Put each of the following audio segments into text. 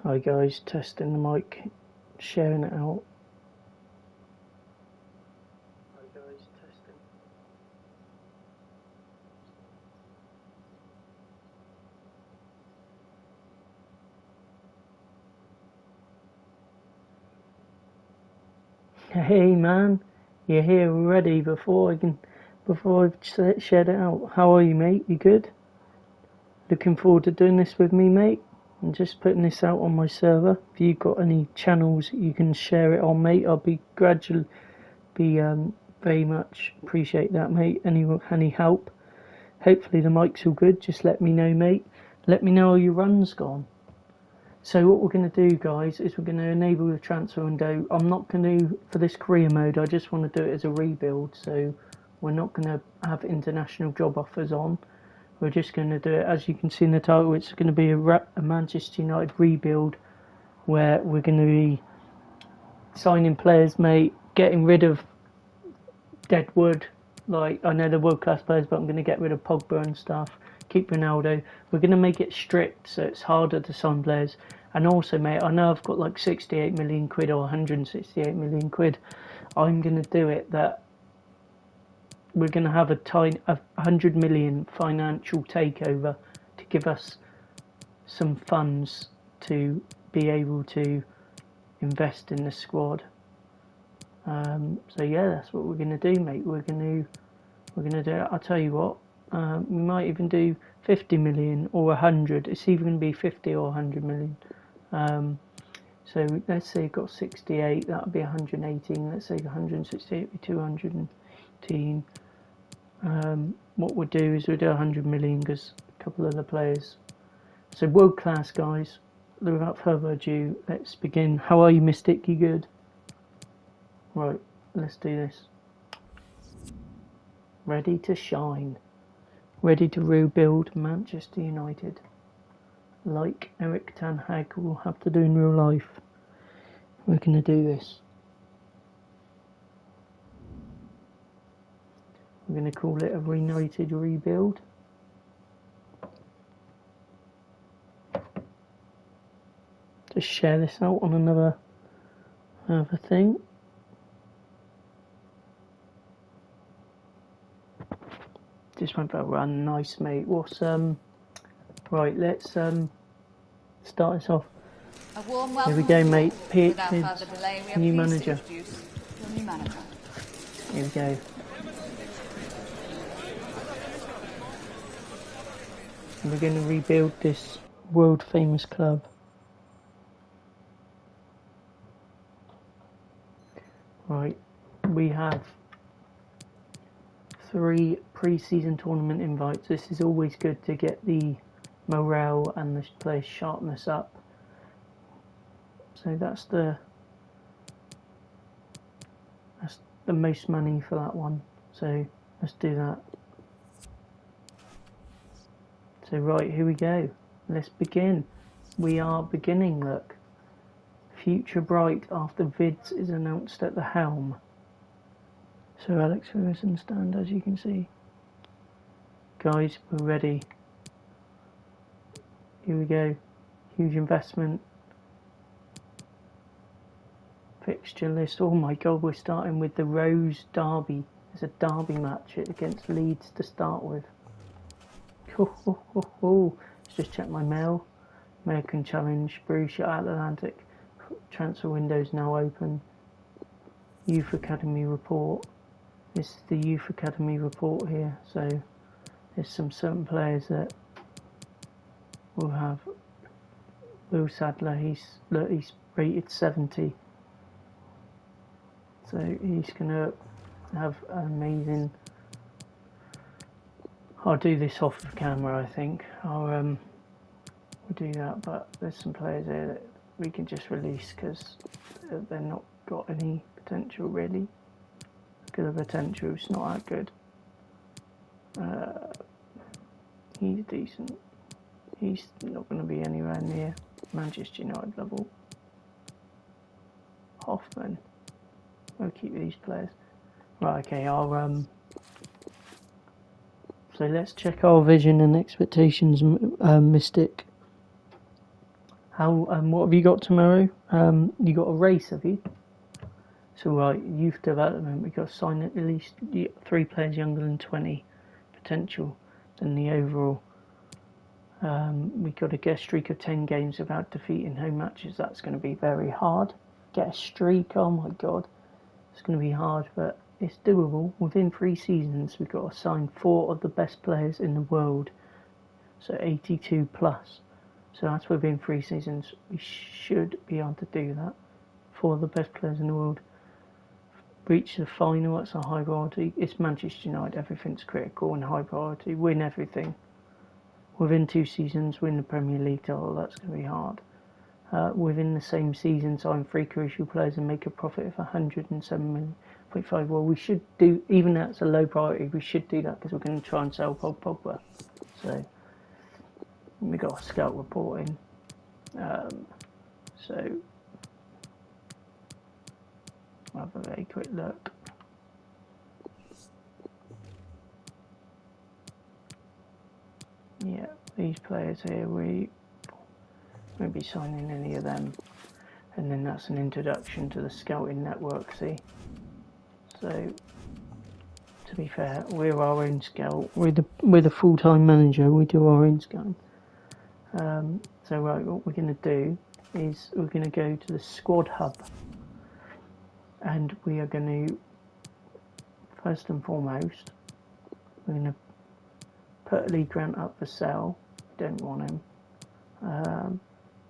Hi guys, testing the mic, sharing it out. Hi guys, testing. Hey man, you're here already before I've shared it out. How are you, mate? You good? Looking forward to doing this with me, mate. I'm just putting this out on my server. If you've got any channels you can share it on, mate, I'll be very much appreciate that, mate. Any help? Hopefully the mic's all good. Just let me know, mate. Let me know how your run's gone. So what we're going to do, guys, is we're going to enable the transfer window. I'm not going to, for this career mode, I just want to do it as a rebuild. So we're not going to have international job offers on. We're just going to do it, as you can see in the title, it's going to be a Manchester United rebuild where we're going to be signing players, mate, getting rid of Deadwood. Like, I know they're world-class players, but I'm going to get rid of Pogba and stuff. Keep Ronaldo. We're going to make it strict so it's harder to sign players. And also, mate, I know I've got like 68 million quid or 168 million quid. I'm going to do it that we're going to have a 100 million financial takeover to give us some funds to be able to invest in the squad. So yeah, that's what we're going to do, mate. We're going to do it. I'll tell you what. We might even do 50 million or 100. It's either going to be 50 or 100 million. So let's say you've got 68. That would be 118. Let's say 168 would be 218. What we'll do is we'll do 100 million because a couple of the players. So world class, guys. Without further ado, let's begin. How are you, Mystic? You good? Right, let's do this. Ready to shine. Ready to rebuild Manchester United. Like Eric Ten Hag will have to do in real life. We're going to do this. We're going to call it a United rebuild. Just share this out on another thing. Just went for a run. Nice, mate. What's right, let's start this off. Here we go, mate. PH's new manager. Here we go. And we're going to rebuild this world famous club. Right, we have 3 pre-season tournament invites. This is always good to get the morale and the players' sharpness up. So that's the most money for that one. So let's do that. So right, here we go. Let's begin. We are beginning, look. Future bright after Vids is announced at the helm. So Alex Ferguson stand, as you can see. Guys, we're ready. Here we go. Huge investment. Fixture list. Oh my god, we're starting with the Rose Derby. It's a derby match against Leeds to start with. Let's just check my mail. American Challenge, Borussia Atlantic. Transfer window's now open. Youth Academy report. This is the Youth Academy report here. So there's some certain players that will have. Will Sadler, he's rated 70. So he's gonna have an amazing. I'll do this off of camera, I think. We'll do that, but there's some players there that we can just release because they're not got any potential really. Because the potential is not that good. He's decent. He's not going to be anywhere near Manchester United level. Hoffman. We'll keep these players. Right, okay, so let's check our vision and expectations, Mystic. How what have you got tomorrow? You got a race, have you? So right, youth development. We got to sign at least 3 players younger than 20 potential than the overall. We got to get a streak of 10 games without defeating home matches. That's going to be very hard. Get a streak. Oh my god, it's going to be hard, but it's doable. Within 3 seasons, we've got to sign 4 of the best players in the world. So 82 plus. So that's within 3 seasons. We should be able to do that. 4 of the best players in the world. Reach the final, that's a high priority. It's Manchester United, everything's critical and high priority. Win everything. Within 2 seasons, win the Premier League title, that's going to be hard. Within the same season, sign 3 crucial players and make a profit of 107.5 million. Well, we should do, even though that's a low priority, we should do that because we're going to try and sell Pogba. So, we got a scout report in. So, I'll have a very quick look. Yeah, these players here, we won't be signing any of them. And then that's an introduction to the scouting network, see? So, to be fair, we're our own scout. We're the full-time manager, we do our own scouting. So right, what we're going to do is we're going to go to the squad hub. And we are going to, first and foremost, we're going to put Lee Grant up for sale. Don't want him.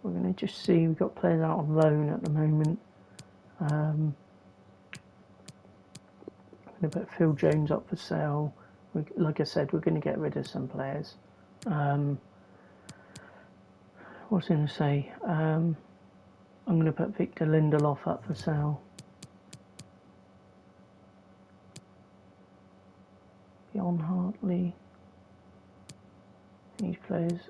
We're going to just see, we've got players out on loan at the moment. I'm going to put Phil Jones up for sale. Like I said, we're going to get rid of some players. What was I going to say? I'm going to put Victor Lindelof up for sale. Beyond Hartley. These players.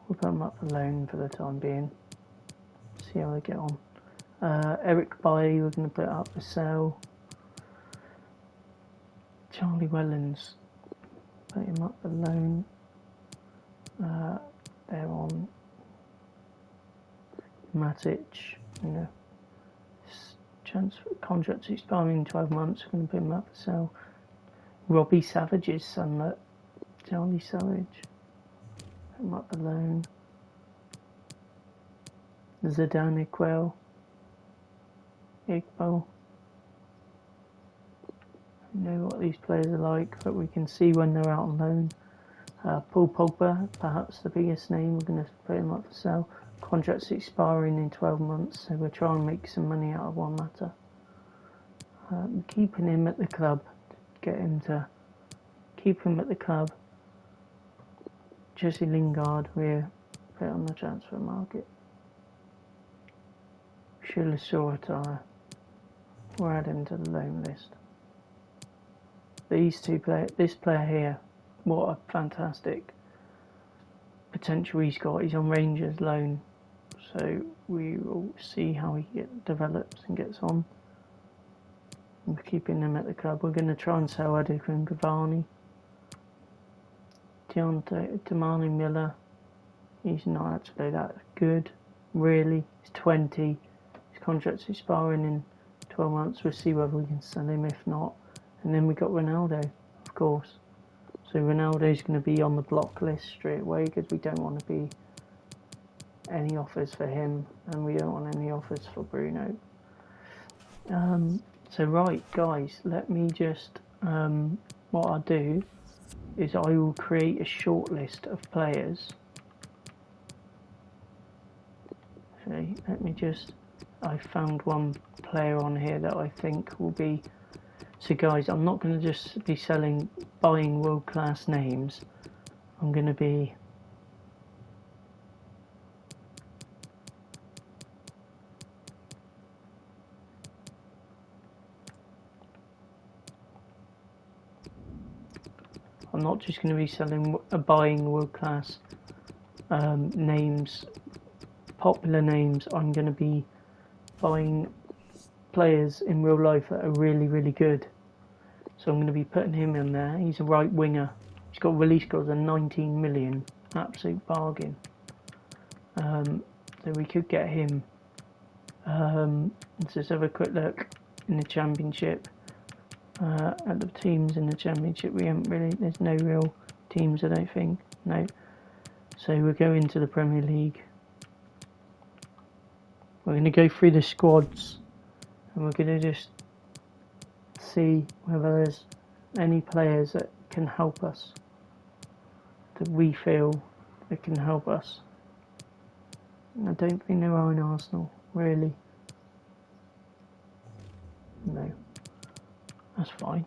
We'll put them up for loan for the time being. See how they get on. Eric Bailly, we're going to put up for sale. Charlie Wellens, put him up for loan. They're on. Matic, you know, transfer contracts expiring in 12 months. We're going to put him up for sale. Robbie Savage's son, Charlie Savage, put him up for loan. Zidane Iqbal. We know what these players are like, but we can see when they're out on loan. Paul Pogba, perhaps the biggest name. We're going to put him up for sale. Contracts expiring in 12 months, so we're trying to make some money out of one matter. Keeping him at the club, get him to keep him at the club. Jesse Lingard, we're put on the transfer market. Sheila Sorata, we'll add him to the loan list. These 2 players, this player here, what a fantastic potential he's got. He's on Rangers loan, so we will see how he develops and gets on. We're keeping him at the club. We're going to try and sell Edison Cavani. Damani Miller, he's not actually that good, really. He's 20. His contract's expiring in 12 months. We'll see whether we can sell him. If not, and then we got Ronaldo, of course. So Ronaldo's going to be on the block list straight away because we don't want to be any offers for him, and we don't want any offers for Bruno. So right, guys, let me just what I'll do is I will create a short list of players. Okay, let me just. I found one player on here that I think will be. So guys, I'm not going to just be buying world-class names. I'm going to be I'm not just going to be buying world-class names, popular names. I'm going to be buying players in real life that are really, really good. So I'm going to be putting him in there. He's a right winger. He's got release clause of 19 million. Absolute bargain. So we could get him. Let's just have a quick look in the Championship. At the teams in the Championship, we haven't really. There's no real teams, I don't think. No. So we'll go into the Premier League. We're going to go through the squads, and we're going to just see whether there's any players that can help us, that we feel that can help us. I don't think there are in Arsenal, really. No. That's fine.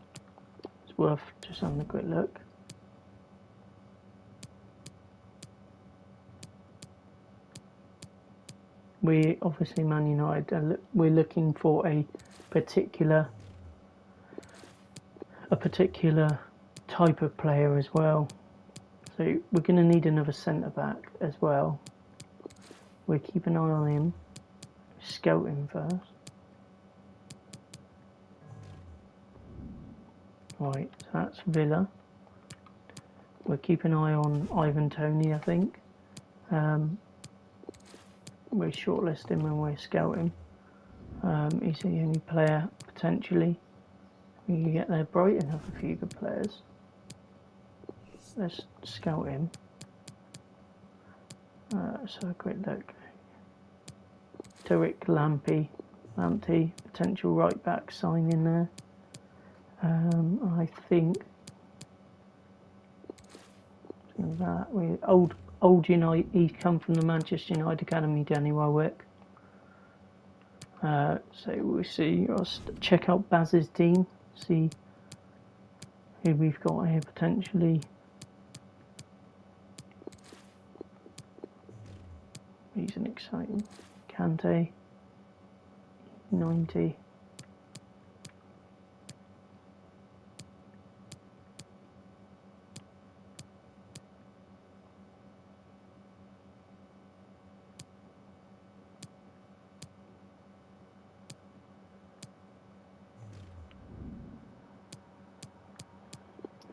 It's worth just having a quick look. We obviously, Man United, we're looking for a particular type of player as well. So we're going to need another centre back as well. We'll keep an eye on him. Scout him first. Right, so that's Villa. We'll keep an eye on Ivan Toney, I think. We'll shortlist him and we'll scout him. He's the only player, potentially. We can get there. Brighton have a few good players. Let's scout him. Let's have a quick look. Tariq Lamptey, potential right back signing there. I think that we old United. He's come from the Manchester United Academy, Danny Warwick. So we'll see. I'll check out Baz's team. See who we've got here potentially. He's an exciting Kante. 90.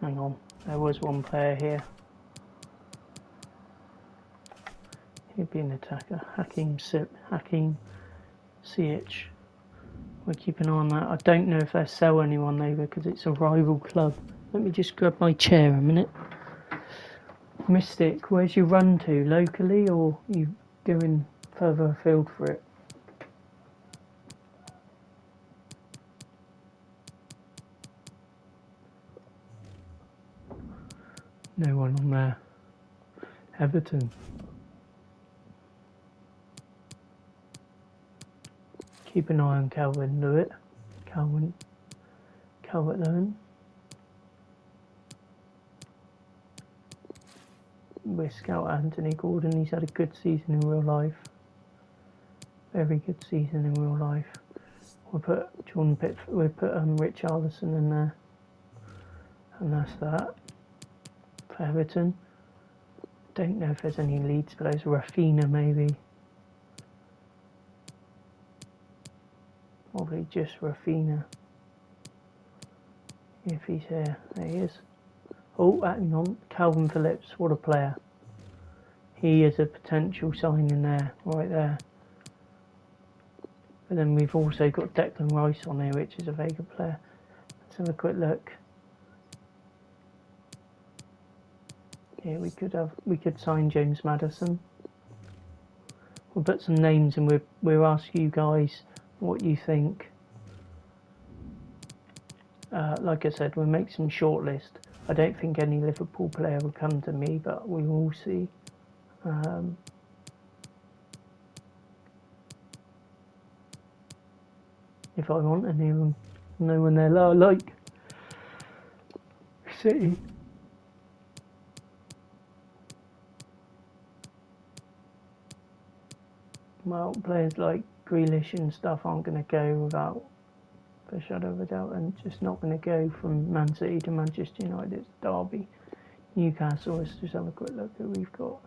Hang on, there was one player here. He'd be an attacker. Hakim Ziyech. We'll keep an eye on that. I don't know if they sell anyone though because it's a rival club. Let me just grab my chair a minute. Mystic, where's your run to? Locally or you going further afield for it? No one on there. Everton. Keep an eye on Calvert-Lewin. We'll scout Anthony Gordon. He's had a good season in real life. Very good season in real life. We'll put Jordan Pickford. We'll put Richarlison in there, and that's that for Everton. Don't know if there's any Leeds players. Rafinha maybe. Probably just Rafinha. If he's here. There he is. Oh, hang on. Calvin Phillips. What a player. He is a potential signing there. Right there. But then we've also got Declan Rice on here, which is a very good player. Let's have a quick look. Yeah, we could sign James Maddison. We'll put some names and we'll ask you guys what you think. Like I said, we'll make some shortlist. I don't think any Liverpool player will come to me, but we will see. If I want any of them, know when they're like City. Well, players like Grealish and stuff aren't going to go without a shadow of a doubt, and just not going to go from Man City to Manchester United. It's Derby, Newcastle. Let's just have a quick look at who we've got.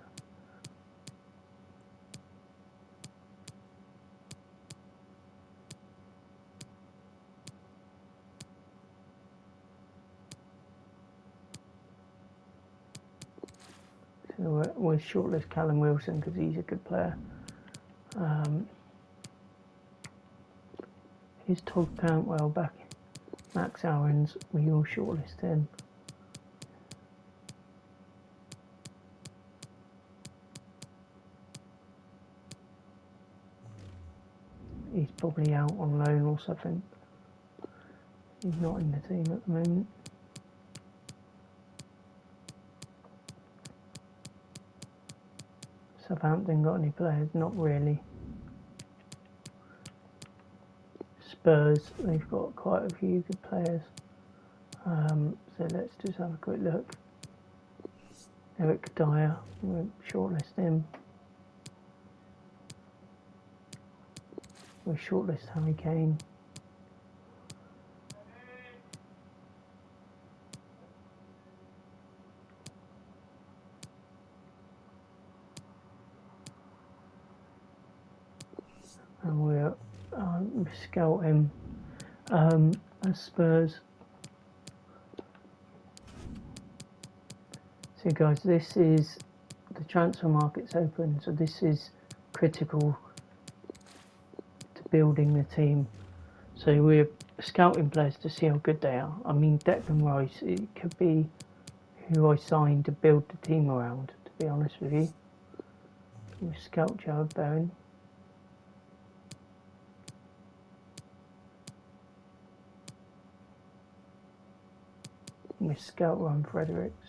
So we'll shortlist Callum Wilson because he's a good player. Here's Todd Cantwell back. Max Aaron's, we will shortlist him. He's probably out on loan or something. He's not in the team at the moment. Southampton got any players? Not really. Spurs, they've got quite a few good players. So let's just have a quick look. Eric Dyer, we'll shortlist him. We'll shortlist Harry Kane. And we'll scout him as Spurs. So guys, this is the transfer market's open, so this is critical to building the team. So we're scouting players to see how good they are. I mean, Declan Rice, it could be who I signed to build the team around, to be honest with you. We scout Jared Bowen. We scout Ron Fredericks.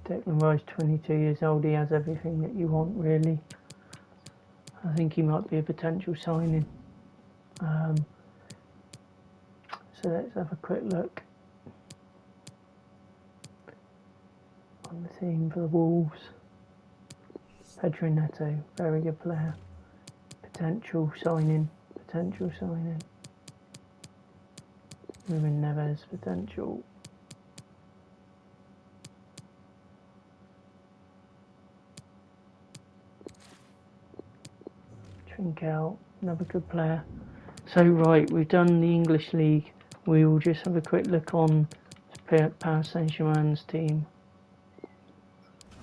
Declan Rice, 22 years old, he has everything that you want, really. I think he might be a potential signing. So let's have a quick look on the team for the Wolves. Pedro Neto, very good player. Potential signing. Ruben Neves, potential. Trinkel, another good player. So right, we've done the English League. We will just have a quick look on Paris Saint-Germain's team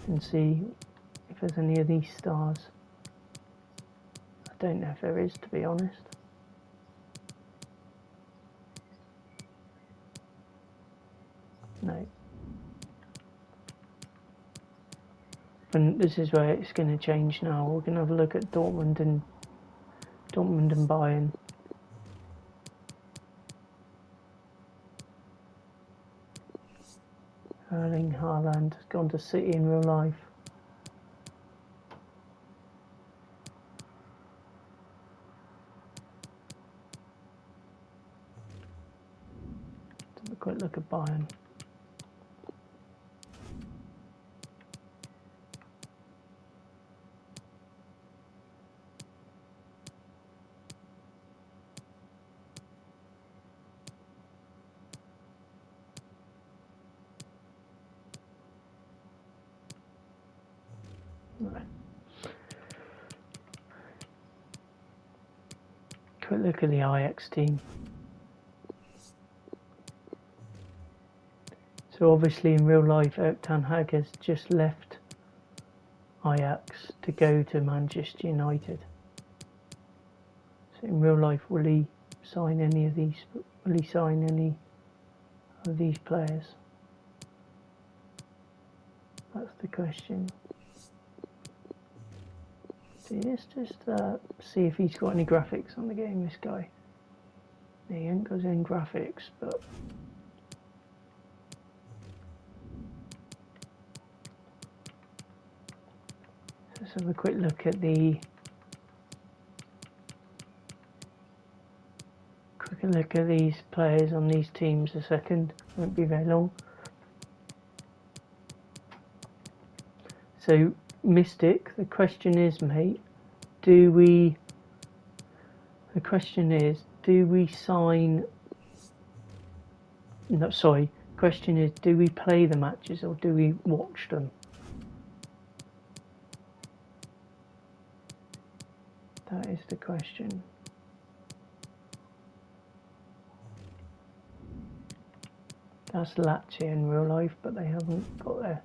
and see if there's any of these stars. I don't know if there is, to be honest. No. And this is where it's going to change now. We're going to have a look at Dortmund and Bayern. Erling Haaland has gone to City in real life. Let's have a quick look at Bayern. Right. Quick look at the Ajax team. So obviously in real life, Erik ten Hag has just left Ajax to go to Manchester United. So in real life, will he sign any of these? Will he sign any of these players? That's the question. See, let's just see if he's got any graphics on the game, this guy. He ain't got any graphics, but let's have a quick look at these players on these teams a second. Won't be very long. So Mystic, the question is, mate, do we sign, no, sorry, question is, do we play the matches or do we watch them? That is the question. That's Lazio in real life, but they haven't got there.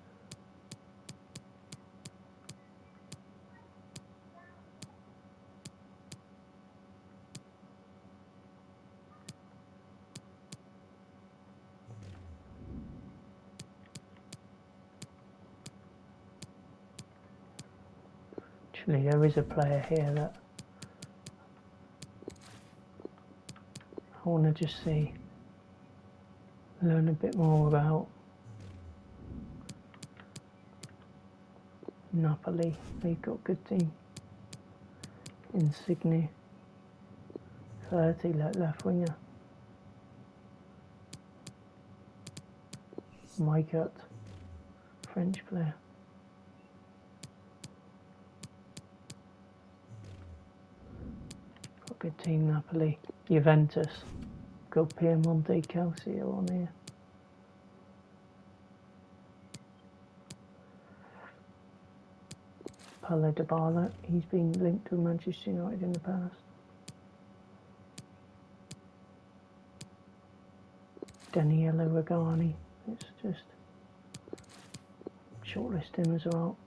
Actually, there is a player here that I want to just see, learn a bit more about. Napoli, they've got a good team. Insigne, 30, like left winger. Mycut, French player. Got a good team, Napoli. Juventus, got Piemonte Calcio on here. Paulo Dybala, he's been linked to Manchester United in the past. Daniele Rugani, let's just shortlist him as well.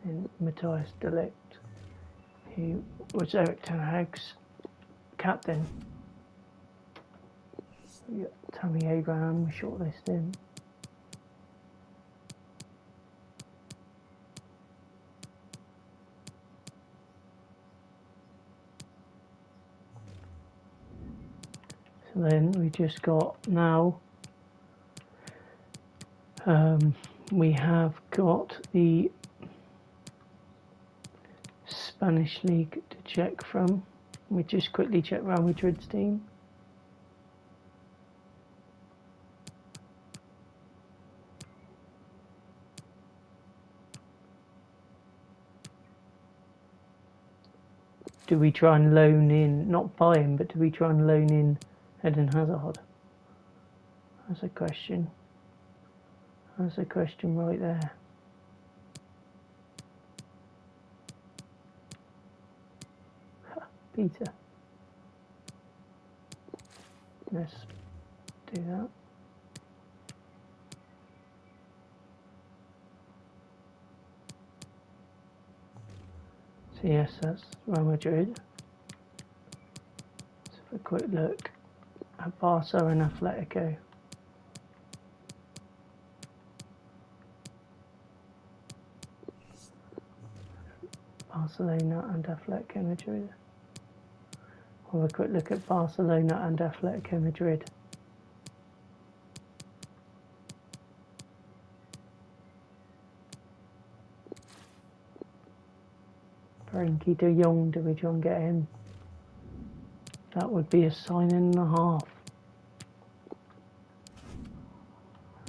And Matthias de Ligt, who was Erik ten Hag's captain. We got Tammy Abraham, we shortlist him. So then we just got now, we have got the Spanish league to check from. We just quickly check Real Madrid's team. Do we try and loan in, not buy him, but do we try and loan in Eden Hazard? That's a question. That's a question right there. Peter. Let's do that. So yes, that's Real Madrid. Let's have a quick look at Barca and Atletico. Barcelona and Atletico Madrid. We'll have a quick look at Barcelona and Atletico Madrid. Frenkie de Jong, do we try and get him? That would be a signing and a half.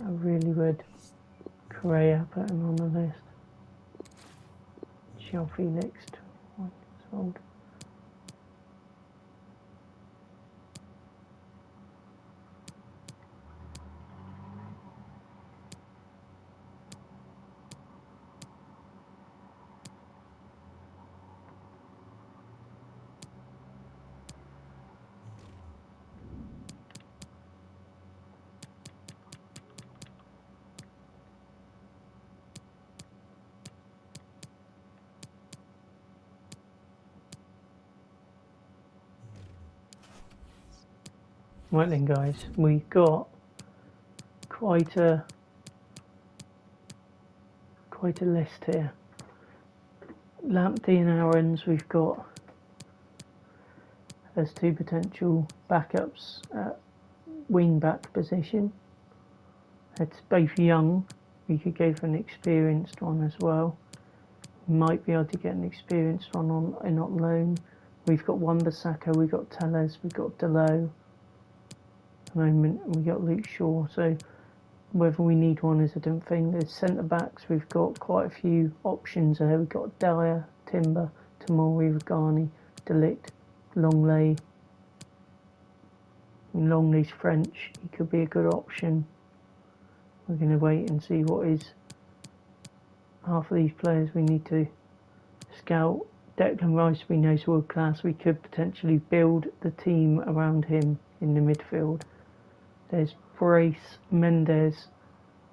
I really would. Correa, put him on the list. João Felix, sold. Right then guys, we got quite a list here. Lamptey and Aarons we've got as two potential backups at wing back position. It's both young, we could go for an experienced one as well. We might be able to get an experienced one on loan. We've got Wan-Bissaka, we've got Telles, we've got Delo. At the moment we got Luke Shaw, so whether we need one is a different thing. There's centre backs, we've got quite a few options there. We've got Dyer, Timber, Tomori, Rugani, De Ligt, Longley. Longley's French, he could be a good option. We're going to wait and see what is. Half of these players we need to scout. Declan Rice we know is world class. We could potentially build the team around him in the midfield. There's Brace Mendes,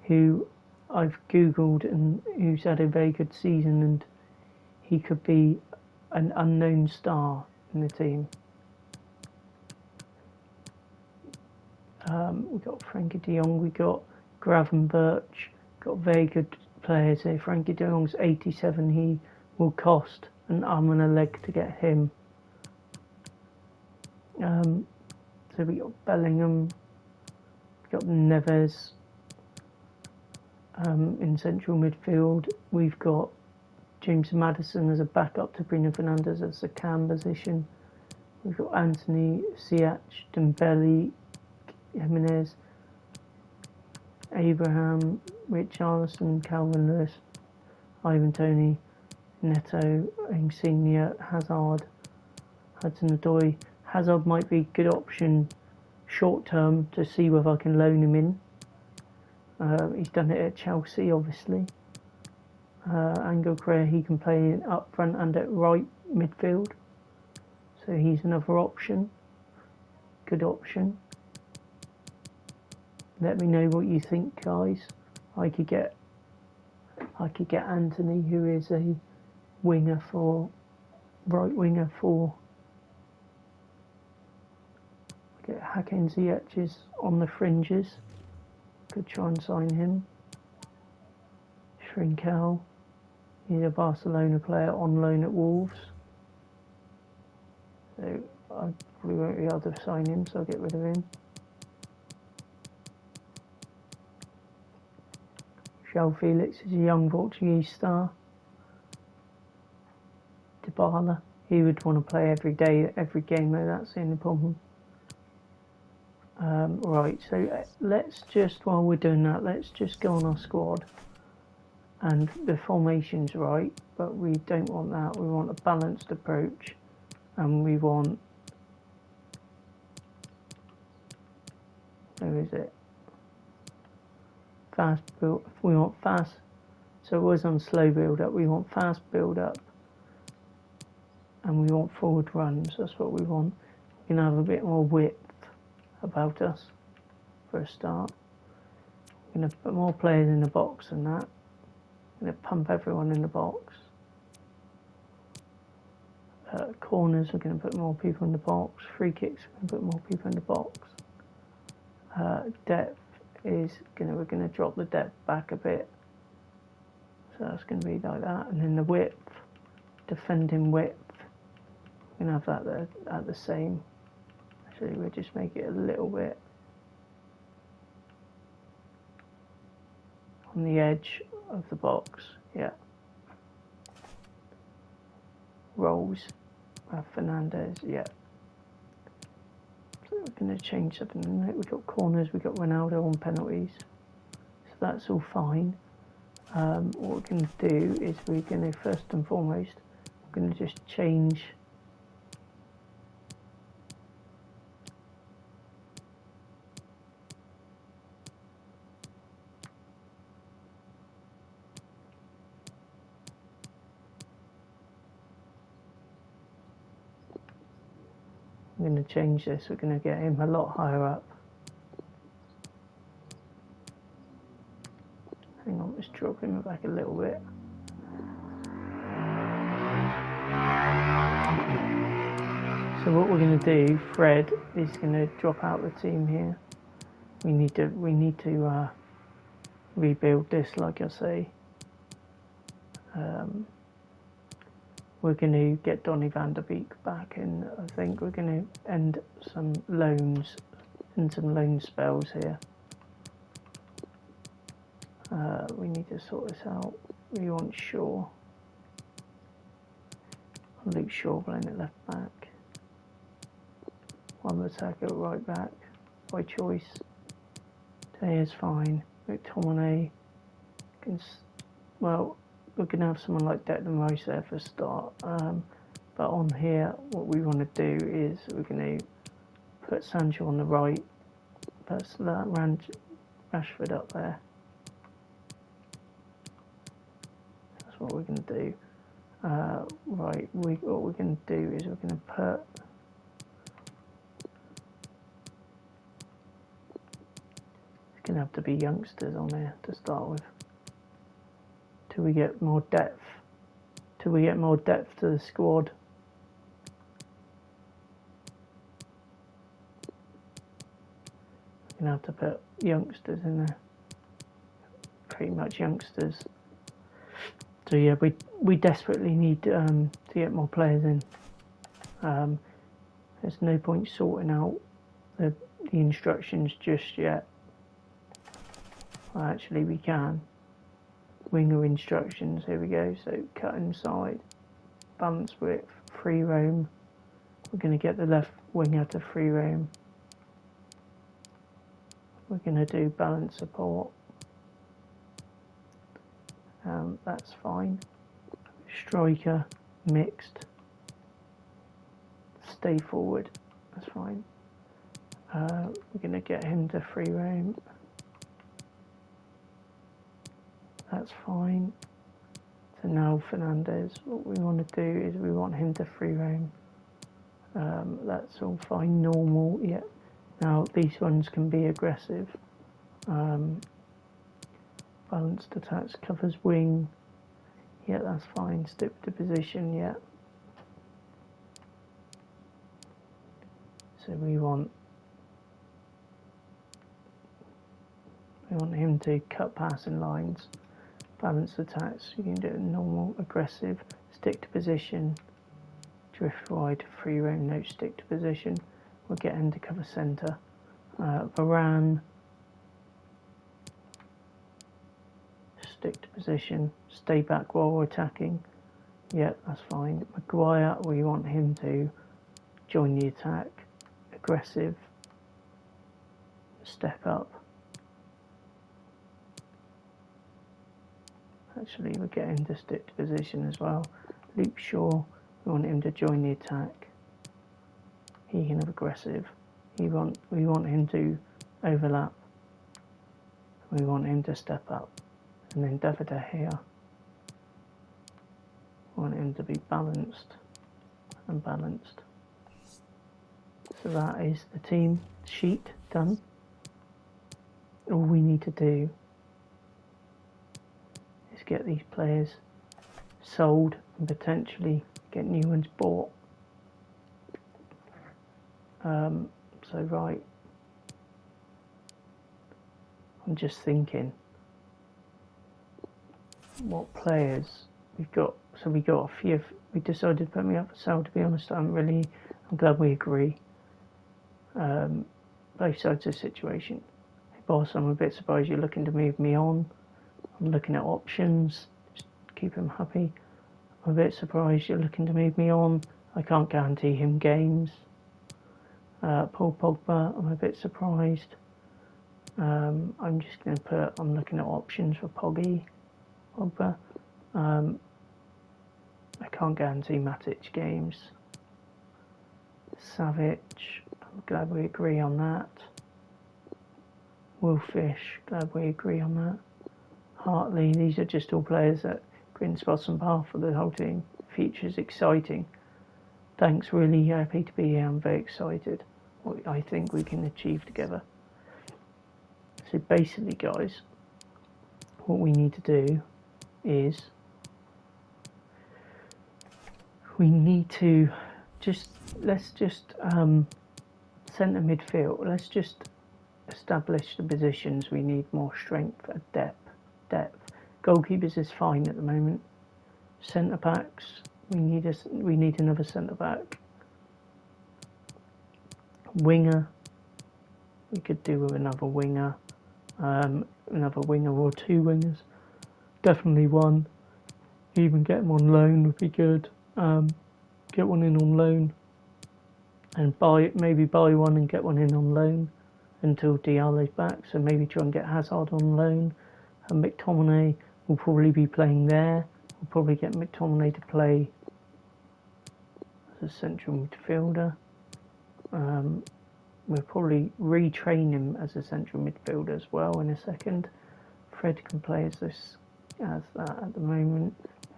who I've googled and who's had a very good season, and he could be an unknown star in the team. We got Frankie de Jong, we got Gravenberch, got very good players here. Frankie de Jong's 87, he will cost an arm and a leg to get him. So we got Bellingham, we got Neves. In central midfield, we've got James Maddison as a backup to Bruno Fernandes as a cam position. We've got Anthony, Ziyech, Dembele, Jimenez, Abraham, Richarlison, Calvin Lewis, Ivan Toney, Neto, Insigne, Hazard, Hudson-Odoi. Hazard might be a good option short term to see whether I can loan him in. He's done it at Chelsea, obviously. Angel Correa, he can play up front and at right midfield, so he's another option. Good option. Let me know what you think, guys. I could get Anthony, who is a winger for right winger for. Get Hakim Ziyech is on the fringes. Could try and sign him. Shrinkel, he's a Barcelona player on loan at Wolves. So I probably won't be able to sign him, so I'll get rid of him. João Felix is a young Portuguese star. Dybala, he would want to play every day, every game though, that's the only problem. Right, so let's just, while we're doing that, let's just go on our squad. And the formation's right, but we don't want that. We want a balanced approach, and we want, where is it? Fast build. We want fast. So it was on slow build up. We want fast build up, and we want forward runs. That's what we want. We can have a bit more width about us for a start. We're going to put more players in the box than that. We're going to pump everyone in the box. Corners, we're going to put more people in the box. Free kicks, we're going to put more people in the box. Depth is we're going to drop the depth back a bit. So that's going to be like that. And then the width, defending width, we're going to have that there at the same. Actually, we'll just make it a little bit on the edge of the box. Yeah. Rolls, Fernandes, yeah. So we're going to change something. We've got corners, we've got Ronaldo on penalties. So that's all fine. What we're going to do is we're going to, first and foremost, we're going to just change this. We're going to get him a lot higher up. Hang on, let's drop him back a little bit. So what we're going to do, Fred is going to drop out the team here. We need to rebuild this, like I say. We're going to get Donny van der Beek back, and I think we're going to end some loans and some loan spells here. We need to sort this out. We want Shaw. Luke Shaw playing at left back. One attacker at right back by choice. Today is fine. McTominay can, well, we're going to have someone like Declan Rice there for a start. But on here, what we want to do is we're going to put Sancho on the right. Put that Rashford up there. That's what we're going to do. Right, what we're going to do is we're going to put Gonna have to be youngsters on here to start with. Till we get more depth. Till we get more depth to the squad. Gonna have to put youngsters in there. Pretty much youngsters. So yeah, we desperately need to get more players in. There's no point sorting out the instructions just yet. Well, actually we can. Winger instructions, here we go. So cut inside, balance width, free roam. We're going to get the left winger to free roam. We're going to do balance support. That's fine. Striker, mixed. Stay forward, that's fine. We're going to get him to free roam. That's fine. So now Fernandez, what we want to do is we want him to free roam. That's all fine, normal, yeah. Now these ones can be aggressive. Balanced attacks, covers wing. Yeah, that's fine. Stick to position, yeah. So we want him to cut passing lines. Balanced attacks, you can do it normal, aggressive, stick to position, drift wide, free roam, no stick to position. We'll get him to cover centre. Varane, stick to position, stay back while we're attacking. Yeah, that's fine. Maguire, we want him to join the attack, aggressive, step up. Actually, we're getting to stick to position as well. Luke Shaw, we want him to join the attack. He can have aggressive. We want him to overlap. We want him to step up. And then David here. We want him to be balanced and balanced. So that is the team sheet done. All we need to do is get these players sold and potentially get new ones bought. So right, I'm just thinking what players we've got. So we got a few. We decided to put me up for sale. To be honest, I'm glad we agree. Both sides of the situation. Hey boss, I'm a bit surprised you're looking to move me on. I'm looking at options, just keep him happy. I'm a bit surprised you're looking to move me on. I can't guarantee him games. Paul Pogba, I'm a bit surprised. I'm just going to put, I'm looking at options for Pogba. I can't guarantee Matic games. Savic, I'm glad we agree on that. Wolfish, glad we agree on that. Hartley, these are just all players that green spots and path for the whole team. Future's exciting. Thanks, really happy to be here. I'm very excited what I think we can achieve together. So basically, guys, what we need to do is we need to let's just centre midfield. Let's just establish the positions. We need more strength and depth. Goalkeepers is fine at the moment. Centre backs, we need another centre back. Winger, we could do with another winger. Another winger or two wingers. Definitely one. Even get them on loan would be good. Get one in on loan, and maybe buy one and get one in on loan until Diallo's back. So maybe try and get Hazard on loan, and McTominay will probably be playing there. We'll probably get McTominay to play as a central midfielder. We'll probably retrain him as a central midfielder as well in a second. Fred can play as that at the moment.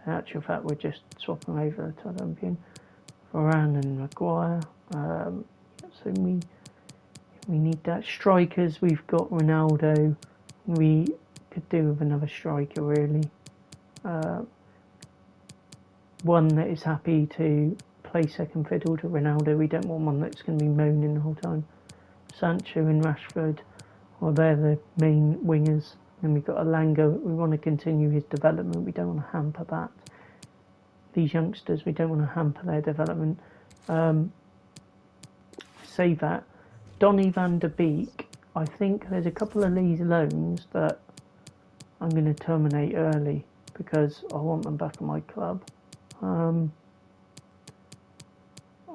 In actual fact, we're just swapping over to Olympian. Varane and Maguire. So we We need that. Strikers, we've got Ronaldo. We could do with another striker, really. One that is happy to play second fiddle to Ronaldo. We don't want one that's going to be moaning the whole time. Sancho and Rashford, well, they're the main wingers. Then we've got Alanga. We want to continue his development. We don't want to hamper that. These youngsters, we don't want to hamper their development. Say that. Donny van der Beek, I think there's a couple of these loans that I'm going to terminate early because I want them back at my club. I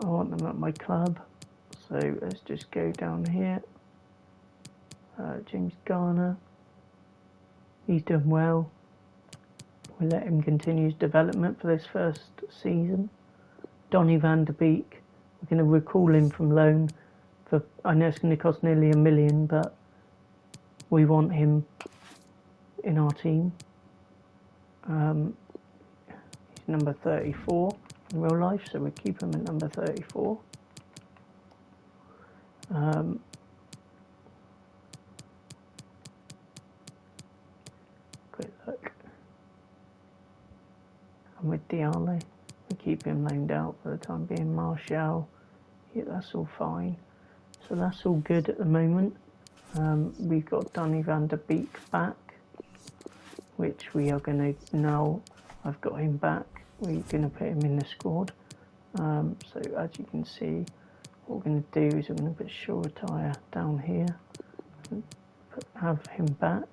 want them at my club. So let's just go down here. James Garner. He's done well. We'll let him continue his development for this first season. Donny van der Beek. We're going to recall him from loan. I know it's going to cost nearly $1 million, but we want him in our team. He's number 34 in real life, so we'll keep him at number 34. Quick look. And with Diallo, we keep him loaned out for the time being. Martial, yeah, that's all fine. So that's all good at the moment. We've got Donny van der Beek back, which we are going to, now I've got him back, we're going to put him in the squad. So as you can see, what we're going to do is we're going to put Shaw Retire down here, and have him back.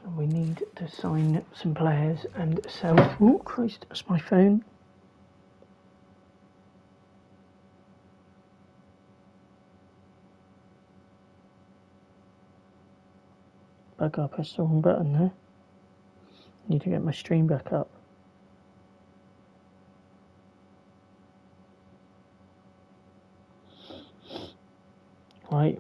And we need to sign some players and sell. Oh Christ, that's my phone. Back up, I pressed the wrong button there. Need to get my stream back up. Right.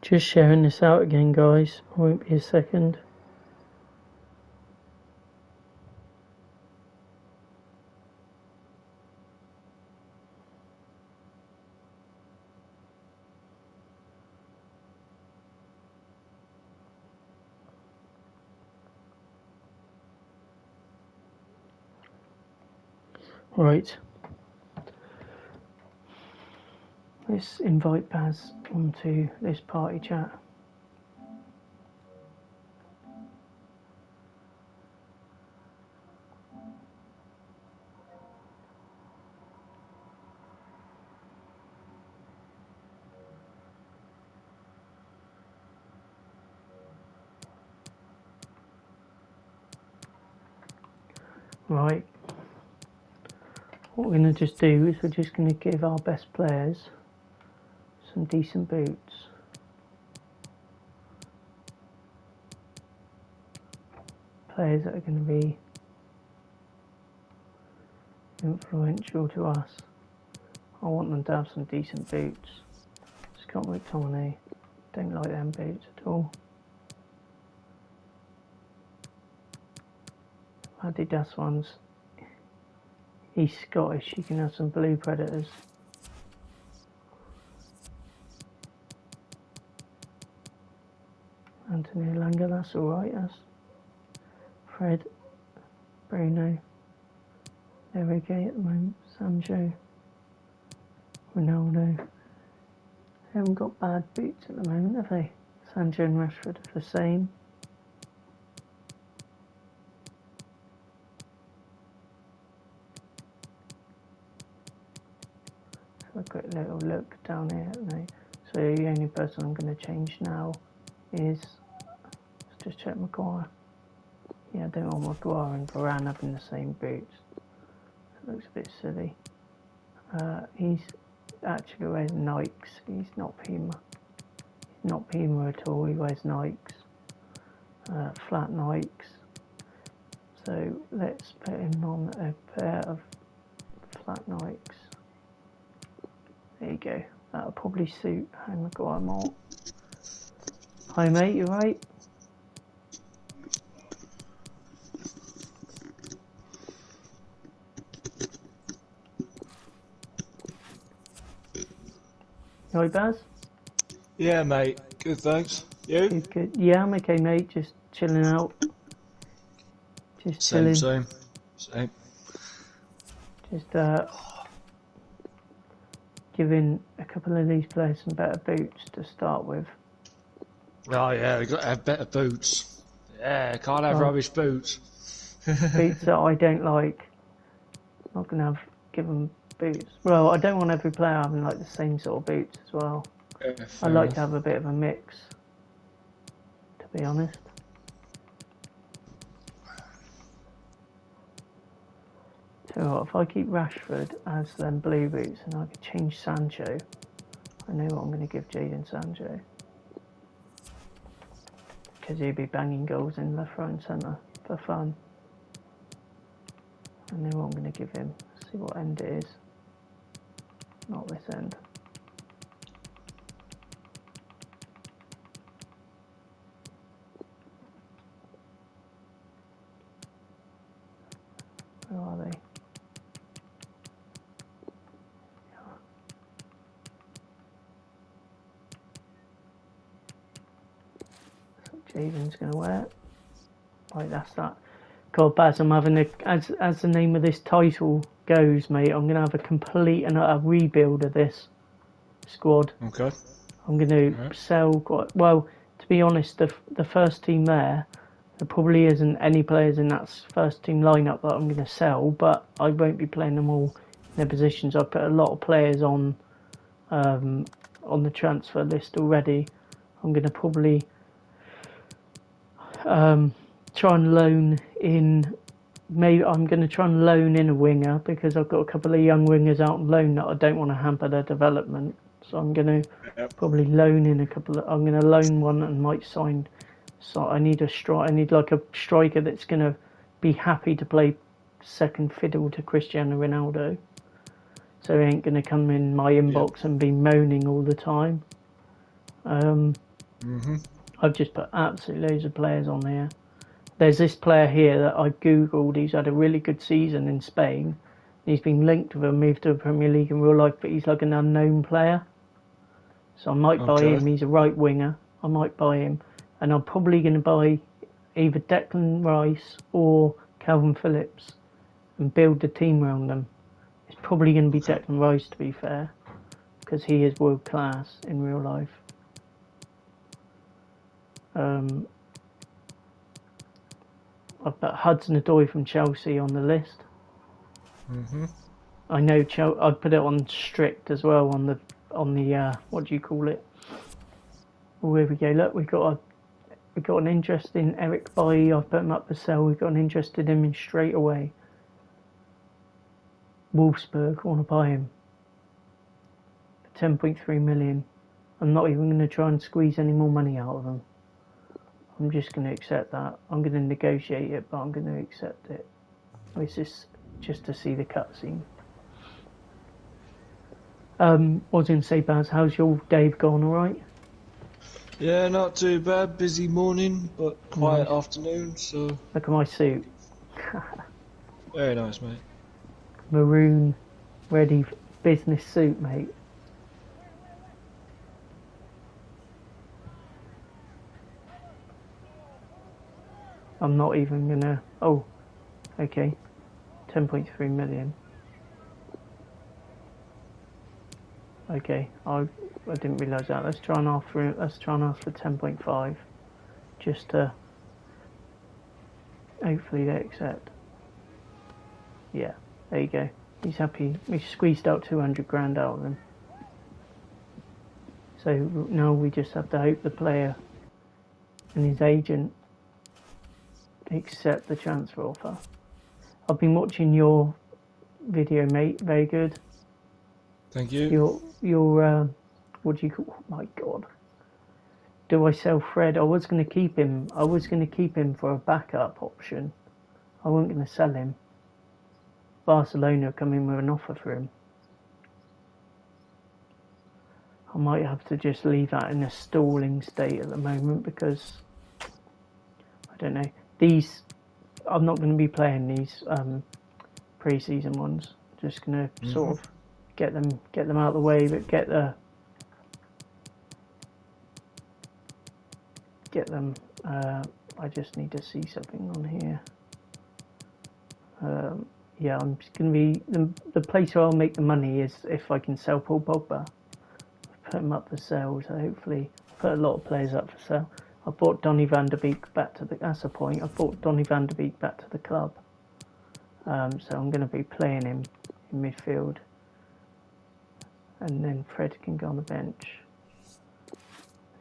Just sharing this out again, guys. Won't be a second. Right. Let's invite Baz onto this party chat. Right. What we're going to just do is we're just going to give our best players some decent boots. Players that are going to be influential to us. I want them to have some decent boots. Scott McTominay, don't like them boots at all. Adidas ones. He's Scottish, you can have some blue Predators. Anthony Alanga, that's alright, that's Fred, Bruno, they're okay at the moment. Sancho, Ronaldo. They haven't got bad boots at the moment, have they? Sancho and Rashford are the same. So a quick little look down here. No. So the only person I'm going to change now is, let's just check Maguire. Yeah, I don't want Maguire and Varane having the same boots. It looks a bit silly. He's actually wears Nikes. He's not Puma. He's not Puma at all. He wears Nikes. Flat Nikes. So let's put him on a pair of flat Nikes. There you go. That'll probably suit Harry Maguire more. Hi mate, you right? You right, Baz? Yeah, mate. Good, thanks. You? Good, good. Yeah, I'm okay, mate. Just chilling out. Just chilling. Same. Just giving a couple of these players some better boots to start with. Oh yeah, we got to have better boots. Yeah, can't have rubbish boots. Boots that I don't like. I'm not gonna give them boots. Well, I don't want every player having like the same sort of boots as well. Yeah, I like to have a bit of a mix, to be honest. So if I keep Rashford as them blue boots and I could change Sancho, I know what I'm going to give Jadon Sancho. Because he'd be banging goals in left, right and centre for fun. I know what I'm going to give him. Let's see what end it is. Not this end. Where are they? So Jadon's going to wear it. Right, that's that. God, Baz, I'm having a, as the name of this title goes, mate, I'm going to have a complete and utter rebuild of this squad. Okay. I'm going to sell quite well. To be honest, the first team there probably isn't any players in that first team lineup that I'm going to sell, but I won't be playing them all in their positions. I put a lot of players on the transfer list already. I'm going to probably try and loan in. Maybe I'm going to try and loan in a winger because I've got a couple of young wingers out on loan that I don't want to hamper their development. So I'm going to probably loan in a couple of. I'm going to loan one and might sign. So I need I need like a striker that's going to be happy to play second fiddle to Cristiano Ronaldo. So he ain't going to come in my inbox and be moaning all the time. I've just put absolutely loads of players on here. There's this player here that I googled. He's had a really good season in Spain. He's been linked with a move to the Premier League in real life, but he's like an unknown player. So I might buy him. He's a right winger. I might buy him. And I'm probably going to buy either Declan Rice or Calvin Phillips and build the team around them. It's probably going to be Declan Rice, to be fair, because he is world class in real life. I've put Hudson-Odoi from Chelsea on the list. I know I'd put it on strict as well on the what do you call it? Oh, here we go. Look, we got an interest in Eric Bailly. I've put him up for sale. We've got an interest in him straight away. Wolfsburg, I want to buy him for 10.3 million. I'm not even going to try and squeeze any more money out of him. I'm just going to accept that. I'm going to negotiate it, but I'm going to accept it. It's just to see the cutscene. I was going to say, Baz, how's your day gone? All right? Yeah, not too bad. Busy morning, but quiet afternoon. So look at my suit. Very nice, mate. Maroon, ready business suit, mate. I'm not even gonna. Oh, okay. 10.3 million. Okay, I didn't realise that. Let's try and ask for 10.5, just to hopefully they accept. Yeah, there you go. He's happy. We squeezed out 200 grand out of him. So now we just have to hope the player and his agent accept the transfer offer. I've been watching your video, mate. Very good. Thank you. Your what do you call? Oh my God. Do I sell Fred? I was going to keep him. I was going to keep him for a backup option. I wasn't going to sell him. Barcelona come in with an offer for him. I might have to just leave that in a stalling state at the moment because I don't know. I'm not going to be playing these pre-season ones. Just going to sort of get them out of the way, but get them. I just need to see something on here. Yeah, I'm just going to be the place where I'll make the money is if I can sell Paul Pogba. Put him up for sale, so hopefully put a lot of players up for sale. I bought Donny van der Beek back to the. That's a point. I bought Donny van der Beek back to the club, so I'm going to be playing him in midfield, and then Fred can go on the bench.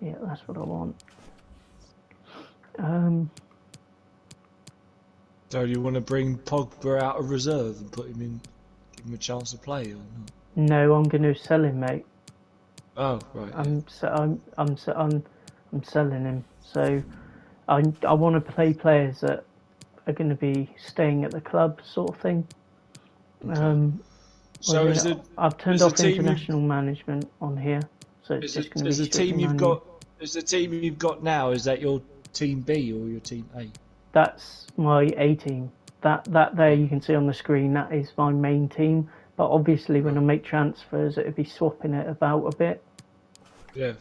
Yeah, that's what I want. So you want to bring Pogba out of reserve and put him in, give him a chance to play, or not? No, I'm going to sell him, mate. Oh right. I'm selling him. So I want to play players that are going to be staying at the club, sort of thing. Okay. So I've turned off international management on here, so it's just going to be strictly manual. Is the team you've got now? Is that your team B or your team A? That's my A team. That there you can see on the screen. That is my main team. But obviously, when I make transfers, it'll be swapping it about a bit. Yeah.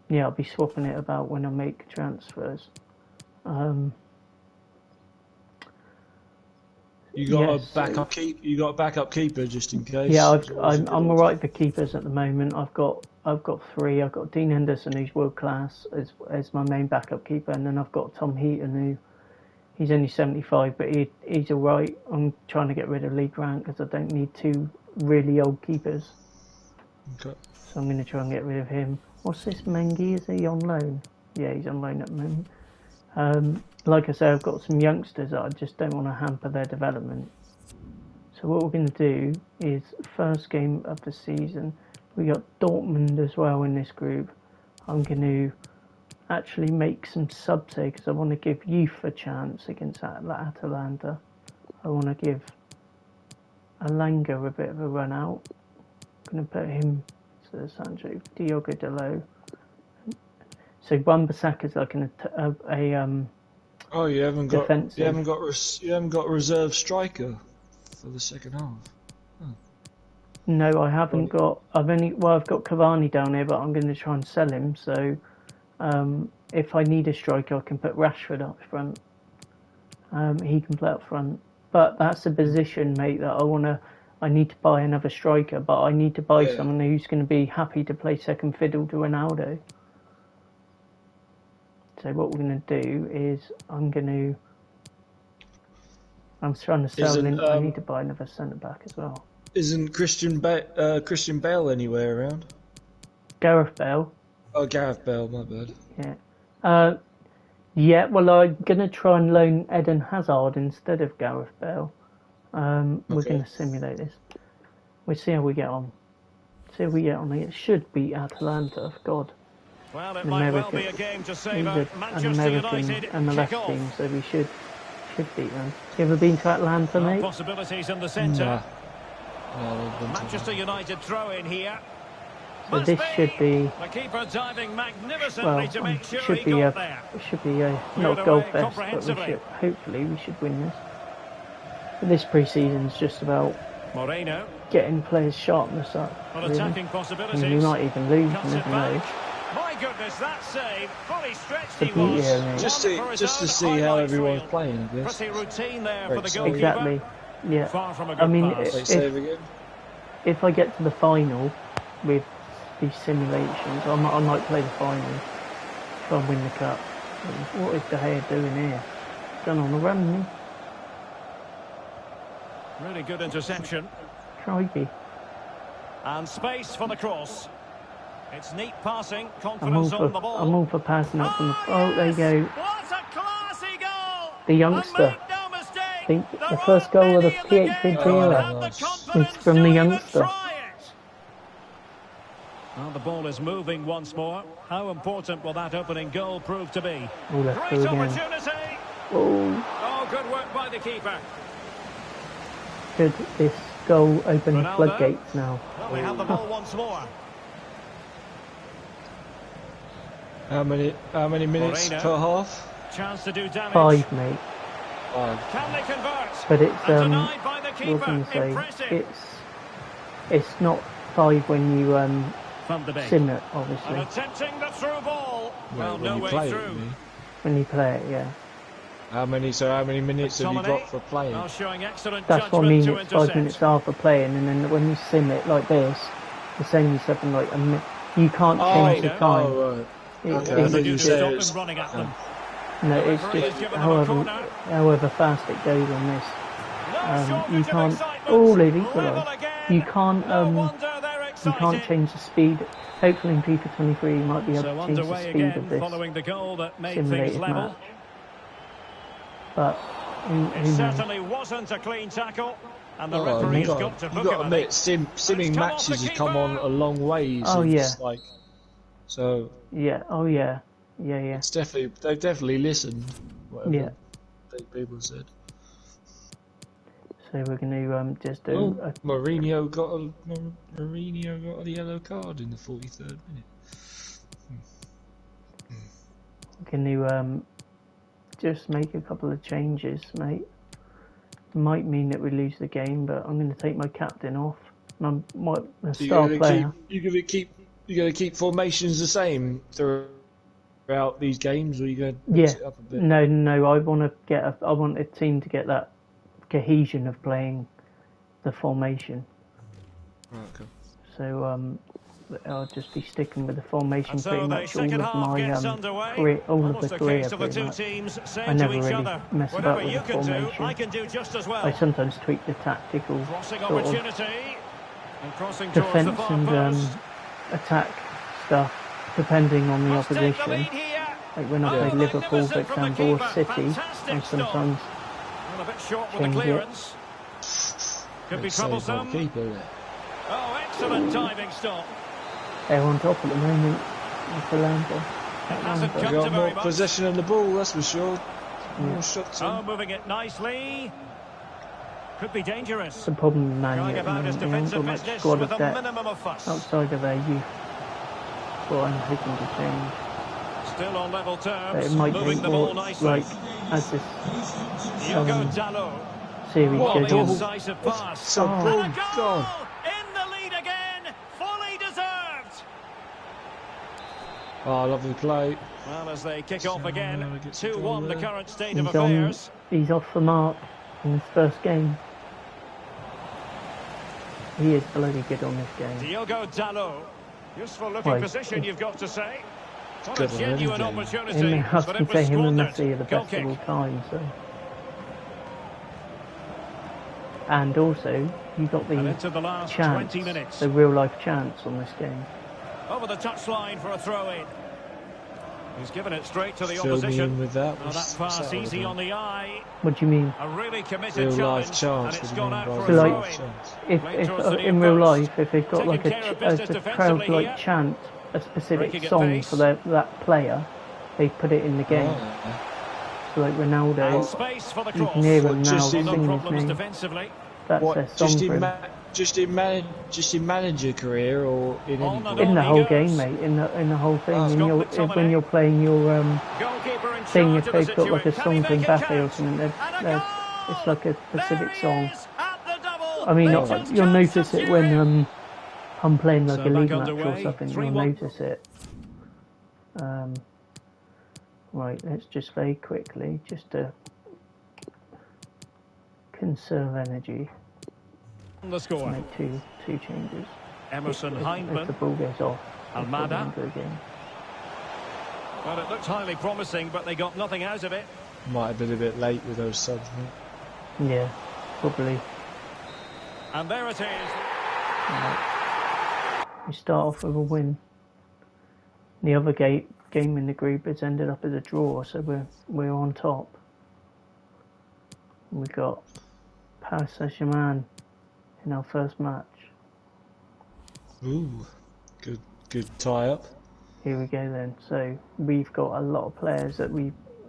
Yeah, I'll be swapping it about when I make transfers. You got a backup keep. You got a backup keeper just in case. Yeah, I'm alright for keepers at the moment. I've got 3. I've got Dean Henderson, who's world class, as my main backup keeper, and then I've got Tom Heaton, who he's only 75, but he's alright. I'm trying to get rid of Lee Grant because I don't need 2 really old keepers. Okay. So I'm going to try and get rid of him. What's this Mengi? Is he on loan? Yeah, he's on loan at the moment. Like I say, I've got some youngsters that I just don't want to hamper their development. So what we're going to do is, first game of the season, we got Dortmund as well in this group. I'm going to actually make some subs here because I want to give youth a chance against Atalanta. I want to give Alanga a bit of a run out. I'm going to put him to Sancho, Diogo Dalot. So Wan-Bissaka's like Oh, you haven't got defensive. you haven't got a reserve striker for the second half. Oh. No, I haven't got. I've got Cavani down here, but I'm going to try and sell him. So if I need a striker, I can put Rashford up front. He can play up front, but that's a position, mate, that I need to buy another striker, but I need to buy someone who's going to be happy to play second fiddle to Ronaldo. So what we're going to do is I'm trying to sell him. I need to buy another centre back as well. Isn't Christian Bale anywhere around? Gareth Bale. Oh, Gareth Bale, my bad. Yeah. Yeah, well, I'm going to try and loan Eden Hazard instead of Gareth Bale. We're going to simulate this. We'll see how we get on. It should beat Atalanta, God. Well, it might well be a game to savour. An American MLS team, so we should beat them. You ever been to Atlanta, mate? Possibilities in the centre. No, Manchester United throw in here. So this should be. The keeper diving magnificently to make sure should he be got there. It should be not a goal fest, but hopefully we should win this. But this pre-season is just about Moreno. Getting players' sharpness up. Well, attacking possibilities. I mean, we might even lose, you never know. My goodness, that save, fully stretched he was. Just to see how everyone's playing, I guess. Pretty routine there for the goalkeeper. Exactly, yeah. Far from a good I mean, pass. if I get to the final with these simulations. I might play the finals, try and win the cup. What is De Gea doing here? Done on the run, isn't he? Really good interception. Crikey. And space for the cross. It's neat passing, I'm confidence on the ball. all for passing up from the... Oh, there you go. What a classy goal! The youngster. Make no mistake, I think the first goal of the PHP era is from the youngster. Well, the ball is moving once more. How important will that opening goal prove to be? Oh, that's Great through again. opportunity. Oh, Oh, good work by the keeper. could this goal open the Ronaldo. floodgates now? Well, we have the ball once more. How many minutes Moreno. per half? Chance to do damage. 5, mate. 5. Can they convert? But it's And denied by the what keeper. can I say? Impressive. It's not 5 when you From the bench. sim it, And obviously. attempting the through ball. Well, no when you way play it, through. you mean? When you play it, yeah. How many minutes have you got for playing? Well, showing excellent That's what I judgment mean. to It's 5 minutes intercept. after playing, and then when you sim it like this, it's only something like a minute. You can't change the time. Oh, right. It- Okay, I it's They thought do you to said stop it's- them running at them. No, The it's referee has just given them a corner. however fast it goes on this. No shortage You of can't. excitement. Oh, Levy, Level again. you can't. No wonder they're You excited. can't change the speed. Hopefully, in FIFA 23, you might be able So to change the underway speed again, of this following the goal that made things simulated level. match. But It who knows? certainly wasn't a clean tackle, and the Oh, referee's you got to got book to him. I admit, think. simming come off matches the have come on keeper. a long way Oh, since, yeah. so Yeah. Oh yeah. Yeah. Yeah. it's they've definitely listened. Whatever Yeah. people said. So we're going to just do. Oh, Mourinho got a yellow card in the 43rd minute. Can you just make a couple of changes, mate? Might mean that we lose the game, but I'm going to take my captain off. My star player. You're gonna keep formations the same throughout these games, or you going to mix it up a bit? No. I want a team to get that cohesion of playing the formation. Right, okay. So I'll just be sticking with the formation And so pretty the much all second of half my gets underway. career, all of Almost the a career case of the pretty two much. teams I saying never to each really other, mess about whatever with you the can do, formation. I can do just as well. I sometimes tweak the tactical Crossing sort of opportunity. And crossing towards the defence far and post. attack stuff depending on the Must take the opposition. lead here. Like when I Oh, play Liverpool, for magnificent from the example, or keeper. City, Fantastic I sometimes Well, a bit short with the change it. clearance. Could be Saved by the troublesome. keeper there. Oh, excellent diving stop. they're on top at the moment. Atalanta. Hasn't They come got to more very much. possession of the ball, that's for sure. More shots Oh, on. moving it nicely. Could be dangerous. The problem with Man Going U at the about his moment, they haven't defensive got much business squad with of a depth minimum of fuss. outside of their youth. What I'm hoping to change. Still on level But terms, it might moving take the more, ball nicely. like, as this Diogo Dalot. series What? goes The on. incisive pass. So, And boom, a goal! gone. In the lead again, fully deserved. Oh, lovely play. Well, as they kick off again, Ronaldo gets a goal 2-1 the there. current state of He's on. affairs. He's off the mark in his first game. He is bloody good on this game. Diogo Dalot. Useful looking Well, position, you've got to say. What good a on genuine any game. opportunity, Him, I but can it say was him and squandered. Messi are the Goal best of kick. all time. So, and also you got And the into the last chance, 20 minutes. the real life chance on this game. Over the touchline for a throw-in. He's given it straight to the Fill me in opposition. with that. Now that pass easy on the eye. What do you mean? A really committed Real life challenge, chance. and it's would gone have out been for So a real like, life throw-in. chance. if Playing towards the near in real post. life, if they've got like Taking a, care of a business crowd defensively like here. chant a specific Breaking at song pace. for that player, they put it in the game. Oh, So like And Ronaldo, space for the you cross. can hear him Well, now just in- No singing his problems name. defensively. That's their what? song Just for in him. just in manager career or in On any and ball? In the he whole goes. game, mate. In the whole thing. Oh. When you're playing your Goalkeeper in thing, charge if of the they've got like a situation. song Can he for make it Mbappe or count? something, And a it's goal! like a specific There he song. is at the double. I mean, They just you'll can't notice it when subdue it. I'm playing like So a league back match or underway, something. You'll 3-1. notice it. Right, let's just very quickly, just to conserve energy, The score. make two changes. Emerson if the Hindman. ball goes off. Almada. Go again. Well, it looked highly promising, but they got nothing out of it. Might have been a bit late with those subs, mate. Yeah, probably. And there it is. Right. We start off with a win. The other game in the group has ended up as a draw, so we're on top. We've got Paris Saint-Germain in our first match. Ooh, good tie-up. Here we go then. So we've got a lot of players that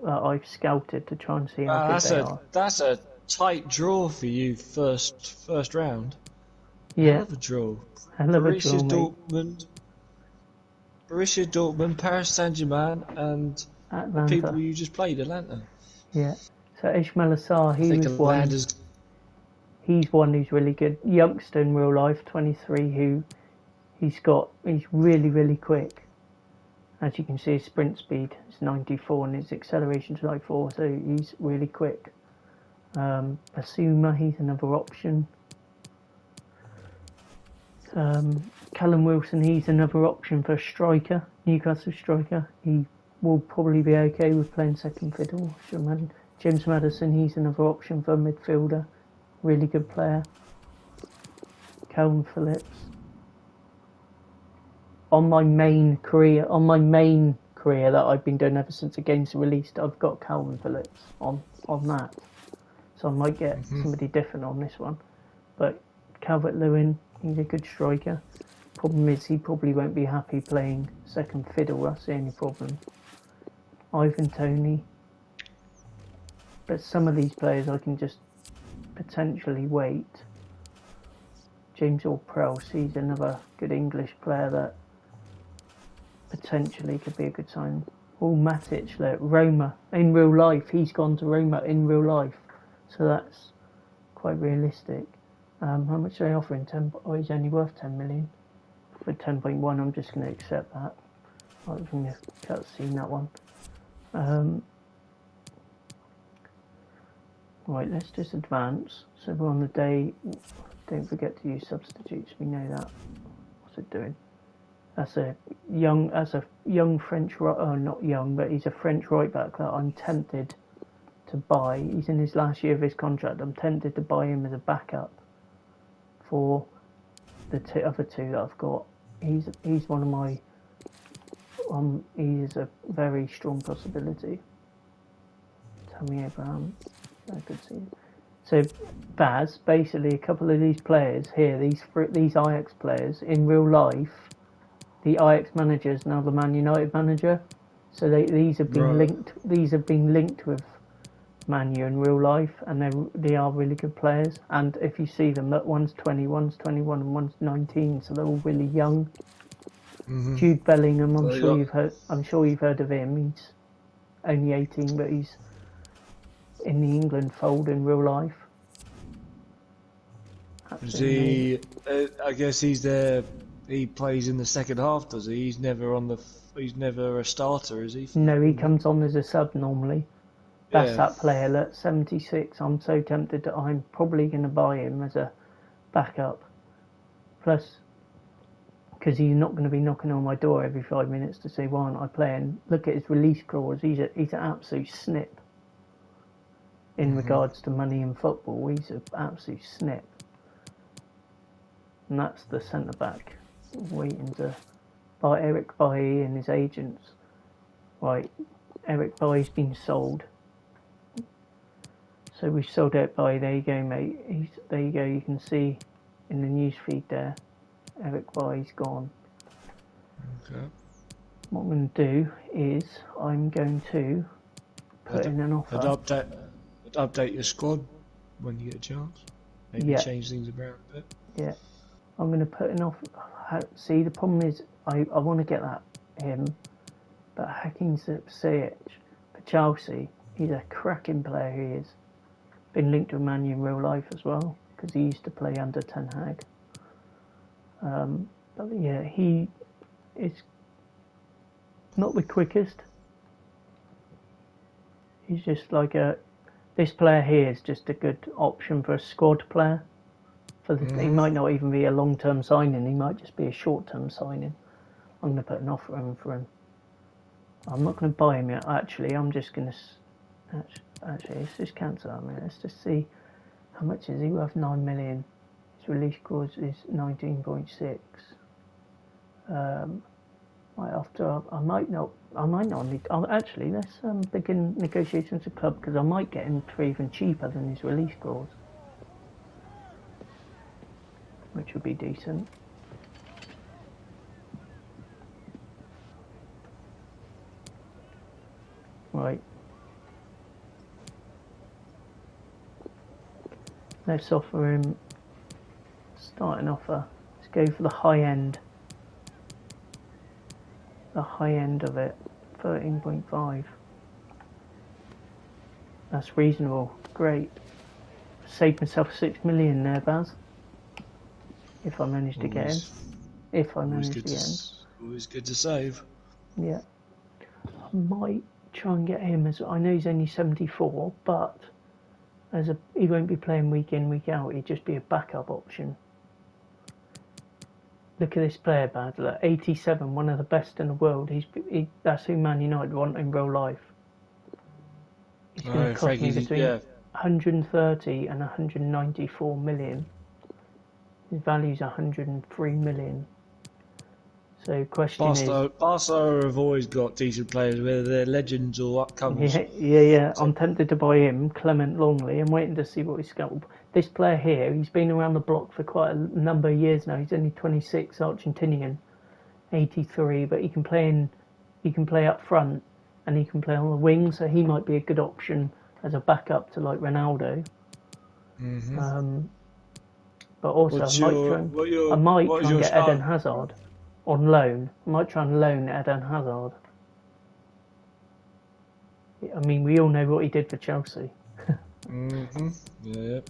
I've scouted to try and see how good they are. That's a tight draw for you first round. Yeah. Hell of a draw. Hell of a draw, Borussia Dortmund, Paris Saint-Germain, and Atlanta. the people you just played, Atlanta. Yeah. So Ismail Assar, he's one who's really good. Youngster in real life, 23, he's really, really quick. As you can see, his sprint speed is 94 and his acceleration is like 4, so he's really quick. Basuma, he's another option. Callum Wilson, he's another option for a striker, Newcastle striker. He will probably be okay with playing second fiddle, I should imagine. James Maddison, he's another option for a midfielder. Really good player. Calvin Phillips. On my main career that I've been doing ever since the game's released, I've got Calvin Phillips on that. So I might get somebody different on this one. But Calvert-Lewin, he's a good striker. Problem is, he probably won't be happy playing second fiddle, that's the only problem. Ivan Toney. But some of these players I can just potentially wait. James Ward-Prowse, he's another good English player that potentially could be a good sign. Matic, look, Roma, in real life, he's gone to Roma in real life. So that's quite realistic. How much are they offering? He's only worth 10 million. For 10.1, I'm just going to accept that. I was going to cutscene that one. Right, let's just advance. So we're on the day. Don't forget to use substitutes. We know that. What's it doing? That's a young French, not young, but he's a French right back that I'm tempted to buy. He's in his last year of his contract. I'm tempted to buy him as a backup for the other two that I've got. He's one of my. He is a very strong possibility. Tammy Abraham. I could see it. So, Baz, basically a couple of these players here, these Ajax players, in real life, the Ajax manager is now the Man United manager. So these have been linked. These have been linked with Man U in real life, and they are really good players. And if you see them, that one's 20, one's 21, and one's 19, so they're all really young. Jude Bellingham, I'm sure you've heard of him. He's only 18, but he's in the England fold in real life. Is he? I guess he's there. He plays in the second half, does he? He's never a starter, is he? No, he comes on as a sub normally. That's that player. Look, 76. I'm so tempted that I'm probably going to buy him as a backup. Plus, because he's not going to be knocking on my door every 5 minutes to say, why aren't I playing? Look at his release clause. He's an absolute snip. In regards to money in football, he's an absolute snip. And that's the centre-back waiting to buy Eric Bailly and his agents. Right, Eric Bailly's been sold. So we've sold Eric Bailly. There you go, mate. There you go. You can see in the news feed there. Eric Bailly's gone. Okay. What I'm going to do is I'm going to put in an offer. Update your squad when you get a chance. Maybe change things around a bit. Yeah. I'm going to put an offer. See, the problem is I want to get him, but Hakim Ziyech for Chelsea, he's a cracking player. He is. Been linked to Man U in real life as well because he used to play under Ten Hag. But yeah, he is not the quickest. He's just like this player here is just a good option for a squad player He might not even be a long-term signing. He might just be a short-term signing. I'm going to put an offer in for him. I'm not going to buy him yet. Actually, I'm just going to. Actually, let's just cancel that a minute. Let's just see how much is he worth. 9 million. His release clause is 19.6. I might not need. Actually, let's begin negotiations with the club because I might get him for even cheaper than his release clause, which would be decent. Right. Let's offer him starting offer. Let's go for the high end. The high end of it, 13.5. That's reasonable. Great. Saved myself 6 million there, Baz. If I manage to get him. If I manage to get him. Always good to save. Yeah. I might try and get him as I know he's only 74, but he won't be playing week in, week out. He'd just be a backup option. Look at this player, Baz. 87, one of the best in the world. That's who Man United want in real life. He's going to cost me between 130 and 194 million. His value's 103 million. So question is... Barca have always got decent players, whether they're legends or upcomers. Yeah. I'm tempted to buy him, Clement Longley. I'm waiting to see what he's got. This player here, he's been around the block for quite a number of years now. He's only 26, Argentinian, 83, but he can play up front and he can play on the wing, so he might be a good option as a backup to like Ronaldo. But also, I might try and get Eden Hazard on loan. I might try and loan Eden Hazard. I mean, we all know what he did for Chelsea. Yeah.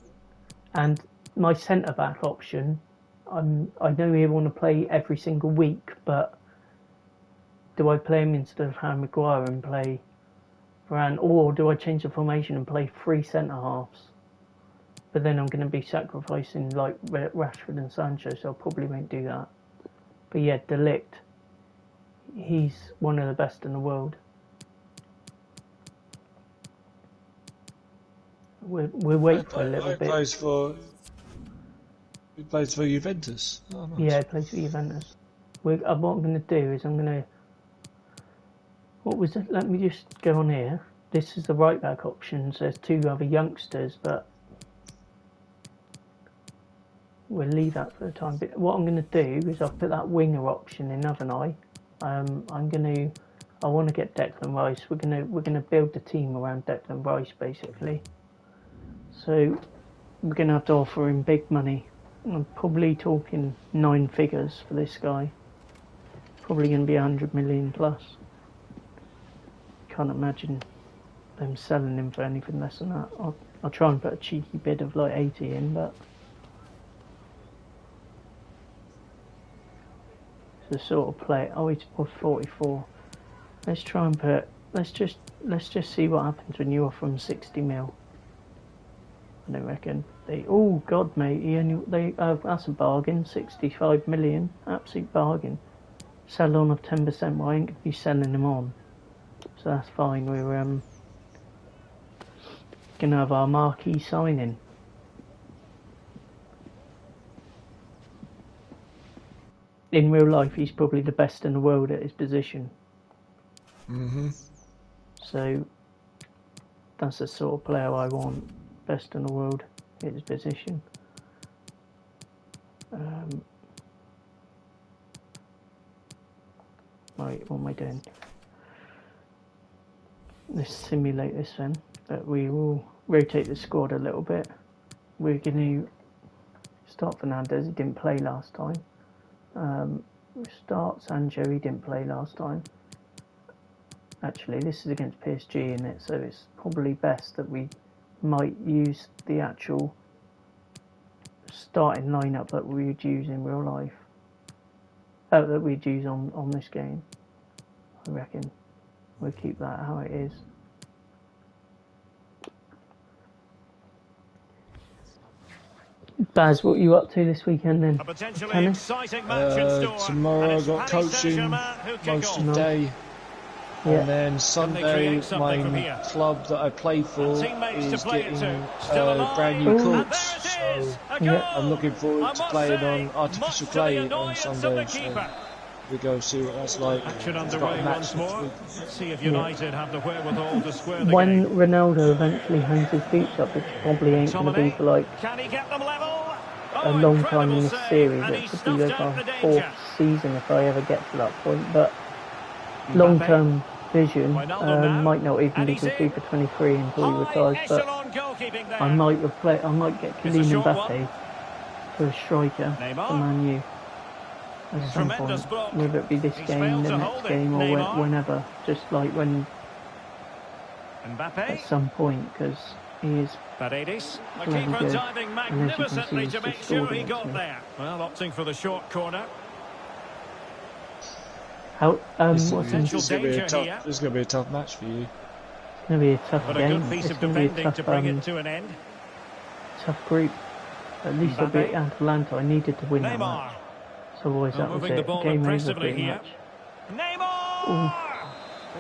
And my centre-back option, I know he want to play every single week, but do I play him instead of Harry Maguire and play Varane, or do I change the formation and play 3 centre-halves? But then I'm going to be sacrificing like Rashford and Sancho, so I probably won't do that. But yeah, De Ligt, he's one of the best in the world. We'll wait for a little bit. He plays for Juventus. Oh, nice. Yeah, he plays for Juventus. What I'm going to do is what was it? Let me just go on here. This is the right back options. There's 2 other youngsters, but we'll leave that for the time. But what I'm going to do is I'll put that winger option in, haven't I? I want to get Declan Rice. We're gonna build the team around Declan Rice basically. So we're gonna have to offer him big money. I'm probably talking 9 figures for this guy. Probably going to be 100 million plus. Can't imagine them selling him for anything less than that. I'll try and put a cheeky bid of like 80 in, but it's a sort of play. Oh, he's worth 44. Let's try and put. Let's just see what happens when you offer him 60 mil. I don't reckon oh God, mate, that's a bargain. 65 million, absolute bargain. Sell on of 10%. Well, I ain't gonna be selling him on, so that's fine. We're gonna have our marquee signing. In real life, he's probably the best in the world at his position. So that's the sort of player I want. Best in the world at his position. Right, what am I doing? Let's simulate this then. But we will rotate the squad a little bit. We're going to start Fernandez. He didn't play last time. Start Sancho. He didn't play last time. Actually, this is against PSG, isn't it? So it's probably best that we might use the actual starting lineup that we would use in real life. That we'd use on this game. I reckon we'll keep that how it is. Baz, what are you up to this weekend then? A potentially Tennis? exciting match in store. Tomorrow I've got Paris coaching Saint-Germain who kick most off. of the day. Yeah. And then Sunday, create something from my here? club that I play for Teammates to is play it getting to. Still alive. brand new Ooh. And courts. there it is. So A goal. Yeah. I'm looking forward I to must playing say, on artificial much to the clay on annoyance of Sunday. the So keeper. we go see what that's like. Action It's got underway a match once next more. week. Let's see if United have the wherewithal to square the When game. Ronaldo eventually hangs his boots up, which probably ain't going to be for like Can he get them level? a long time in Incredible this save, series. and It he could be snuffed like out the our danger. 4th season if I ever get to that point. But long-term vision might not even And be he's till in. FIFA 23 until he High retires. But echelon goalkeeping there. I might replace. I might get It's a Kylian short Mbappe for a striker Neymar. for Man U at some Tremendous point, block. whether it be this He's game, failed the to next hold it, game, or Neymar. whenever. Just like when Mbappe. at some point, because he is Paredes. The bloody keeper good. diving And as you can magnificently see, to he's make just sure scored he against got me. there. Well, opting for the short corner. How This what's is Potential gonna be a danger tough. here. This is going to be a tough match for you. It's going to be a tough But a game. good piece It's of going to be a defending to tough, bring it to an end. tough group. At least I'll be Mbappe. at Atalanta. I needed to win that Neymar. match. So otherwise that was Moving the it. ball Game over impressively pretty here. much. Neymar!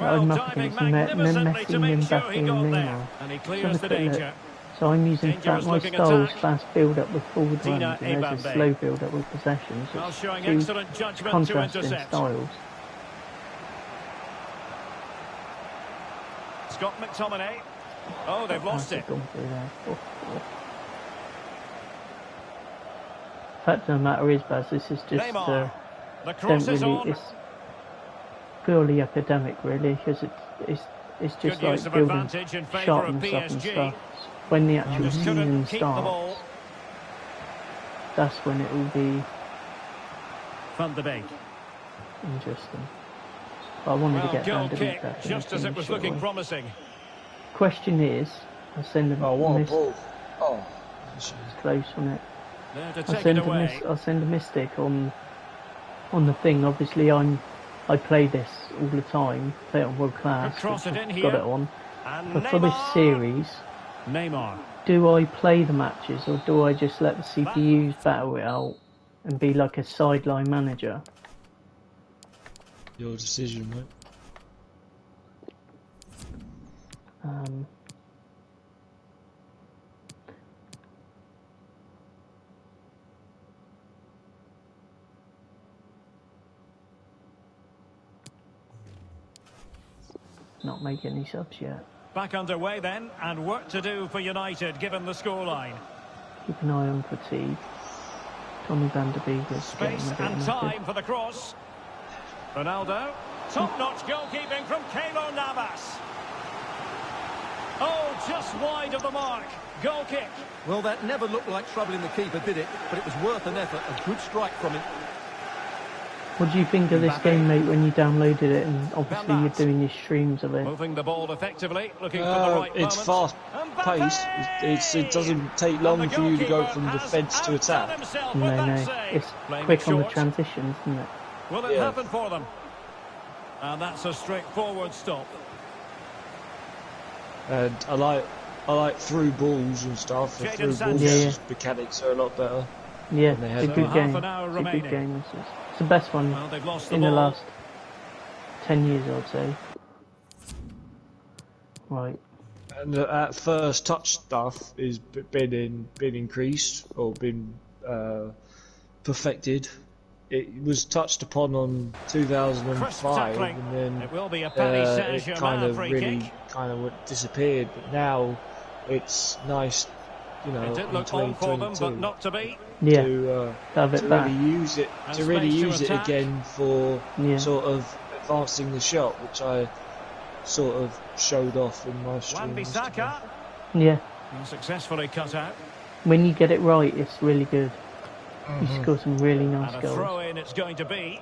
Well, I'm up diving against magnificently to Messi, make sure Mbappe he and got Neymar. there. And he Let's clears have the a quick look. danger. So I'm using Dangerous my looking styles, attack. fast build up with forward Tina runs, and there's a Mbappe. slow build up with possessions. Well, It's showing two excellent judgment to contrasting intercept. styles. Scott McTominay. Oh, they've lost it. Gone through there. Fact of the matter is, Baz, this is just Neymar. The don't cross is really. on. It's purely academic, really, because it's just Good use like of building advantage in favour of sharpness up and PSG. stuff. When the actual Just couldn't season keep the ball. starts, that's when it will be Van de Beek. interesting. But I wanted to Well, get goal Van de Beek kick, back in just the as team it was straight looking away. promising. Question is, I send a Oh, what a miss. ball! Oh, It's close on it. There to I take send it away. I'll send a mystic on the thing. Obviously, I play this all the time. Play it on world class. Could cross which it in I've got here. it on. And But for this Neymar. series, Neymar. do I play the matches or do I just let the CPUs battle it out and be like a sideline manager? your decision, mate. Not make any subs yet. Back underway then, and work to do for United given the scoreline. Keep an eye on fatigue. Tommy Van der Beek is getting Space a bit and knackered. time for the cross. Ronaldo. Top-notch goalkeeping from Keylor Navas. Oh, just wide of the mark. Goal kick. Well, that never looked like troubling the keeper, did it? But it was worth an effort. A good strike from him. What do you think of this Mbappe. game, mate, when you downloaded it and obviously Van you're Aert. doing your streams of it? Moving the ball effectively, looking for the right It's moment. fast paced. It doesn't take long for you to go from defence to attack. No. It's quick on the transitions, isn't it? Will it Yeah. happen for them? And that's a straightforward stop. And I like through balls and stuff. The Jadon through balls Sanchez. mechanics are a lot better. Yeah, And they it's a had good half game. an hour It's a good remaining. game. It's the best one Well, they've lost the in the ball. last 10 years, I'd say. Right. And that first touch stuff is been increased or been perfected. It was touched upon on Crisp 2005, tackling. and then It will be a Paris it Saint-Germain kind of free really kick. disappeared. But now it's nice, It in did look on for them, 2022 but not to be. Yeah, to have it back. really use it And to really space to use it attack. again for Yeah. sort of advancing the shot, which I sort of showed off in my stream. Wan-Bissaka. Yeah. Successfully cut out. When you get it right, it's really good. You score some really nice And a goals. throw-in it's going to be.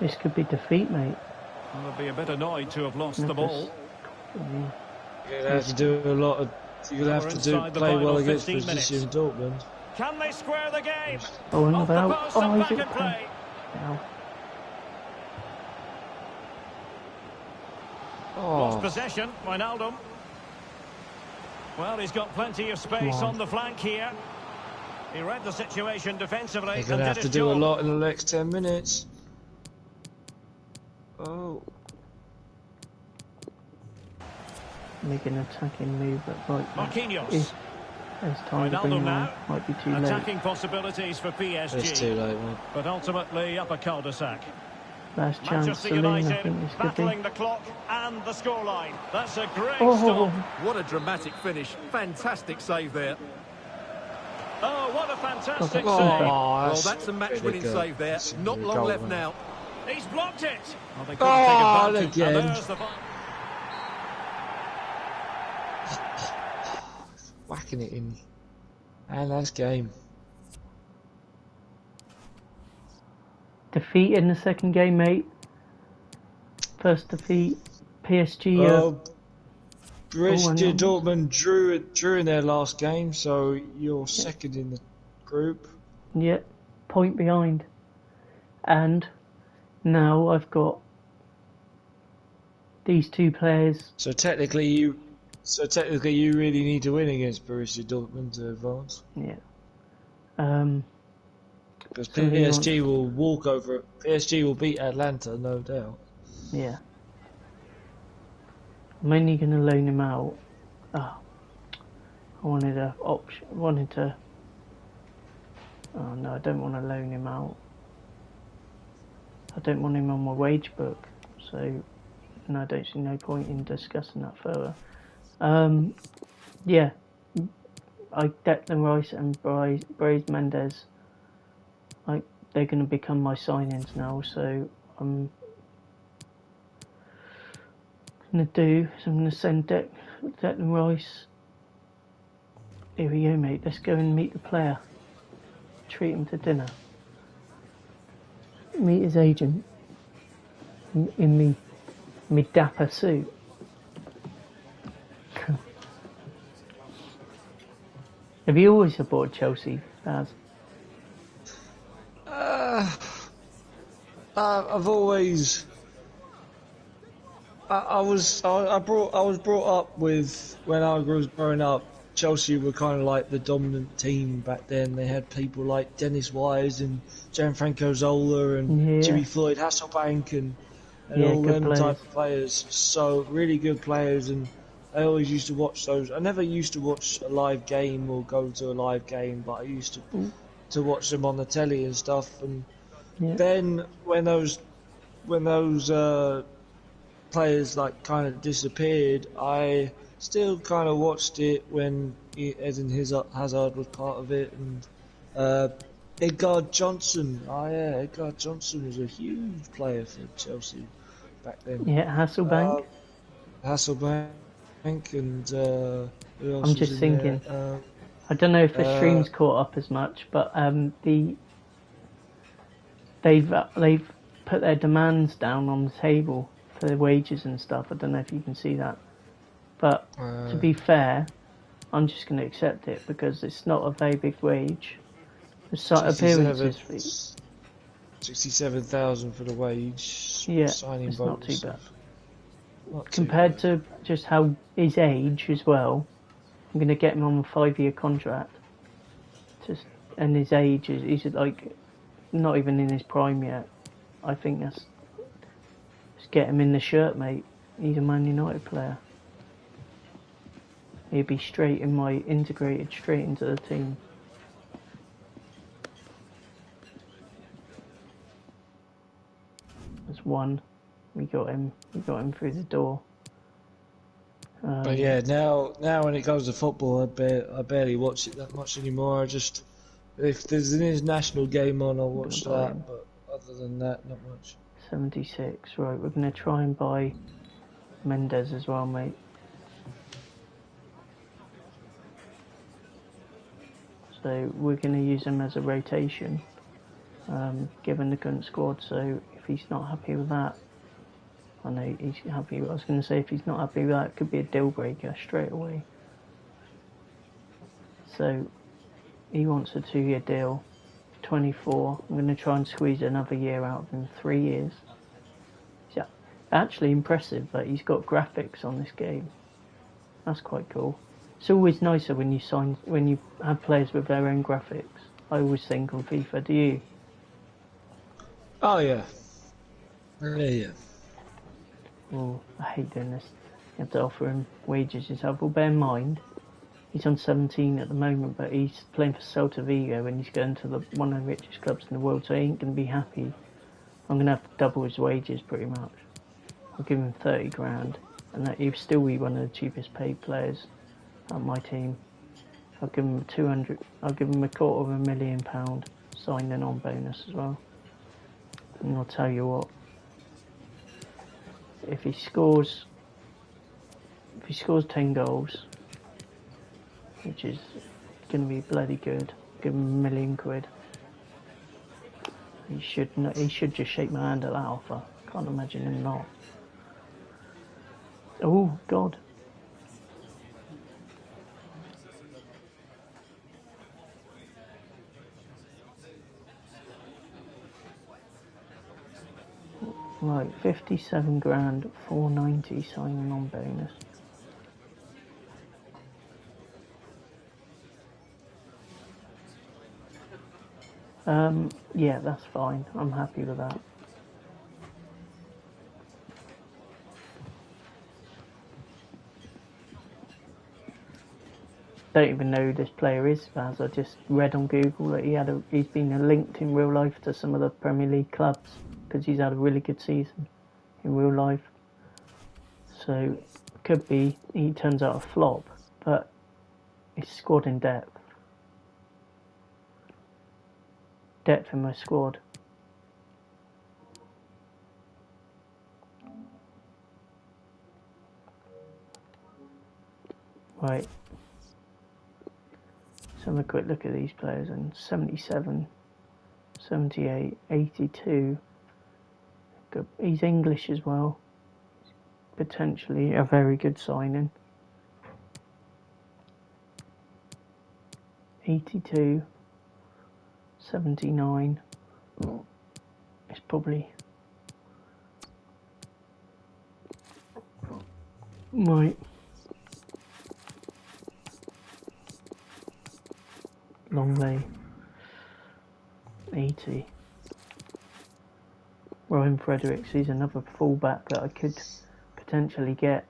This could be defeat, mate. I'll be a bit annoyed to have lost the Memphis. ball. Yeah. You're gonna have to do a lot of. You're gonna have We're to do inside the play well final against 15 Borussia Dortmund. Can they square the game? Oh, and Off the about. post Oh, and is back it? in play. Now. Lost Oh, possession, Wijnaldum. Well, he's got plenty of space Come on. on the flank here. He read the situation defensively They're and going to did have his to do a job. lot in the next 10 minutes. Oh. Make an attacking move at right back. Marquinhos. There's time to bring Wijnaldum him on. now. Might be too late. Attacking possibilities for PSG. It's too late, man. But ultimately up a cul-de-sac. Last chance, Manchester Celine, I United think this could battling be. the clock and the scoreline. That's a great Oh, stop. What a dramatic finish. Fantastic save there. Oh, what a fantastic Oh, save. Well, that's a match-winning really save there. That's a Not really long goal, left man. now. He's blocked it. Well, they couldn't Oh, take advantage. again. And there's the... Whacking it in. And that's game. Defeat in the second game, mate. First defeat. PSG. Borussia hang on. Dortmund drew in their last game, so you're second in the group. Yeah, point behind. And now I've got these two players. So technically you really need to win against Borussia Dortmund to advance. Yeah. Because So who PSG will walk over. PSG will beat Atlanta, no doubt. Yeah. I'm only going to loan him out. Oh, I wanted a option. Oh no, I don't want to loan him out. I don't want him on my wage book. So, no, I don't see no point in discussing that further. Yeah. Declan Rice and Brais Mendes. They're going to become my signings now. So I'm going to send Declan Rice. Here we go, mate. Let's go and meet the player. Treat him to dinner. Meet his agent in me dapper suit. Have you always supported Chelsea, Baz? I've always. I was brought up with, when I was growing up, Chelsea were kind of like the dominant team back then. They had people like Dennis Wise and Gianfranco Zola and Jimmy Floyd Hasselbank and all them players. type of players. So really good players, and I always used to watch those. I never used to watch a live game or go to a live game, but I used to watch them on the telly and stuff. And then when those players like kind of disappeared, I still kind of watched it when Eden Hazard was part of it, and Edgard Johnson. Edgard Johnson was a huge player for Chelsea back then. Yeah, Hasselbank. Hasselbank and who else I'm was just in thinking. there? I don't know if the stream's caught up as much, but they've put their demands down on the table for their wages and stuff. I don't know if you can see that, but to be fair, I'm just going to accept it because it's not a very big wage. The site appearances fee. 67,000 for the wage. Yeah, signing it's not bonus too bad. Not too Compared bad. to just how his age as well, I'm going to get him on a 5-year contract. And his age he's like not even in his prime yet. I think let's get him in the shirt, mate. He's a Man United player. He'd be integrated straight into the team. There's one. We got him through the door. But yeah, now when it comes to football, I barely watch it that much anymore. If there's an international game on, I'll watch that. But other than that, not much. 76. Right, we're going to try and buy Mendes as well, mate. So we're going to use him as a rotation, given the current squad. So if he's not happy with that, I know he's happy. I was going to say if he's not happy with that, it could be a deal breaker straight away. So he wants a 2-year deal, 24. I'm going to try and squeeze another year out of him, 3 years. Yeah, actually impressive that he's got graphics on this game. That's quite cool. It's always nicer when you have players with their own graphics. I always think on FIFA. Do you? Oh yeah. Yeah. Oh, I hate doing this. You have to offer him wages yourself. Well, bear in mind, he's on 17 at the moment, but he's playing for Celta Vigo and he's going to one of the richest clubs in the world, so he ain't going to be happy. I'm going to have to double his wages pretty much. I'll give him 30 grand, and that he'll still be one of the cheapest paid players on my team. I'll give him 200. I'll give him £250,000 signing on bonus as well. And I'll tell you what, if he scores 10 goals, which is going to be bloody good, give him £1,000,000. He should just shake my hand at that offer. Can't imagine him not. Oh God. Right, 57 grand, 490 signing on bonus. Yeah, that's fine. I'm happy with that. Don't even know who this player is, as I just read on Google that he's been linked in real life to some of the Premier League clubs because he's had a really good season in real life. So could be he turns out a flop, but his squad in depth in my squad. Right. Let's have a quick look at these players. And 77, 78, 82. Good. He's English as well. Potentially a very good signing. 82, 79. It's probably right. Longley, 80. Ryan Fredericks, he's another fullback that I could potentially get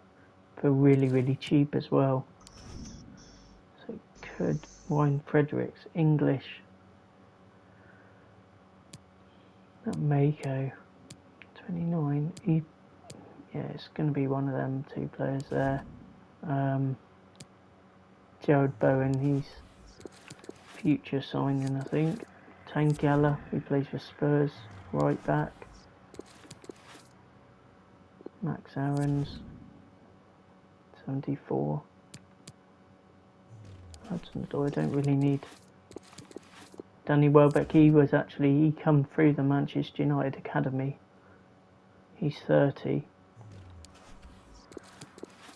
for really, really cheap as well. So could Ryan Fredericks, English. That Mako, 29. Yeah, it's going to be one of them two players there. Jared Bowen, he's future signing, I think. Tangela, he plays for Spurs, right back. Max Aarons, 74. Hudson-Odoi, I don't really need. Danny Welbeck, he come through the Manchester United Academy. He's 30.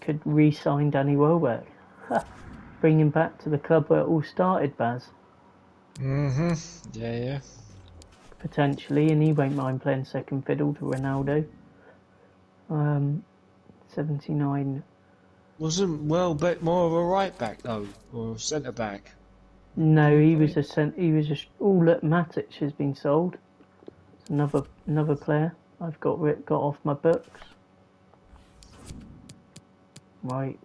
Could re-sign Danny Welbeck. Bring him back to the club where it all started, Baz. Yeah. Potentially, and he won't mind playing second fiddle to Ronaldo. 79. Wasn't Welbeck more of a right back though, or centre back? No, he was just. Oh look, Matic has been sold. It's another player I've got off my books. Right.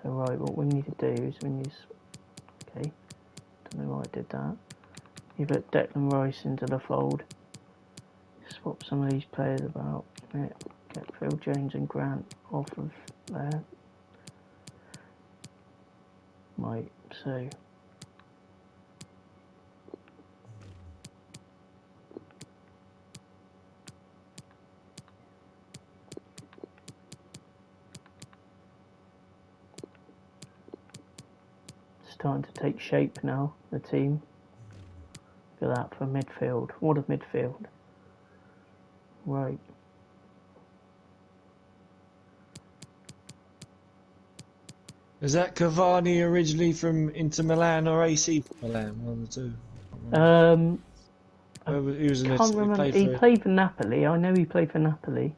So right, what we need to do is okay. Don't know why I did that. You put Declan Rice into the fold. Swap some of these players about. Yeah, get Phil Jones and Grant off of there. Right, so starting to take shape now, the team. Look at that for midfield. What a midfield. Right. Is that Cavani originally from Inter Milan or AC Milan? One of the two. He was Can't remember. He played for Napoli. I know he played for Napoli.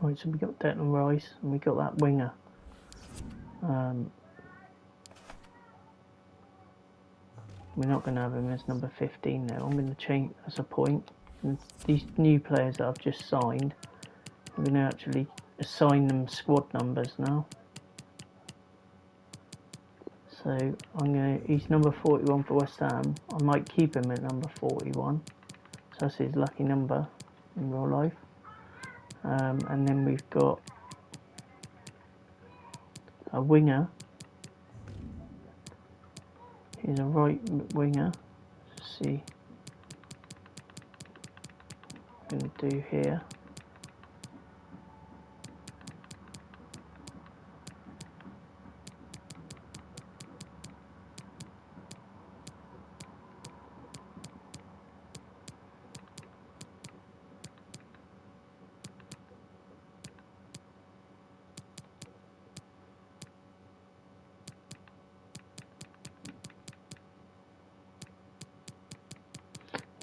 Right, so we got Declan Rice and we got that winger. We're not going to have him as number 15 now. I'm going to change as a point. And these new players that I've just signed, I'm going to actually assign them squad numbers now. So he's number 41 for West Ham. I might keep him at number 41. So that's his lucky number in real life. And then we've got a winger. He's a right winger. Let's see what I'm going to do here.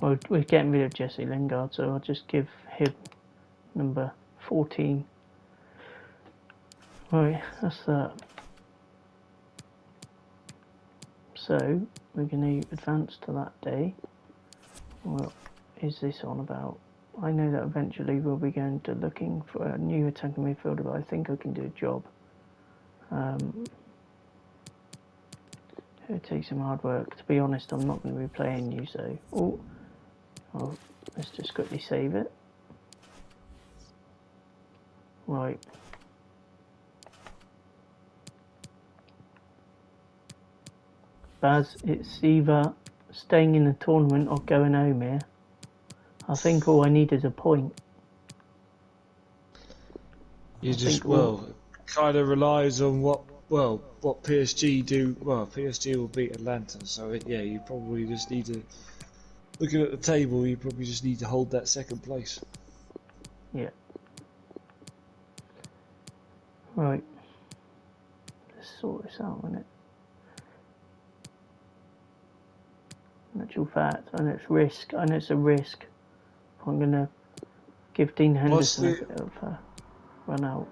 Well, we're getting rid of Jesse Lingard, so I'll just give him number 14. Right, that's that. So, we're going to advance to that day. What is this on about? I know that eventually we'll be going to looking for a new attacking midfielder, but I think I can do a job. It takes some hard work. To be honest, I'm not going to be playing you, so... Oh, let's just quickly save it. Right. Baz, it's either staying in the tournament or going home here. I think all I need is a point. You just, well, kind of relies on what PSG do. Well, PSG will beat Atlanta, so yeah, you probably just need to... Looking at the table, you probably just need to hold that second place. Yeah. Right. Let's sort this out, innit? In actual fact, and it's risk, and it's a risk. I'm gonna give Dean Henderson a bit of a run out.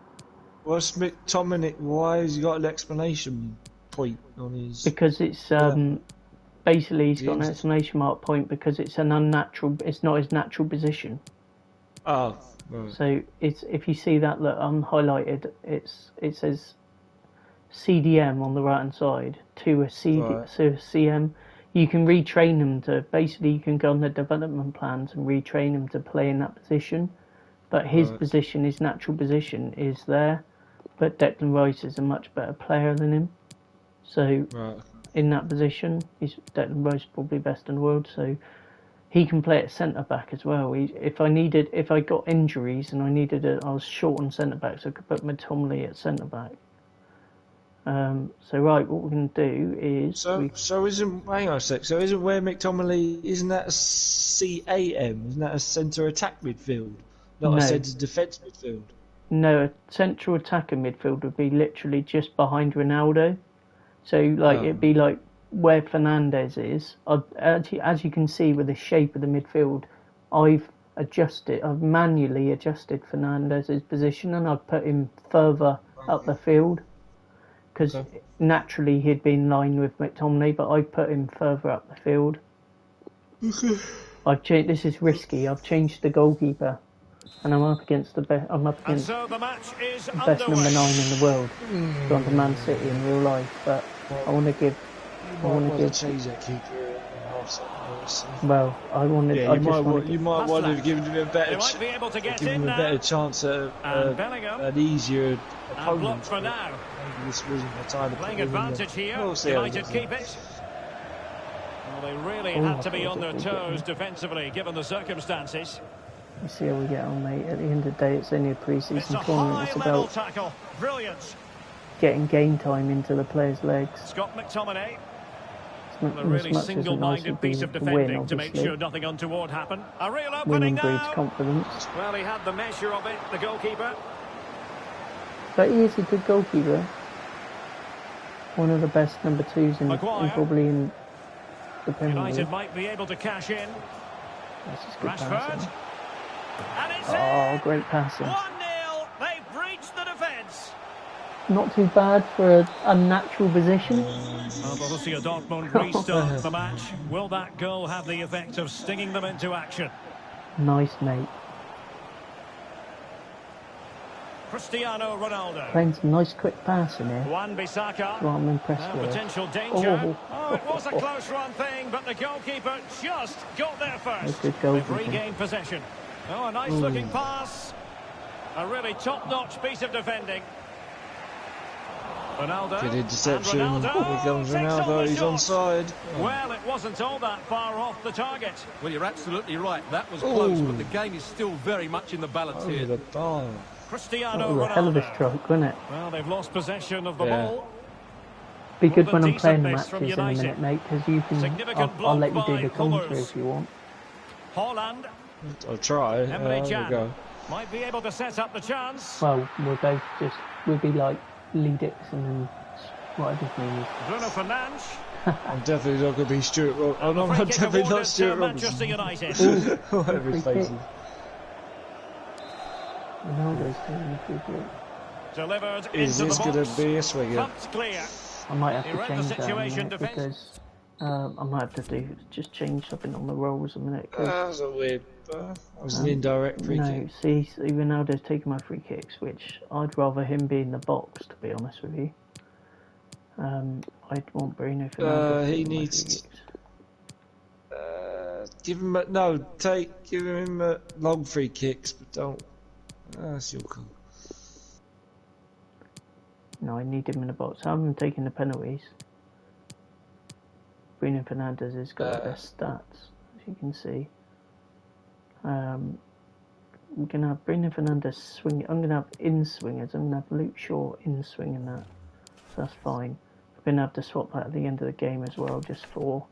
What's McTominay? Why has he got an explanation point on his? Because it's basically he's got an exclamation mark point because it's an unnatural. It's not his natural position. Oh. Right. So it's if you see that look unhighlighted, it says CDM on the right hand side to a CD, right. So a CM. You can retrain them to basically you can go on the development plans and retrain them to play in that position. But his position, his natural position, is there. But Declan Rice is a much better player than him. So in that position, Declan Rice is probably best in the world. So he can play at centre back as well. If I got injuries and I was short on centre back, so I could put McTominay at centre back. So what we're going to do is... hang on a sec, so isn't where McTominay, isn't that a CAM? Isn't that a centre attack midfield? Not a centre defence midfield? No, a central attacker midfield would be literally just behind Ronaldo. So it'd be like where Fernandes is. As you can see with the shape of the midfield, I've manually adjusted Fernandes' position and I've put him further up the field. Because naturally he'd be in line with McTominay, but I put him further up the field. Okay. This is risky. I've changed the goalkeeper, and I'm up against the best. I'm up against the best number 9 in the world. Gone to Man City in real life, but I want to give. change that keeper. Well, you might want to have given him a better chance at an easier opponent. For now. Maybe this wasn't the time to playing advantage here. United keep it. Well, they really had to be on their toes defensively, given the circumstances. We'll see how we get on, mate. At the end of the day, it's only a pre-season tournament. It's about tackle. Brilliant. Getting game time into the players' legs. Scott McTominay. A really single-minded piece of defending to make sure nothing untoward happened. A real opening now. Winning breeds confidence. Well, he had the measure of it, the goalkeeper. But he is a good goalkeeper. One of the best number 2s in probably in the Premier League. United might be able to cash in. That's just good passing. And it's great passing. 1-0. not too bad for an unnatural position. Borussia Dortmund restart the match. Will that goal have the effect of stinging them into action? Nice, mate. Cristiano Ronaldo. Playing some nice quick passing here. Wan-Bissaka. Well, I'm impressed with. Potential danger. Oh, it was a close run thing, but the goalkeeper just got there first. They've regained possession. Oh, a nice looking pass. A really top-notch piece of defending. Ronaldo. Good interception. Here comes Ronaldo. He's onside. Well, it wasn't all that far off the target. Well, you're absolutely right. That was close, but the game is still very much in the balance here. The bar. Cristiano Ronaldo. A hell of a stroke, wasn't it? Well, they've lost possession of the ball. Be good when I'm playing the matches in a minute, mate, because you can. I'll let you do the commentary if you want. Holland. I'll try. We'll go. Might be able to set up the chance. Well, we'll be like Lee Dixon and whatever his name is. Bruno Fernandes. I'm definitely not going to be Stuart Robinson. Oh, no, I'm definitely not Stuart Manchester Robinson. United. Whatever his face is. Ronaldo's taking the free kick. Delivered is into this going to be a swinger? Pumped clear. I might have to change that a minute because I might have to just change something on the rolls a minute. That's a weird. That was an indirect free kick. No, see, Ronaldo's taking my free kicks, which I'd rather him be in the box, to be honest with you. I'd want Bruno Fernandes. He needs to give him give him long free kicks, but don't. That's your call. No, I need him in the box. I'm taking the penalties. Bruno Fernandes has got the best stats, as you can see. We're going to have Bruno Fernandes swing. I'm going to have in-swingers. I'm going to have Luke Shaw in-swinging that. So that's fine. We're going to have to swap that at the end of the game as well, just for...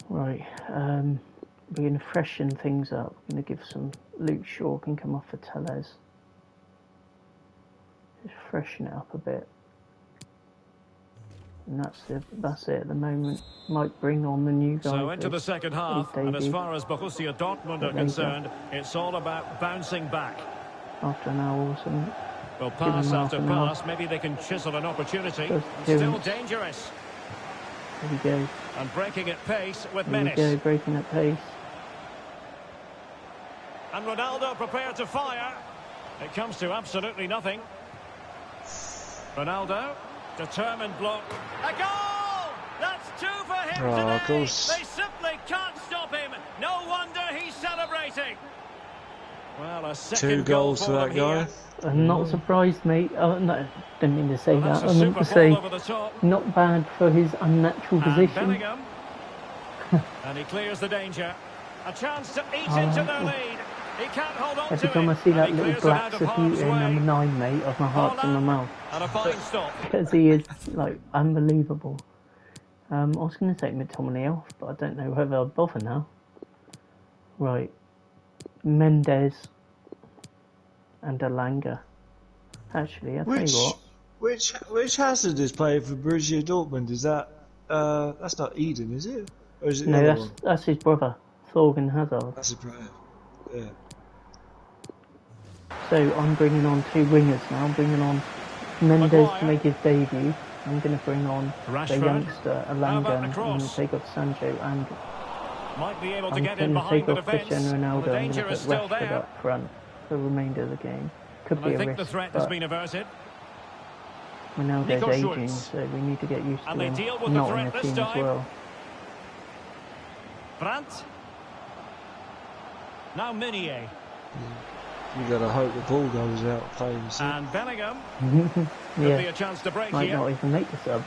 Right. We're going to freshen things up. We're going to give some... Luke Shaw can come off for Tellez. Just freshen it up a bit. And that's it at the moment. Might bring on the new guy. So into the second half, and as far as Borussia Dortmund are concerned, it's all about bouncing back. After an hour or something. Well, pass after pass, maybe they can chisel an opportunity. Still dangerous. There we go. And breaking at pace with menace. There we go, breaking at pace. And Ronaldo prepared to fire. It comes to absolutely nothing. Ronaldo. Determined block. A goal! That's two for him today. Of course. They simply can't stop him. No wonder he's celebrating. Well, a second 2 goals for that guy. I'm not surprised, mate. Oh, no, didn't mean to say that. I meant to say not bad for his unnatural position. Bellingham. And he clears the danger. A chance to eat into their lead. He can't hold on Every time I see that little black Saputo in number 9, mate, of my heart's in my mouth. And a fine stop. Because he is, like, unbelievable. I was going to take McTominay off, but I don't know whether I'll bother now. Right. Mendes and Alanga. Actually, I'll tell you what. Which Hazard is playing for Borussia Dortmund? Is that... that's not Eden, is it? Or is it no, that's his brother, Thorgan Hazard. That's his brother. Yeah. So I'm bringing on 2 wingers now. I'm bringing on Mendes to make his debut. I'm going to bring on the youngster Alanga and I'm going to take off Sancho and might be able to I'm get going in to behind take the off defence. Cristiano Ronaldo. The I'm going to danger is put still Rashford there. up front for the remainder of the game. Could be I a think risk, the threat has been averted. Ronaldo's aging, so we need to get used to him not in the team as well. Brandt. Now Meunier. You gotta hope the ball goes out of play. And Bellingham. Yeah. Could be a chance to break Might here. not even make the subs.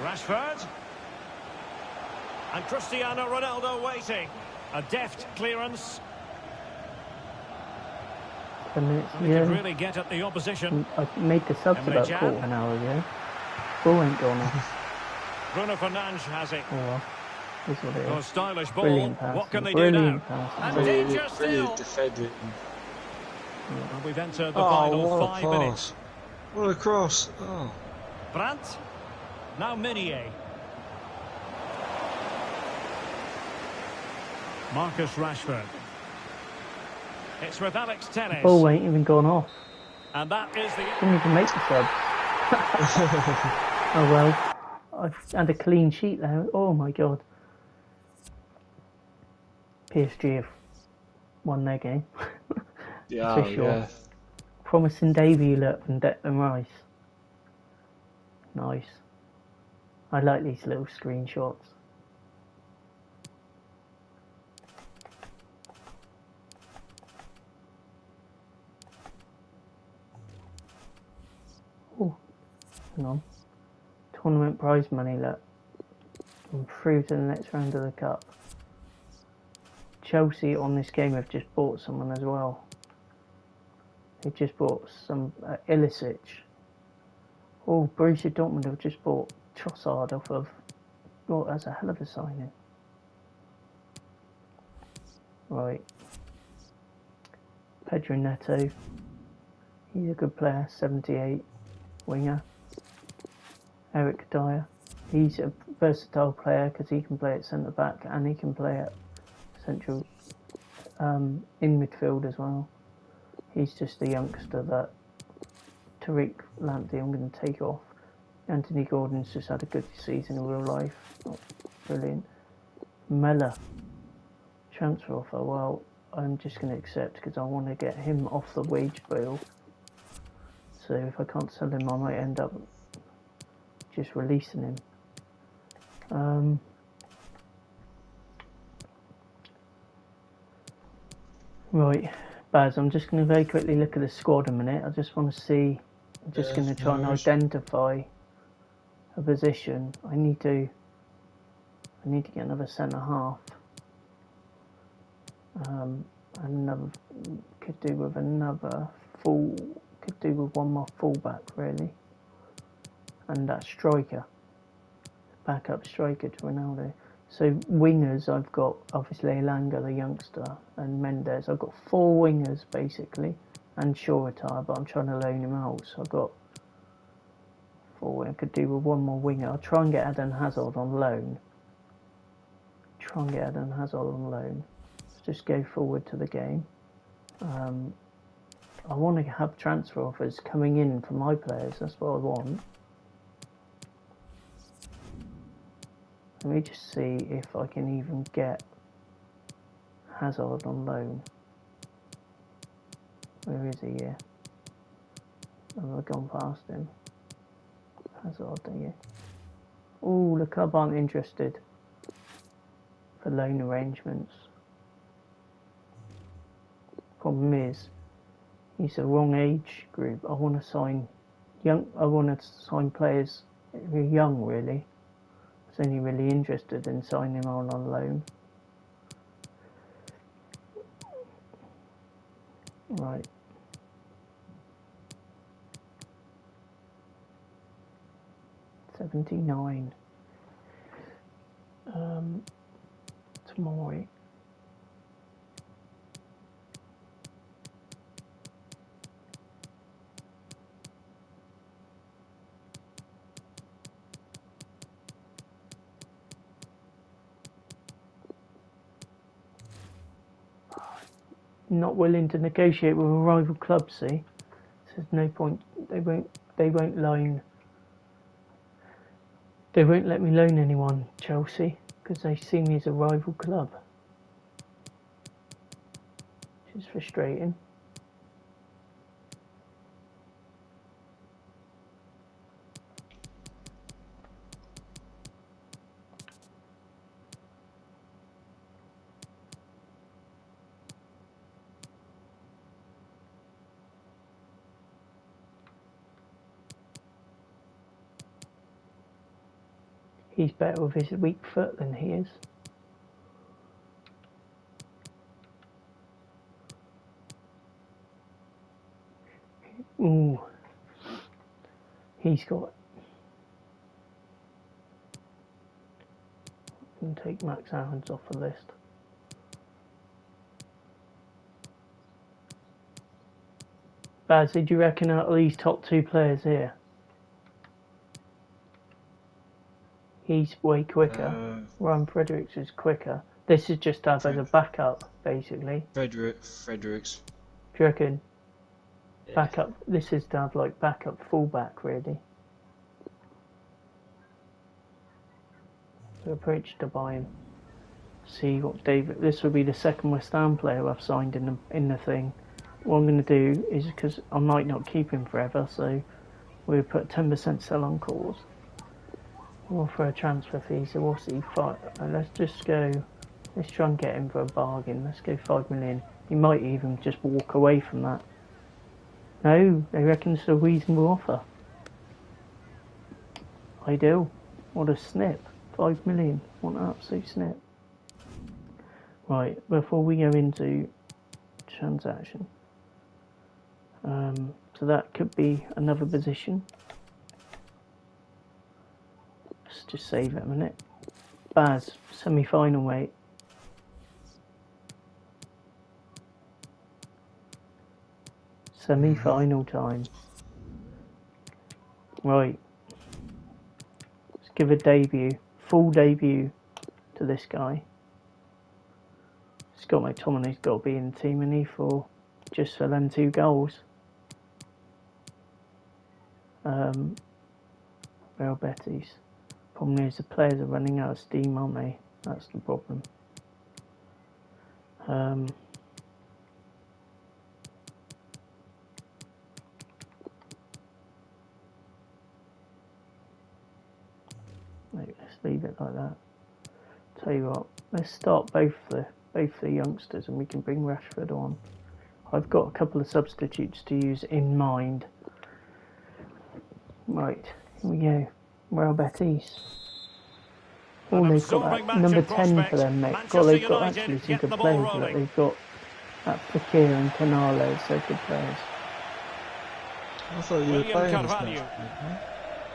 Rashford. And Cristiano Ronaldo waiting. A deft clearance. 10 minutes, He can really get at the opposition. I made the subs about quarter of an hour ago. Ball ain't gone off. Bruno Fernandes has it. Oh well. This is what it is. Oh, stylish ball. Brilliant pass. What can they Brilliant do now? pass. And danger still. Brilliant defending. And we've entered the final 5 minutes. What a cross. Oh. Brandt. Now Meunier. Marcus Rashford. It's with Alex Telles. The ball ain't even gone off. And that is the... Didn't even make the sub. Oh well. I've had a clean sheet there. Oh my god. PSG have won their game. Yeah, for sure. yeah. Promising debut look from Declan Rice. Nice. I like these little screenshots. Oh, hang on. Tournament prize money, look. I'm through to the next round of the cup. Chelsea on this game have just bought someone as well. They just bought some Ilicic. Oh, Borussia Dortmund have just bought Trossard off of... Oh, that's a hell of a signing. Right. Pedro Neto. He's a good player, 78. Winger. Eric Dyer. He's a versatile player because he can play at centre back and he can play at central in midfield as well. He's just a youngster that Tariq Lamptey I'm going to take off. Anthony Gordon's just had a good season in real life. Not brilliant. Mella. Transfer offer. Well, I'm just going to accept because I want to get him off the wage bill. So if I can't sell him, I might end up just releasing him. Right, Baz, I'm just going to very quickly look at the squad a minute. I just want to see, I'm just going to try and identify a position. I need to get another centre half. Another, could do with one more fullback really. And that striker. Backup striker to Ronaldo. So wingers, I've got obviously Elanga, the youngster, and Mendes. I've got 4 wingers basically, and Shaw retired, but I'm trying to loan him out. So I've got 4. I could do with one more winger. I'll try and get Eden Hazard on loan. Let's just go forward to the game. I want to have transfer offers coming in for my players. That's what I want. Let me just see if I can even get Hazard on loan. Where is he here? Have I gone past him? Hazard, there. Oh, the club aren't interested for loan arrangements. Problem is, he's the wrong age group. I want to sign players who are young really. I was only really interested in signing him on loan. Right. $79. Tomorrow. Not willing to negotiate with a rival club, see? So there's no point. They won't loan. They won't let me loan anyone, Chelsea, because they see me as a rival club. Which is frustrating. He's better with his weak foot than he is. Ooh. He's got... I can take Max Aarons off the list. Baz, do you reckon out of these top 2 players here, he's way quicker? Ryan Fredericks is quicker. This is just as a backup, basically. Fredericks. Do you reckon? Yeah. Backup. This is to have like backup fullback, really. So approach to buy him. See what David. This will be the second West Ham player I've signed in the thing. What I'm going to do is, because I might not keep him forever, so we'll put 10% sell on calls. We'll offer a transfer fee, so we'll see. Let's just go. Let's try and get him for a bargain. Let's go 5 million. He might even just walk away from that. No, they reckon it's a reasonable offer. Ideal. What a snip. 5 million. What an absolute snip. Right, before we go into transaction. So that could be another position. Let's just save it a minute. Baz, semi-final, mate. Semi-final time. Right. Let's give a debut, full debut to this guy. Scott McTominay's got to be in the team, and he for them 2 goals. Real Betis. Problem is the players are running out of steam, aren't they? That's the problem. Let's leave it like that. Tell you what, let's start both the youngsters, and we can bring Rashford on. I've got a couple of substitutes to use in mind. Right, here we go. Real Betis. Oh, they've got that number 10 for them, mate. They've got actually some good players. Like they've got that Fekir and Canales, so good players. I thought you were playing this match.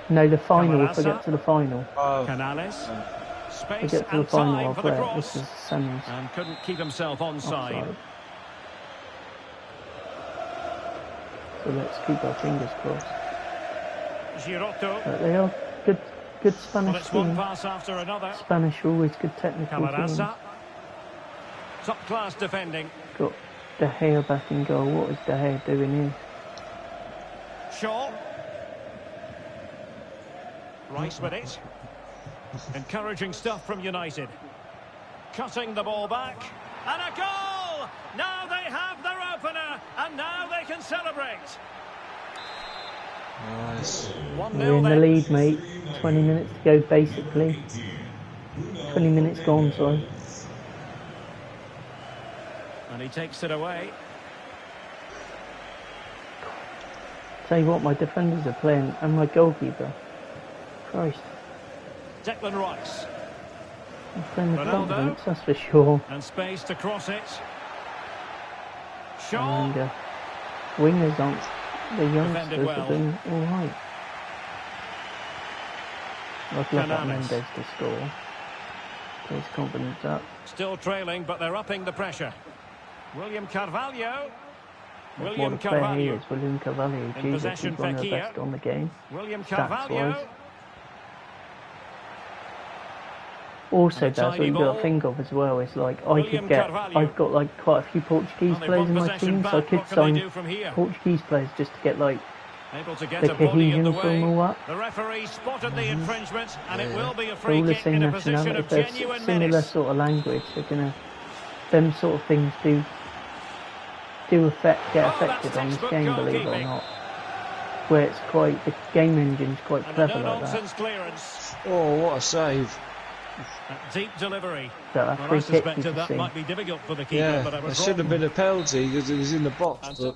No, the final. If I get to the final. Canales. If I get to the final, I'll play it. This is the semis. And couldn't keep himself onside. So let's keep our fingers crossed. Giroto. But they are good Spanish team. One pass after another. Spanish are always good technical teams. Top class defending. Got De Gea back in goal. What is De Gea doing here? Shaw. Rice with it. Encouraging stuff from United. Cutting the ball back. And a goal! Now they have their opener, and now they can celebrate. Nice. We're in the lead, mate. 20 minutes to go, basically. 20 minutes gone, sorry. And he takes it away. Tell you what, my defenders are playing, and my goalkeeper. Christ. Declan Rice. I'm playing with confidence, that's for sure. And space to cross it. Shaw. And wingers aren't. The youngsters well. are doing alright. I'd love that Mendes to score. Get his confidence up. Still trailing, but they're upping the pressure. William Carvalho. What a player he is, William Carvalho. Jesus, he's one of the best on the game. William Carvalho. Also, that's what you've got to think of as well. Is like I've got like quite a few Portuguese players in my team, so I could sign Portuguese players just to get like the cohesion from all that. The referee spotted the infringement, and it will be a All free the kick same in a position nationality, of they're genuine similar menace. sort of language. They're gonna, them sort of things do get affected on this game, believe it or not. Where it's quite, the game engine's quite clever like that. Clearance. Oh, what a save! Deep delivery. That Well, free I kick you suspected can that see. might be difficult for the keeper, Yeah, but I there was should wrong. have been a penalty because it was in the box. But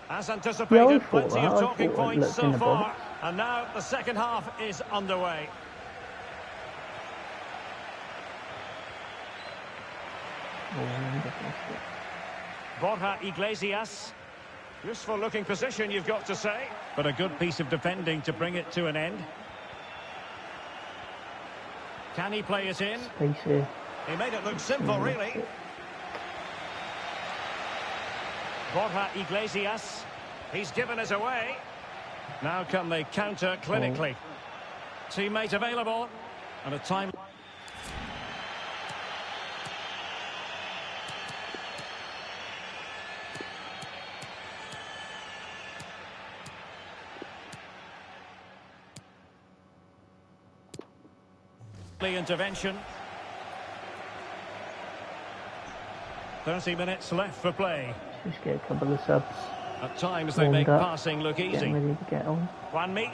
As Yeah, I anticipated, thought plenty that. of I talking thought it points looked so in the far. box. And now the second half is underway. Borja Iglesias. Useful looking position, you've got to say. But a good piece of defending to bring it to an end. Can he play it in? Space here. He made it look simple, really. Borja Iglesias. He's given us away. Now can they counter clinically? Teammate available. And a time... intervention. 30 minutes left for play. Just get a couple of subs. At times they make passing look easy. Getting ready to get on. Juanmi,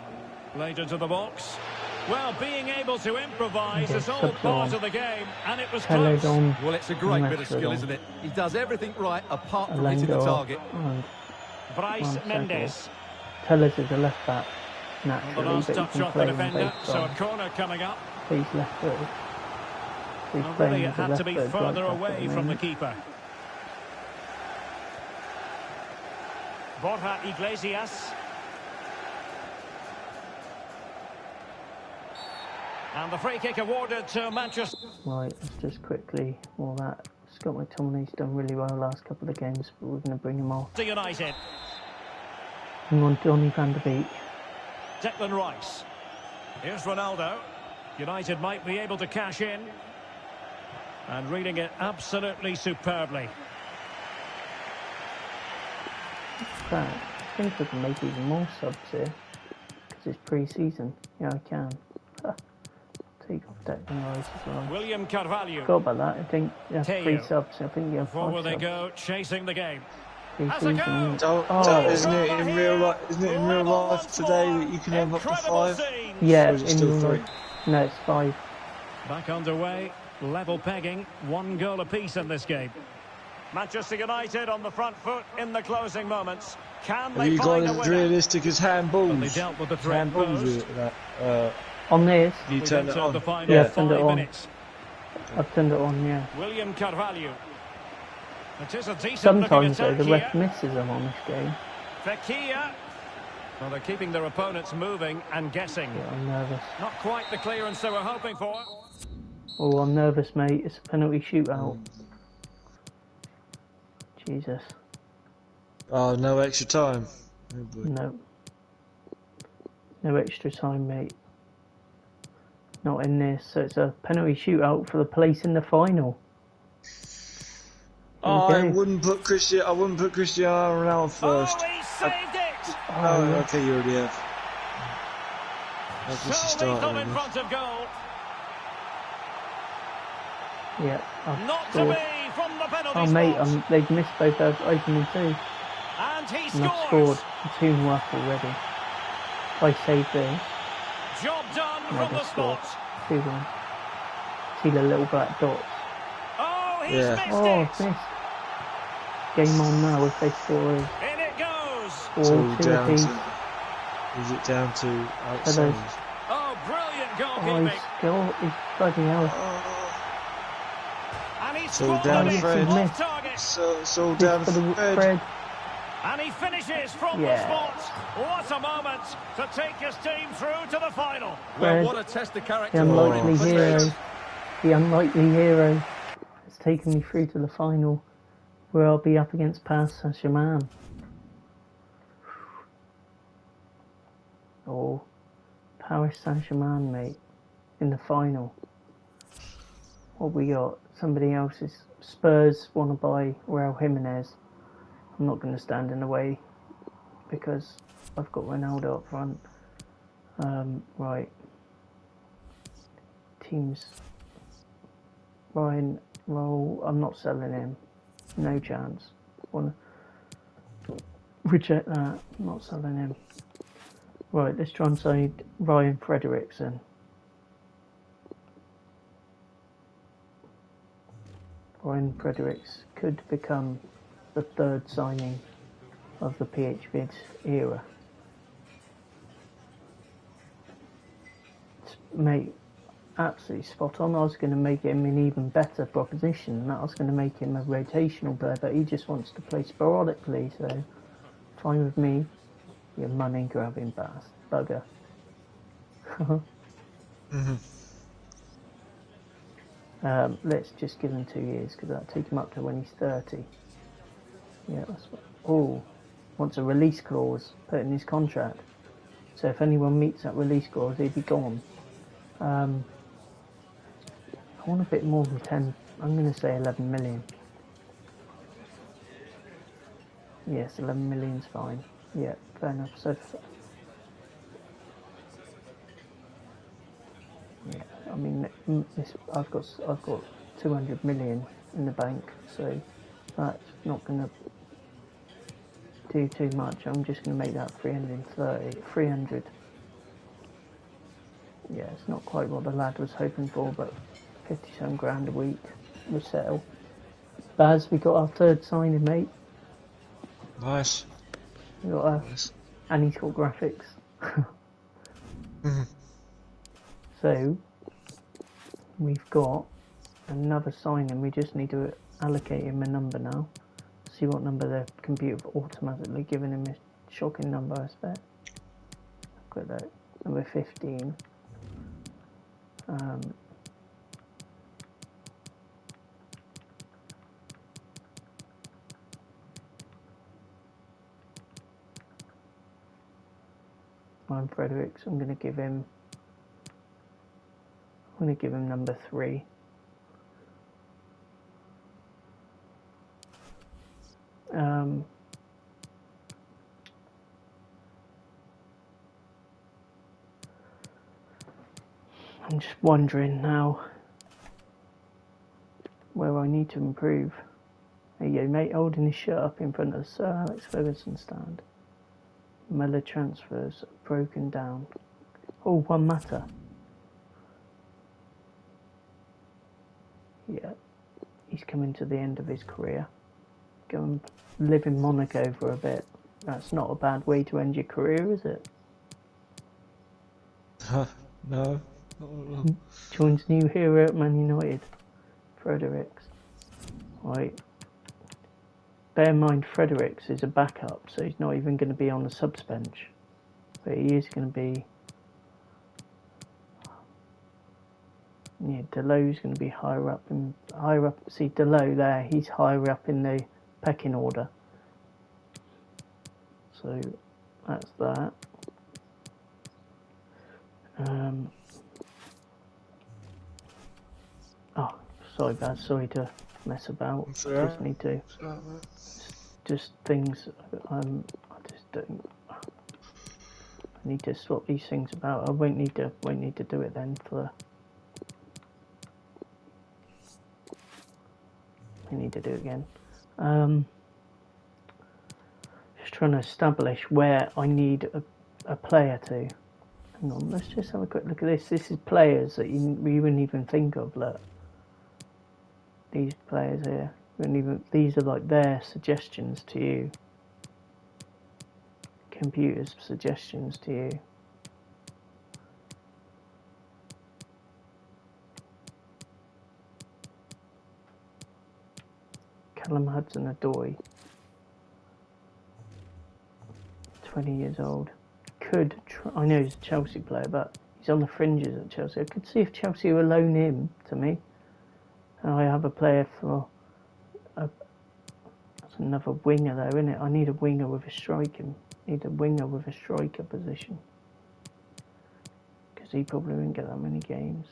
laid into the box. Well, being able to improvise is all part of the game, and it was close. Well, it's a great bit of skill, isn't it? He does everything right apart from hitting the target. Bryce Mendes. Tellers is a left back, naturally, the last but touch he off can the play defender, both so a sides. corner coming up. He's left footed. He's Well, playing really, it as a had to be left-footed further right back away at the from the moment. keeper. Borja Iglesias. And the free kick awarded to Manchester. Right, let's just quickly, all that. Scott McTominay's done really well last couple of games, but we're going to bring him off. United. Bring on Donny van der Beek. Declan Rice. Here's Ronaldo. United might be able to cash in. And reading it absolutely superbly. Crap. I think I can make even more subs here. Because it's pre-season. Yeah, I can. Take off Declan Rice as well. William Carvalho. Forgot about that. I think you have 3 Teo. subs. I think you have 5 Forward they subs. go, chasing the game. Pre-season, isn't it? Isn't it in real life? Isn't it in real life today that you can have up to Incredible 5? scenes. Yeah, Or is it still 3? No, it's 5. Back underway, level pegging, 1 goal apiece in this game. Manchester United on the front foot in the closing moments. Can Have they you got find a as winner? realistic as handballs? They dealt with the threat Handballs posed. with that. On this, You We've turn it entered on. the final Yeah, turned it 5 on. minutes. I've turned it on, yeah. William Carvalho. It is a decent Sometimes though, looking the attack ref here. misses them on this game. Fekir. Well, they're keeping their opponents moving and guessing. Yeah, I'm nervous. Not quite the clearance they were hoping for. Oh, I'm nervous, mate. It's a penalty shootout. Jesus. Oh, no extra time. Oh boy. No. No extra time, mate. Not in this. So it's a penalty shootout for the place in the final. Here we I go. wouldn't put Cristiano Ronaldo first. Oh, he saved it! Oh, yeah. okay, you already have. That's just So the start. lethal in front of goal. Yeah, I've Not to scored. be from the penalty Oh, mate, spot. they've missed both their opening 2. And he And I've scores. scored 2 up already. I saved this. Job done And I from the just scored. spot. 2-1. See the little black dots. Oh, he's Yeah. missed Oh, it. missed. Game on now if they score is. In it goes. It's Or all 2 down apiece. to. Is it down to Hello. outsiders? Oh, brilliant Oh, goalkeeping. he's bloody hell. And he all scored down it to Fred. off target. So it's all down For to the Fred. Fred. And he finishes from the Yeah. spot. What a moment to take his team through to the final. Well, Fred. what a test of character. The unlikely Oh, hero. Fred. The unlikely hero has taken me through to the final, where I'll be up against Paris Saint-Germain. Oh, Paris Saint-Germain, mate, in the final. What we got? Somebody else's. Spurs want to buy Raul Jimenez. I'm not going to stand in the way because I've got Ronaldo up front. Right. Teams. Ryan, Raul, I'm not selling him. No chance. Wanna reject that. I'm not selling him. Right, let's try and say Ryan Frederiksen. Ryan Fredericks could become the 3rd signing of the PHVID era. Mate, absolutely spot on. I was going to make him an even better proposition. I was going to make him a rotational player, but he just wants to play sporadically, so fine with me. You money grabbing bugger. Let's just give him 2 years because that'll take him up to when he's 30. Yeah, that's what. Oh, wants a release clause put in his contract. So if anyone meets that release clause, he'd be gone. I want a bit more than 10. I'm going to say 11 million. Yes, 11 million's fine. Yeah, fair enough. So, yeah, I mean, I've got 200 million in the bank, so that's not going to do too much. I'm just going to make that 300. Yeah, it's not quite what the lad was hoping for, but 50-some grand a week would settle. Baz, we got our third signing, mate. Nice. We got and he's got graphics. So we've got another signing. We just need to allocate him a number now. See what number the computer automatically giving him a shocking number, I expect. Got that number 15. I'm Fredericks. I'm going to give him number 3. I'm just wondering now where I need to improve. There you go, mate, holding his shirt up in front of Sir Alex Ferguson stand. Miller transfers broken down. Oh, one matter. Yeah, he's coming to the end of his career. Go and live in Monaco for a bit. That's not a bad way to end your career, is it? No. Joins new hero at Man United. Fredericks. Right. Bear in mind, Fredericks is a backup, so he's not even going to be on the subs bench. But he is going to be... Yeah, Delo's going to be higher up. See, Delo there, he's higher up in the pecking order. So, that's that. Oh, sorry, Baz. Sorry to mess about. Just need to. Just things. I just don't. I need to swap these things about. I won't need to do it then for. I need to do it again. Just trying to establish where I need a player to. Hang on, let's just have a quick look at this. This is players that you wouldn't even think of. Look, these players here. These are like their suggestions to you. Computer's suggestions to you. Callum Hudson-Odoi, 20 years old. I know he's a Chelsea player, but he's on the fringes at Chelsea. I could see if Chelsea will loan him to me. And I have a player for... That's another winger though, isn't it? I need a winger with a striking. Need a winger with a striker position. Because he probably won't get that many games.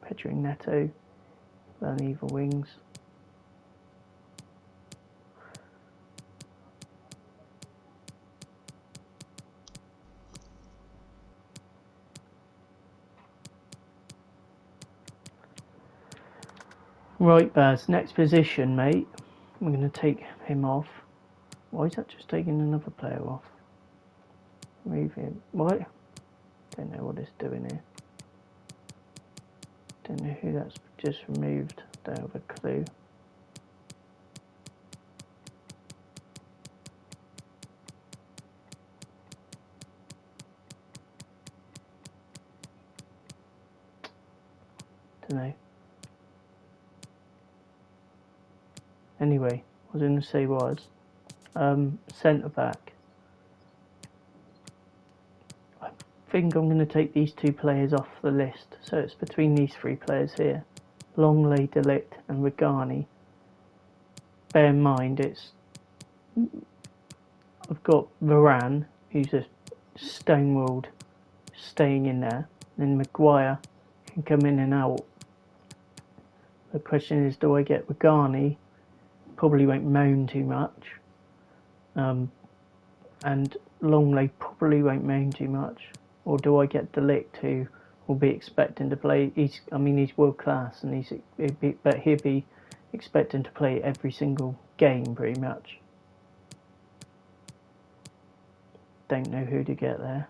Pedro Neto, then either wings. Right, Baz, next position, mate. We're going to take him off. Why is that just taking another player off? Move him. What? Don't know what it's doing here. Don't know who that's just removed. Don't have a clue. Don't know. Anyway, what I was going to say was centre back. I think I'm going to take these two players off the list. So it's between these three players here. Longley, De Ligt and Regani. Bear in mind it's I've got Varane, who's a stonewalled, staying in there. Then Maguire can come in and out. The question is, do I get Regani? Probably won't moan too much. And Longley probably won't moan too much. Or do I get De Ligt, who will be expecting to play? He's world class, and but he'll be expecting to play every single game pretty much. Don't know who to get there.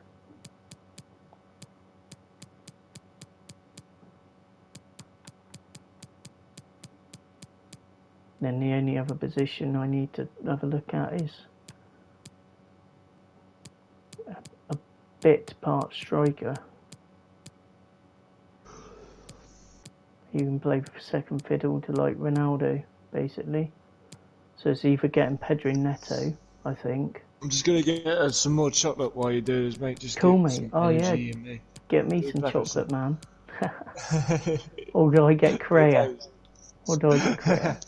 Then the only other position I need to have a look at is a bit part striker. You can play second fiddle to like Ronaldo, basically. So it's either getting Pedro and Neto, I think. I'm just gonna get some more chocolate while you do this, mate. Just cool, get mate. some Oh yeah, energy in me. get me some chocolate, man. Or do I get Correa? Or do I get Correa?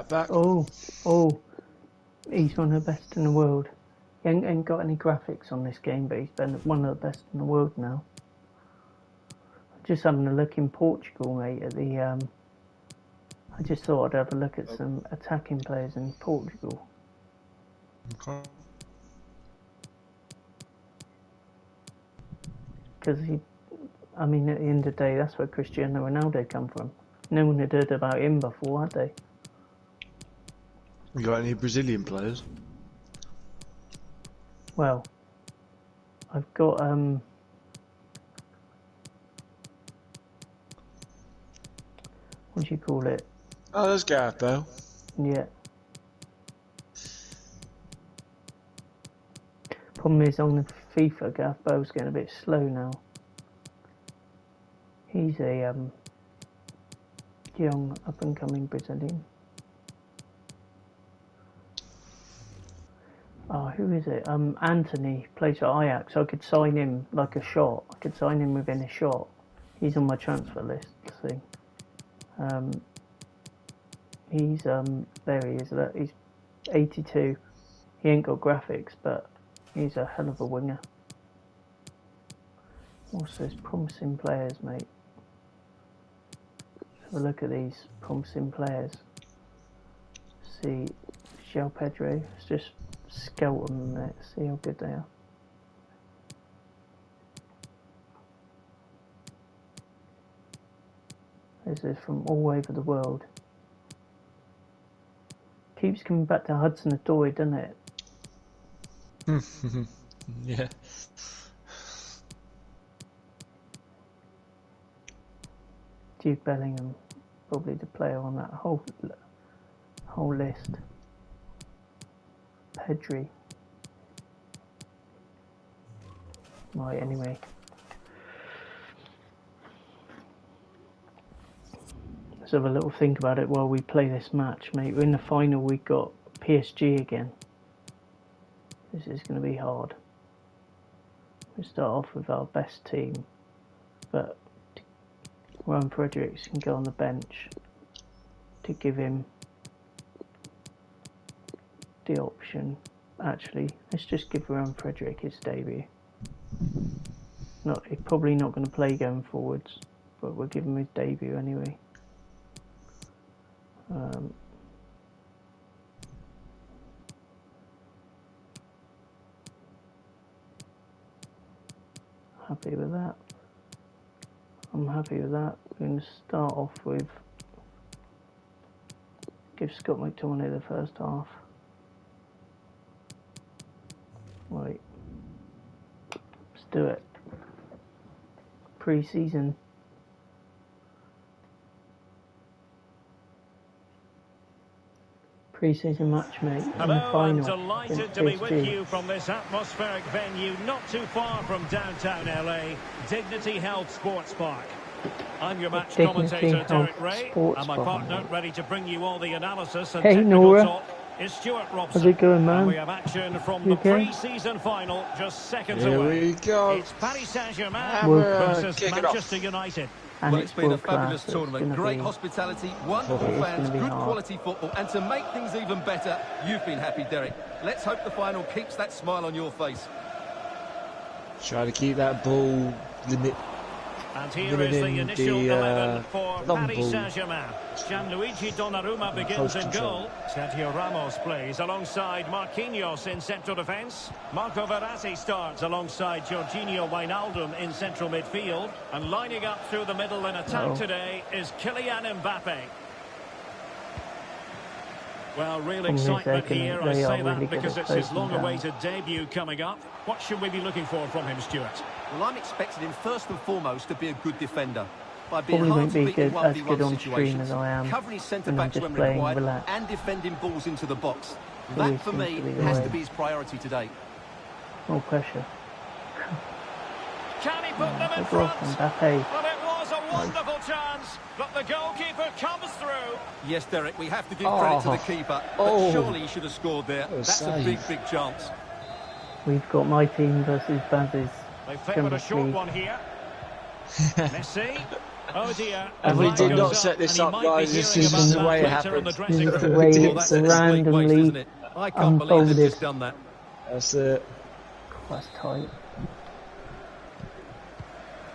Back. Oh, he's one of the best in the world. He ain't got any graphics on this game, but he's been one of the best in the world now. Just having a look in Portugal, mate, at the I just thought I'd have a look at some attacking players in Portugal. Okay. Because at the end of the day, that's where Cristiano Ronaldo come from. No one had heard about him before, had they? You got any Brazilian players? Well, I've got what do you call it? Oh, there's Gareth Bale. Yeah. Problem is, on the FIFA, Gareth Bale's getting a bit slow now. He's a young, up-and-coming Brazilian. Oh, who is it? Anthony plays for Ajax. I could sign him like a shot. I could sign him within a shot. He's on my transfer list. See, he's there he is. Look, he's 82. He ain't got graphics, but he's a hell of a winger. What's this? Promising players, mate. Let's have a look at these promising players. See, Pedro. Let's just scout them a minute. See how good they are. This is from all over the world. Keeps coming back to Hudson-Odoi, doesn't it? Yeah. Jude Bellingham, probably the player on that whole list. Pedro. Right, anyway. Let's have a little think about it while we play this match, mate. We're in the final, we've got PSG again. This is going to be hard. We start off with our best team, but Ryan Fredericks can go on the bench to give him the option. Actually, let's just give Ryan Frederick his debut. He's probably not going to play going forwards, but we'll give him his debut anyway. Happy with that. I'm happy with that. We're going to start off with give Scott McTominay the first half. Right. Let's do it. Pre-season. Pre-season match, mate. Hello, I'm delighted to be with you from this atmospheric venue not too far from downtown LA, Dignity Health Sports Park. I'm your match commentator, Derek Ray, and my partner, ready to bring you all the analysis and technical talk, is Stuart Robson. How's it going, man? And we have action from the pre-season final just seconds away. Here we go. It's Paris Saint-Germain versus Manchester United. Well, it's been a fabulous tournament. Great hospitality, wonderful fans, good quality football, and to make things even better, you've been happy, Derek. Let's hope the final keeps that smile on your face. Try to keep that ball limit. And here is the initial 11 for Paris Saint-Germain. Gianluigi Donnarumma begins in goal. Sergio Ramos plays alongside Marquinhos in central defence. Marco Verratti starts alongside Jorginho Wijnaldum in central midfield. And lining up through the middle in attack today is Kylian Mbappe. Well, real excitement here. I say that because it's his long-awaited debut coming up. What should we be looking for from him, Stuart? Well, I'm expecting him first and foremost to be a good defender. By being Probably hard won't to be beat in as good 1v1 on stream as situations, I am covering his centre when I'm backs just when playing required, relaxed. and defending balls into the box. Always That, for seems me, to be the has way. to be his priority today. No pressure. Can he put them in Good work, front? Mbappe. Well, it was a wonderful chance, but the goalkeeper comes through. Yes, Derek, we have to give credit to the keeper, but surely he should have scored there. That's a big, big chance. We've got my team versus Baz's. They favoured a short one here. Messi. Oh dear. And we did not set this up, guys. This is the way it happens. This is the way it's randomly I can't believe they've just done that. That's it. That's tight.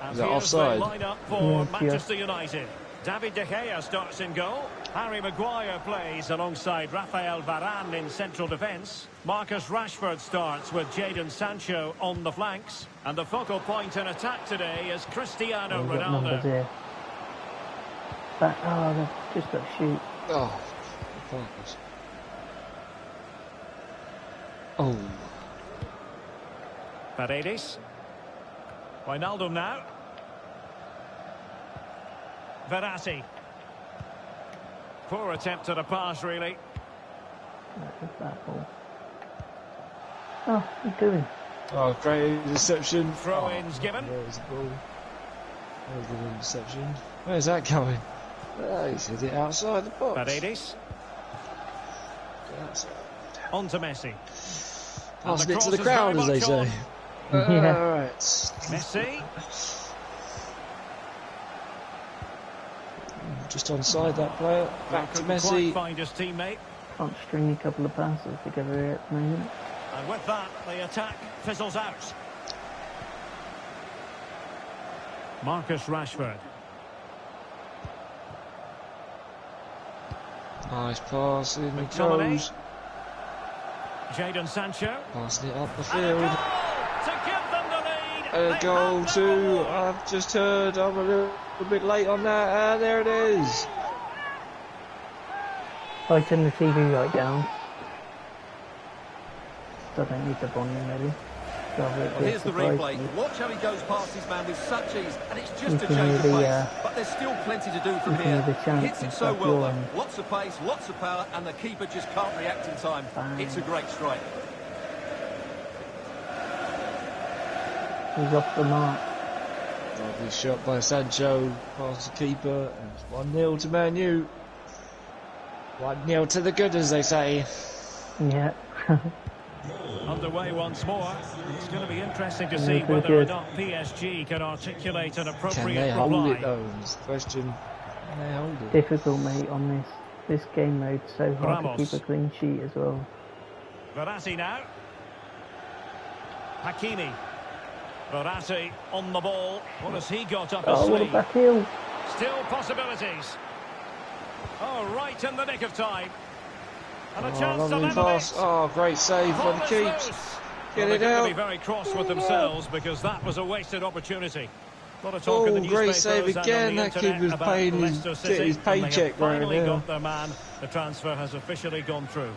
And that here's offside? the lineup for Manchester United. David De Gea starts in goal. Harry Maguire plays alongside Rafael Varane in central defence. Marcus Rashford starts with Jadon Sancho on the flanks. And the focal point in attack today is Cristiano We've got numbers Ronaldo. here. They've just got to shoot. Oh. Focus. Oh. Paredes. Wijnaldum now. Verratti. Poor attempt at a pass, really. That ball. Oh, what are you doing? Oh, great reception. Throw-ins given. There's the ball. There's the interception. Where's that going? Oh, he's hit it outside the box. Paredes. Outside. On to Messi. Passing it to the crowd, as they say. Yeah. Alright. Messi. Just onside that player. Back to Messi. Find his teammate. Can't string a couple of passes together here at the moment. And with that, the attack fizzles out. Marcus Rashford. Nice pass, in it McTominay. goes. Jadon Sancho. Passing it up the And a field. goal to give them the lead. A They goal have too. the ball. I've just heard. I'm a little bit late on that. And there it is. I turn the TV right down. So I don't need the volume ready. Well, here's the replay. Watch how he goes past his man with such ease, and it's just a change of pace. But there's still plenty to do from here. He hits it so well, though. Lots of pace, lots of power, and the keeper just can't react in time. It's a great strike. He's off the mark. Lovely shot by Sancho. Past the keeper. And it's 1-0 to Man U. 1-0 to the good, as they say. Yeah. Underway once more. It's going to be interesting to see whether or not PSG can articulate an appropriate Can they reply. hold it though? Is the question. Can they hold it? Difficult, mate, on this game mode. So hard Ramos. to keep a clean sheet as well. Verratti now. Hakimi. Verratti on the ball. What has he got up his Oh, what a sleeve? back heel. Still possibilities. Oh, right in the nick of time. And a chance to Lovely level pass. it. Oh, great save Ball by the is keeps. loose. Get Well, it they're going to out. be very cross with themselves because that was a wasted opportunity. A lot of talk in the Oh, great save newspapers and again. on the That kid internet was about paying Leicester his City, and they have paycheck right finally now. got their man. The transfer has officially gone through.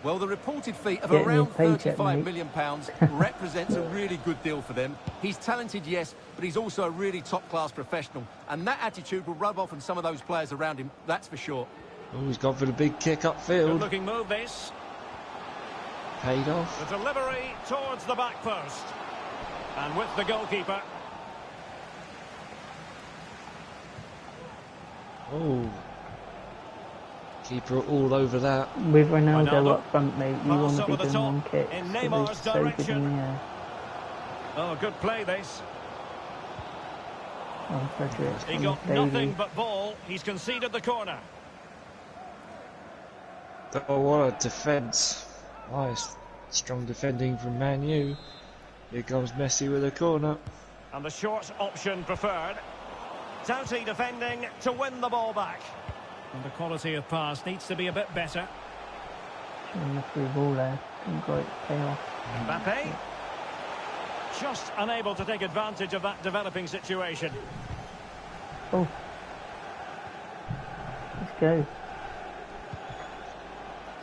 Well, the reported fee of Getting around his paycheck, £35 mate. million represents a really good deal for them. He's talented, yes, but he's also a really top-class professional. And that attitude will rub off on some of those players around him, that's for sure. Oh, he's gone for the big kick Good upfield. looking move this. Paid off. The delivery towards the back post. And with the goalkeeper. Oh. Keeper all over that. With Ronaldo Ronaldo. up front, mate, you Pass want to over be the doing top one kick. in So Neymar's they're so good direction. in the air. Oh, good play this. Oh, Frederick. He on got his baby. nothing but ball. He's conceded the corner. Oh, what a defence. Nice. Strong defending from Man U. Here comes Messi with a corner. And the short option preferred. Doughty defending to win the ball back. And the quality of pass needs to be a bit better. And the free ball there. Didn't quite pay off. Mbappe. Just unable to take advantage of that developing situation. Oh. Let's go.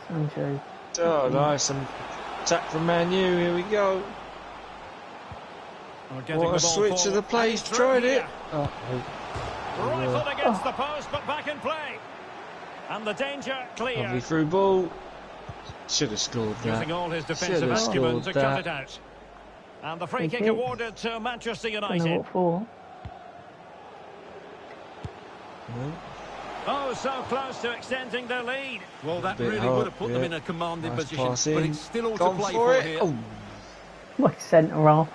Sancho. Oh, nice. Some attack from Man U. Here we go. We're getting What a the ball switch of forward. the place. And he's Tried through it. here. Oh, Rifled against the post, but back in play. And the danger clear. lovely through ball. Should have scored that. Using all his defensive Should have acumen to scored cut that. it out. And the free Free kick kick. awarded to Manchester Don't know United. what for. Oh, so close to extending their lead. Well, that Bit really hard, would have put them yeah. in a commanding Nice position, pass but in. it's still all Gone to play for for it. here. Oh. Like centre half.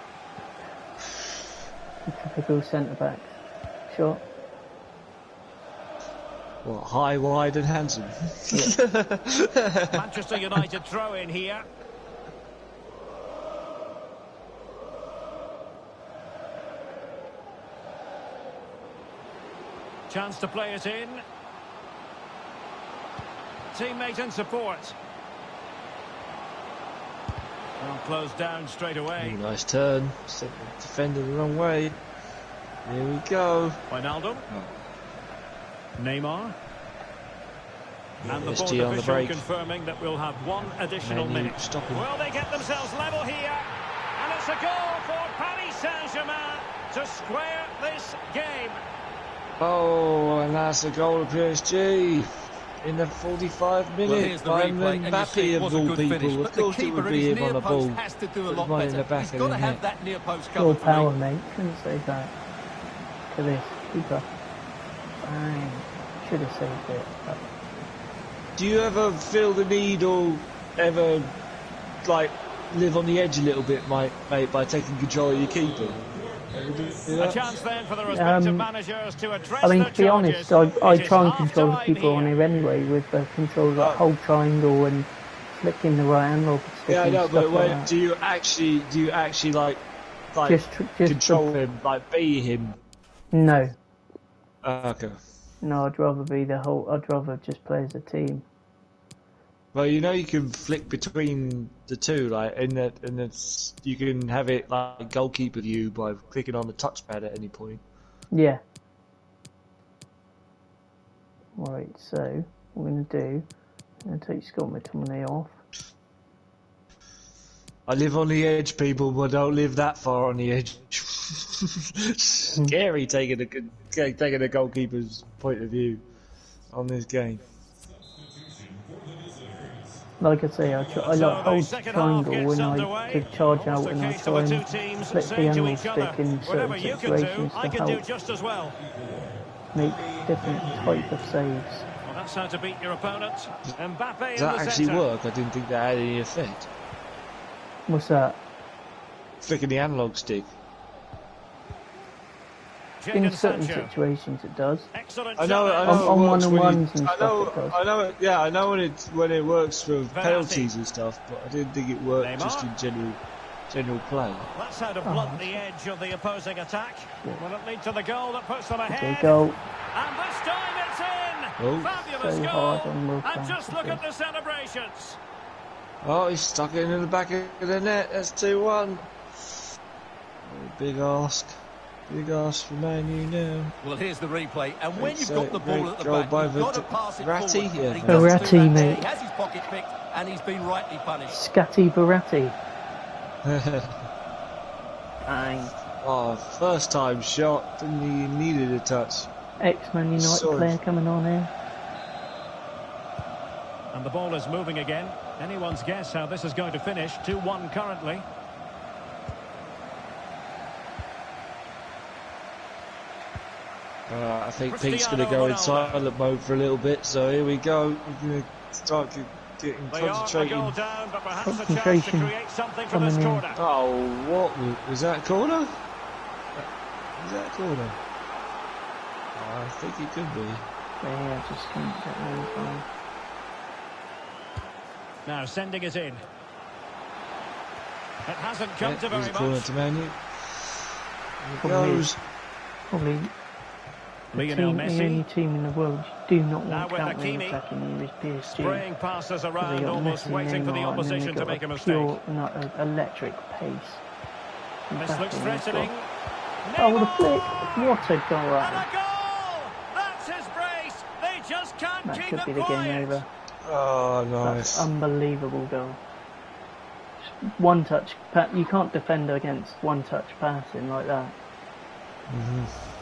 Typical centre back. Shot. What, high, wide and handsome. Manchester United throw in here. Chance to play it in. Teammate in support. Well, closed down straight away. Ooh, nice turn. Sent the defender the wrong way. Here we go. Wijnaldum. Neymar. And the SG board on the official break. confirming that we'll have one additional Man U minute. stopping. Will they get themselves level here? And it's a goal for Paris Saint-Germain to square this game. Oh, and that's a goal of PSG in the 45 Well, minutes here's the by replay, and you see Mbappe it was of a all good finish, people. Of but the course it keeper would at be his him near on the post ball. has to do a Put lot one in better. the back He's of got the to have net. that near post Pure covered for power, me. mate. Shouldn't say that. To this. Keeper. Bang. Should have saved it. But Do you ever feel the need or ever, like, live on the edge a little bit, mate, by taking control of your keeper? A chance then for the respective managers to address I mean, to be honest, I try and control the keeper on here anyway with the controls like hold triangle and flicking the right analog stick. Yeah, I know, but wait, like do you actually like just control him, like be him? No. Okay. No, I'd rather be I'd rather just play as a team. Well, you know you can flick between the two, like, and you can have it like goalkeeper view by clicking on the touchpad at any point. Yeah. Right, so what we're going to do, I'm going to take Scott McTominay off. I live on the edge, people, but don't live that far on the edge. Scary taking a goalkeeper's point of view on this game. Like I say, I like hold triangle when I to charge out and I try and flip the analog stick in certain situations to help make different type of saves. Well, that's how to beat your opponent. Mbappe Does that actually work? I didn't think that had any effect. What's that? Flicking the analog stick. In certain situations it does. Excellent. I know on one-on-ones and stuff it does. I know. Yeah, I know when it works for penalties and stuff, but I didn't think it worked just in general play. That's how to blunt the edge of the opposing attack. Will it lead to the goal that puts them ahead? Okay, goal. And this time it's in. Oh. Fabulous So goal. hard on And just look at the celebrations. Oh, he's stuck it in the back of the net. That's 2-1. Big ask. Big ask for Man U now. Well, here's the replay, and when you've got the ball at the back, you've got to pass it Verratti, forward. yeah. Verratti, mate. He has his pocket picked, and he's been rightly punished. Scatty Verratti. Bang. Oh, first time shot. Didn't he needed a touch. Ex-Man United player coming on here. And the ball is moving again. Anyone's guess how this is going to finish. 2-1 currently. I think Pete's going to go in silent mode for a little bit, so here we go. We're going to start getting concentrating. Concentration coming in. Oh, what was that, corner? Is that a corner? Oh, I think it could be. Yeah, just can't get really far. Now sending it in. It hasn't come to very corner much. to Man U. Here it goes. Probably Lionel the Messi. only team in the world you do not Now want with counter Hakimi. attacking you is PSG. Spraying passes They around, got almost Messi, waiting for the Neymar, and then opposition they've to got make a pure, mistake. electric pace. This looks threatening. Oh, what a flick! What a goal And that a goal! That's his brace. They just can't is. That keep could be them the game quiet. over. Oh, nice. That's unbelievable goal. Just one touch, you can't defend against one touch passing like that.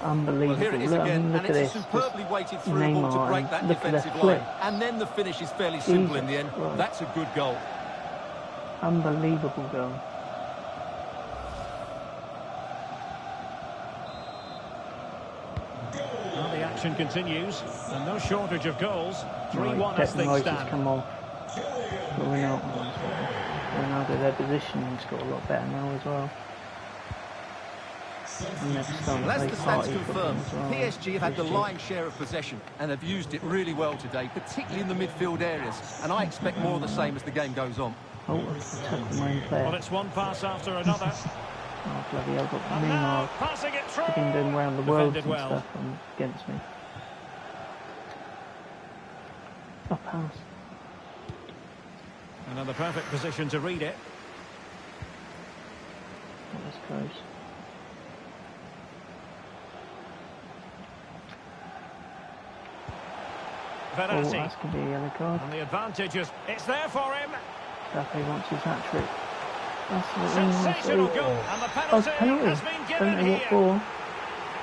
Unbelievable. Well, here it is look, again, look and at it's this. a superbly weighted through ball Neymar, to break that look at the defensive flip. line. And then the finish is fairly simple in the end. Christ. That's a good goal. Unbelievable goal. Well, the action continues, and no shortage of goals. 3-1 Right, as things Rice stand. has come off. But Ronaldo, their positioning's got a lot better now as well. And they've started Well, to as play the stats party confirm, football as well. PSG have had the lion's share of possession and have used it really well today, particularly in the midfield areas. And I expect more of the same as the game goes on. Oh, it's a tackle main player. Well, it's one pass after another. Oh, bloody hell, got And now Neymar passing it through. been doing around the world Defended and well. stuff against me. Oh, pass. Another perfect position to read it. That was close. Oh, Verratti. that's going to be a yellow card. And the advantage is, it's there for him. Mbappe wants his hat-trick. That's what we want to Sensational see. goal. And the Oh, it's penalty a penalty. has been Don't given know what here. for.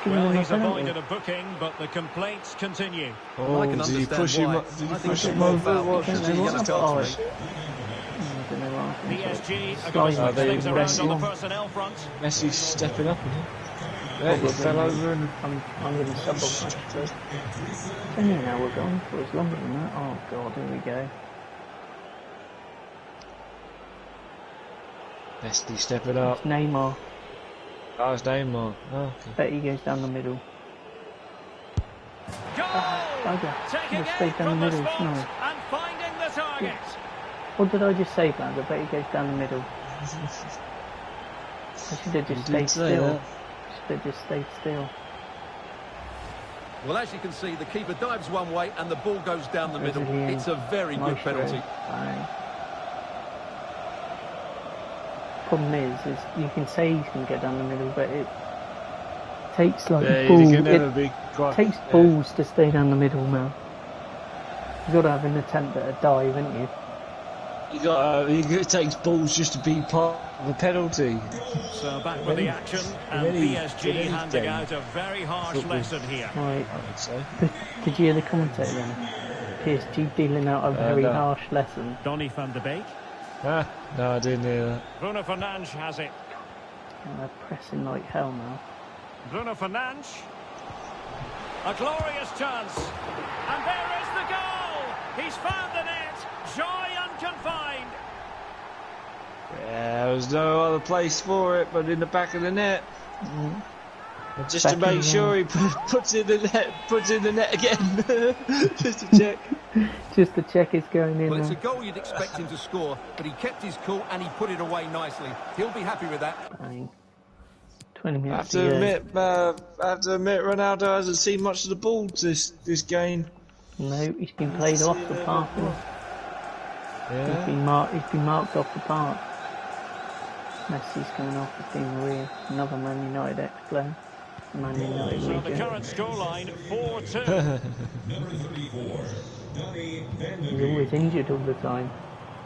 Giving Well, them a he's penalty. avoided a booking, but the complaints continue. Oh, I can did he understand push him why. up? Did he I think push it's him more over? foul. What Don't did know he what just happened. tell Oh, me? I don't know what happened. PSG are Sliding. going to switch they things around Messi on the on? personnel front. Messi stepping up. Yeah, he fell over and... I'm going to sub off actually. Anyway, now we're going for it's longer than that. Oh god, here we go. Messi stepping up. It's Neymar. Oh, it's Neymar. Oh, okay. Bet he goes down the middle. Taking just stayed down the middle, shouldn't I? and finding the target. Yes. What did I just say, Band? I bet he goes down the middle. I should have just stayed still. Should have just stayed still. Well, as you can see, the keeper dives one way and the ball goes down the middle. It's a very good penalty. Problem is you can say he's going to get down the middle, but it takes like takes balls to stay down the middle, man. You've got to have an attempt at a dive, haven't you? It takes balls just to be part of a penalty. So back with the action, and PSG handing out a very harsh lesson here. Right. I would say. Did you hear the commentator then? PSG dealing out a very harsh lesson. Donny van de Beek. No, I didn't hear that. Bruno Fernandes has it. And they're pressing like hell now. Bruno Fernandes. A glorious chance. And there is the goal! He's found the net. Joy unconfined. Yeah, there was no other place for it but in the back of the net. And just to make sure he puts in the net again. Just to check. Just to check it's going in. Well, it's a goal you'd expect him to score, but he kept his cool and he put it away nicely. He'll be happy with that. Bang. 20 minutes. I have to admit, Ronaldo hasn't seen much of the ball this game. No, he's been played off the park. Yeah. He's been marked off the park. Messi's coming off with Di Maria, another Man United ex-player. Man United So region. the current scoreline 4-2. He's always injured all the time.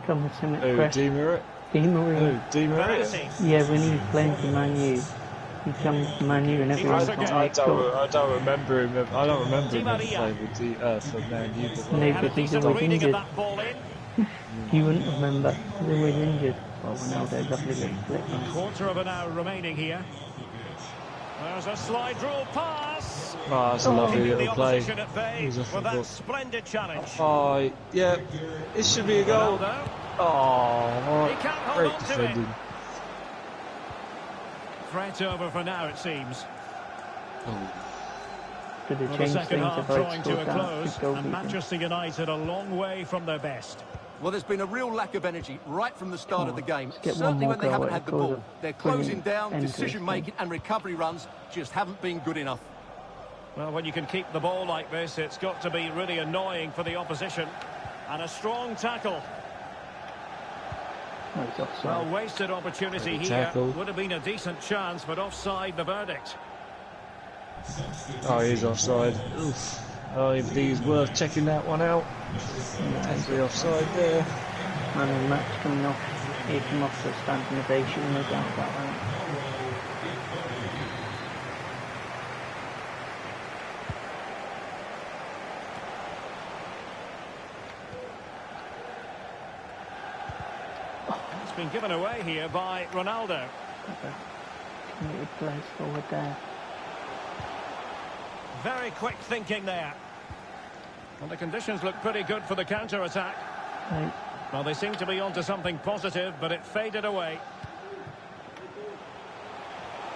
Come with so much pressure. Di Maria. Di Maria. Di Maria. Yeah, when he was playing for Man U, he comes to Man U and everyone's like, I don't remember him. I don't remember him playing with for Man U. No, but he's always injured. You wouldn't remember. He's always injured. Well, Ronaldo, lovely little flick. Quarter of an hour remaining here. There's a slide rule pass. Oh, that's a lovely little play. For that splendid challenge. Oh, yeah. This should be a goal. Oh, he can't hold great on to defending. it. Threat over for now, it seems. Could have The changed second things half if I'd drawing to a scored that. close, and Manchester United a long way from their best. Well, there's been a real lack of energy right from the start of the game. Get Certainly one when they more haven't goal, had the it ball. caused They're a closing brilliant down, end to this decision-making and recovery runs just haven't been good enough. Well, when you can keep the ball like this, it's got to be really annoying for the opposition. And a strong tackle. No, he's offside. Well, wasted opportunity here. Tackle. Would have been a decent chance, but offside the verdict. Oh, he's offside. Oof. Oh, if he's worth checking that one out. Definitely offside there. Man of the match coming off. He came off the standing ovation, no doubt about that. It's been given away here by Ronaldo. Committed plays forward there. Very quick thinking there. Well, the conditions look pretty good for the counter-attack. Right. Well, they seem to be onto something positive, but it faded away.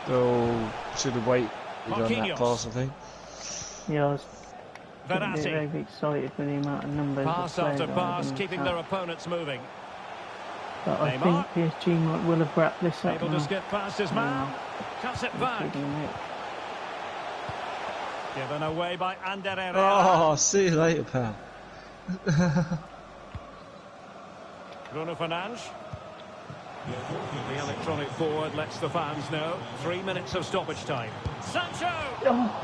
Oh, should have waited on that pass, I think. Yeah, I was Verratti. very excited with the amount of numbers. Pass of after players pass, keeping their opponents moving. But I Neymar. think PSG will have wrapped this up Able now. to skip past his man. Cuts it back. Given away by Ander Herrera. Oh, see you later, pal. Bruno Fernandes. The electronic board lets the fans know. 3 minutes of stoppage time. Sancho!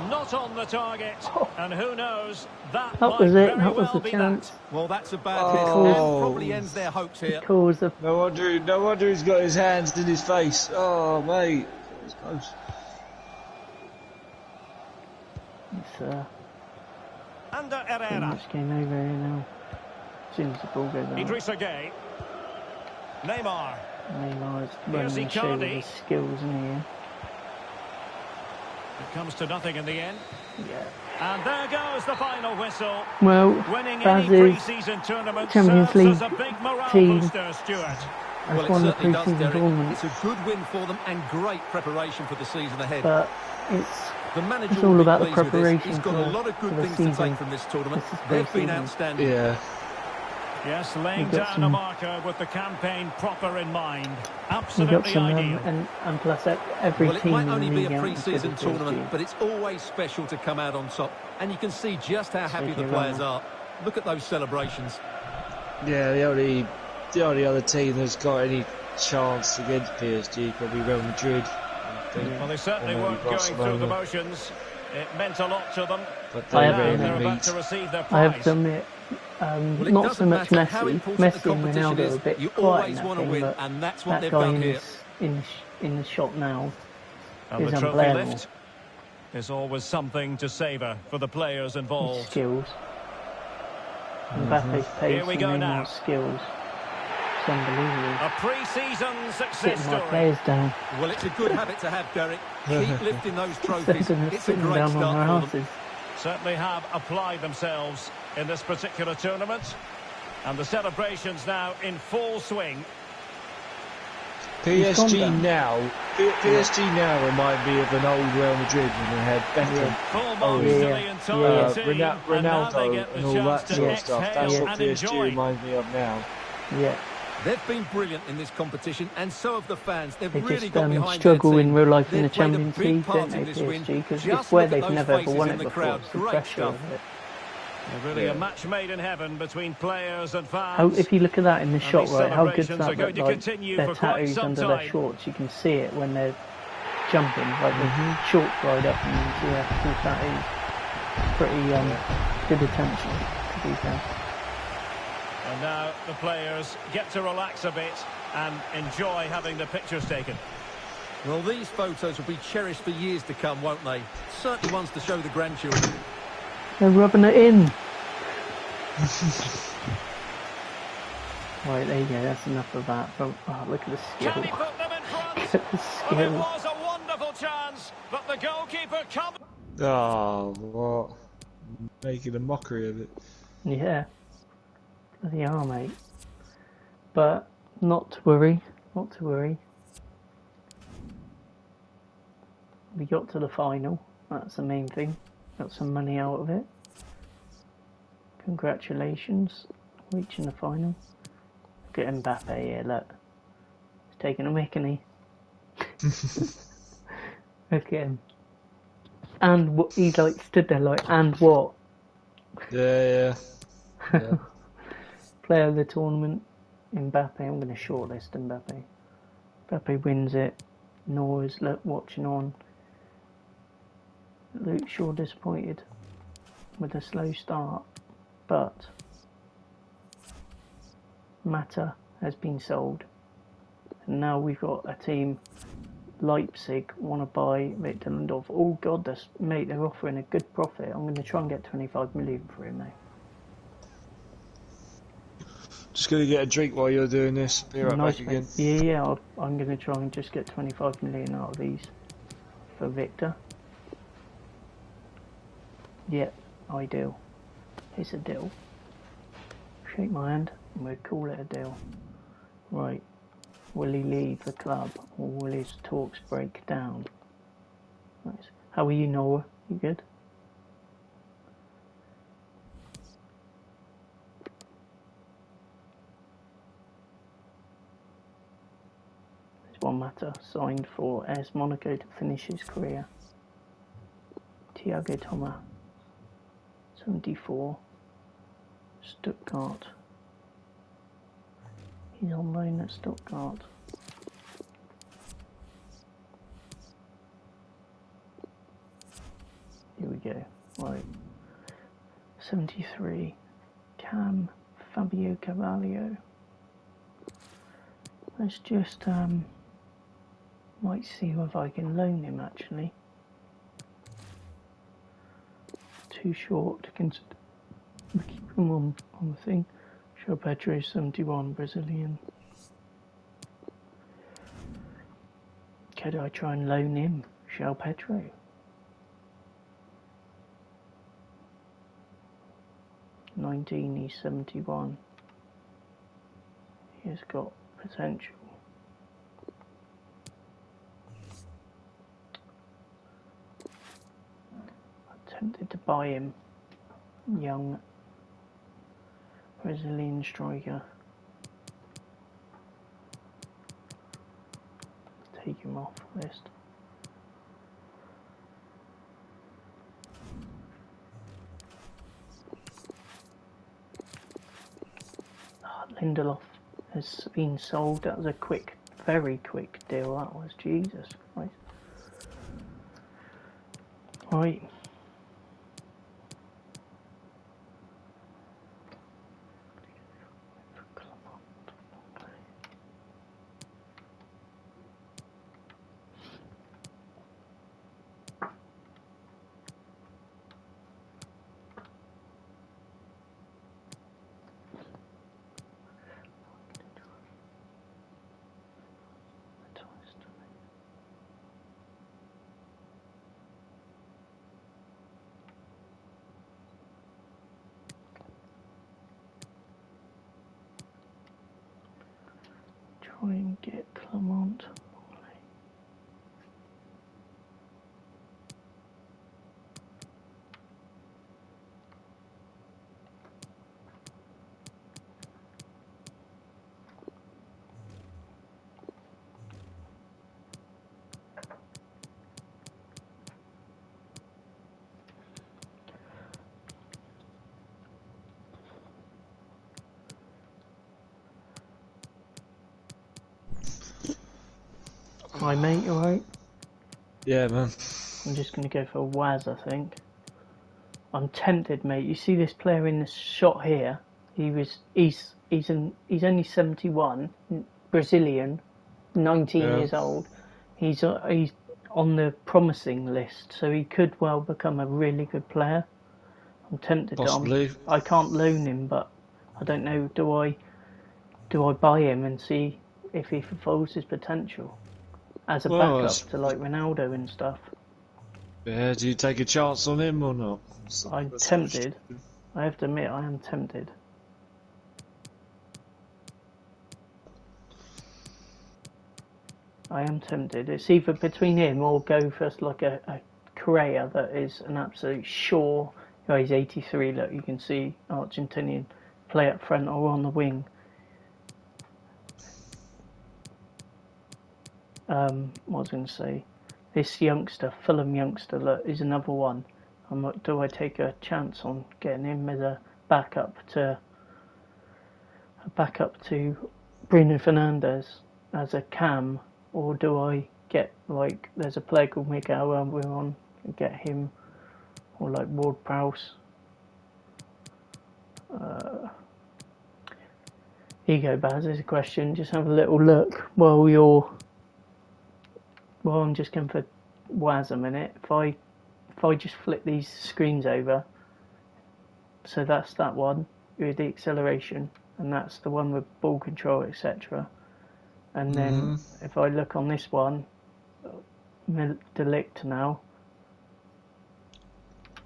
Not on the target. And who knows, that might was it. very That was well the be chance. that. Well, that's a bad hit and probably ends their hopes here. Because of No wonder he's got his hands in his face. Oh, mate. It's close. it's Ander pretty Herrera. much game over here now. As soon as the ball goes out. Idrissa Gueye. Neymar. Neymar's Here's running the show with Icardi. his skills in here. It comes to nothing in the end. Yeah. And there goes the final whistle. Well, Winning Baz any is pre-season tournament Champions serves League as a big morale team. booster, Stuart. Well, it certainly does, Derek. It's a good win for them and great preparation for the season ahead. But it's all about the preparation. He's got a lot of good things to take from this tournament. They've been outstanding. Yeah. Yes, laying down a marker with the campaign proper in mind. Absolutely ideal. And plus every team. Well, it might only be a pre-season tournament, but it's always special to come out on top. And you can see just how happy the players are. Look at those celebrations. Yeah, the only other team that's got any chance against PSG probably Real Madrid. Well, they certainly weren't going through the motions. It meant a lot to them. But they're about to receive their prize. I have to admit, not so much Messi. Messi and Ronaldo are a bit quiet in that thing, but and that's what that guy in the shop now is unplayable. There's always something to savour for the players involved. His skills. Mbappe's pace and Neymar's skills. It's unbelievable. A pre-season success story. My players down. Well, it's a good habit to have, Derek. Keep lifting those trophies. It's a great start for them. Certainly have applied themselves in this particular tournament. And the celebrations now in full swing. PSG now remind me of an old Real Madrid when they had Beckham, Ronaldo and all that sort of stuff. That's what PSG reminds me of now. Yeah. They've been brilliant in this competition, and so have the fans. They've they really just, got behind struggle their team. in real life in They've the Champions League, don't they, PSG? Because it's where they've never ever won it before. It's the pressure of it. Really a match made in heaven between players and fans. If you look at that in the shot, right, how good's that look like? Their tattoos under their shorts, you can see it when they're jumping, like the shorts right up and you see their full tattoos. Pretty good attention, to be fair. And now the players get to relax a bit and enjoy having the pictures taken. Well, these photos will be cherished for years to come, won't they? Certainly ones to show the grandchildren. They're rubbing it in. Right, there you go. That's enough of that. Oh, look at the skill. Can he put them in front? Look at the skill. Well, it was a wonderful chance, but the goalkeeper comes. Oh, what? Making a mockery of it. Yeah. Bloody hell, mate. But not to worry. Not to worry. We got to the final. That's the main thing. Got some money out of it. Congratulations, reaching the final. Look at Mbappe here, look. He's taking a mick, isn't he? Look at him. And what, he's like stood there like, and what? Yeah. Player of the tournament, Mbappe. I'm going to shortlist Mbappe. Mbappe wins it. Nora's watching on. Luke Shaw disappointed with a slow start, but Mata has been sold, and now we've got a team. Leipzig want to buy Victor Lindelof. Oh God, mate, they're offering a good profit. I'm going to try and get 25 million for him, mate. Just going to get a drink while you're doing this. Be right back again. Yeah. I'm going to try and just get 25 million out of these for Victor. Yep, ideal. It's a deal. Shake my hand and we'll call it a deal. Right. Will he leave the club or will his talks break down? Nice. How are you, Noah? You good? There's one matter. Signed for AS Monaco to finish his career. Thiago Thomas. 74, Stuttgart. He's on loan at Stuttgart. Here we go. Right. 73, Cam Fabio Carvalho. Let's just might see if I can loan him actually. Too short to consider. Keep him on the thing. João Pedro 71, Brazilian. Could I try and loan him, João Pedro? He's 71. He's got potential. I'm tempted to buy him. Young Brazilian striker. Take him off the list. Lindelof has been sold. That was a quick, very quick deal. That was, Jesus Christ. Right. Try and get Clement. Hi mate, you alright? Yeah, man. I'm just going to go for a Waz, I think. I'm tempted, mate. You see this player in this shot here? He's only 71, Brazilian, 19 years old. He's on the promising list, so he could well become a really good player. I'm tempted. Possibly. I can't loan him, but I don't know. Do I buy him and see if he fulfills his potential as a backup to like Ronaldo and stuff? Yeah, do you take a chance on him or not? I'm tempted. I have to admit, I am tempted. I am tempted. It's either between him or go for like a Correa that is an absolute sure. Oh, he's 83. Look, you can see Argentinian play up front or on the wing. What was I going to say? This youngster, Fulham youngster, look, is another one. Do I take a chance on getting him as a backup to Bruno Fernandes as a cam, or do I get like there's a player called Miguel Almiron and get him, or like Ward Prowse? Here you go, Baz. There's a question. Just have a little look while you're. Well, I'm just going for Waz a minute. If I just flip these screens over, so that's that one with the acceleration, and that's the one with ball control, etc. And then if I look on this one, Delict now.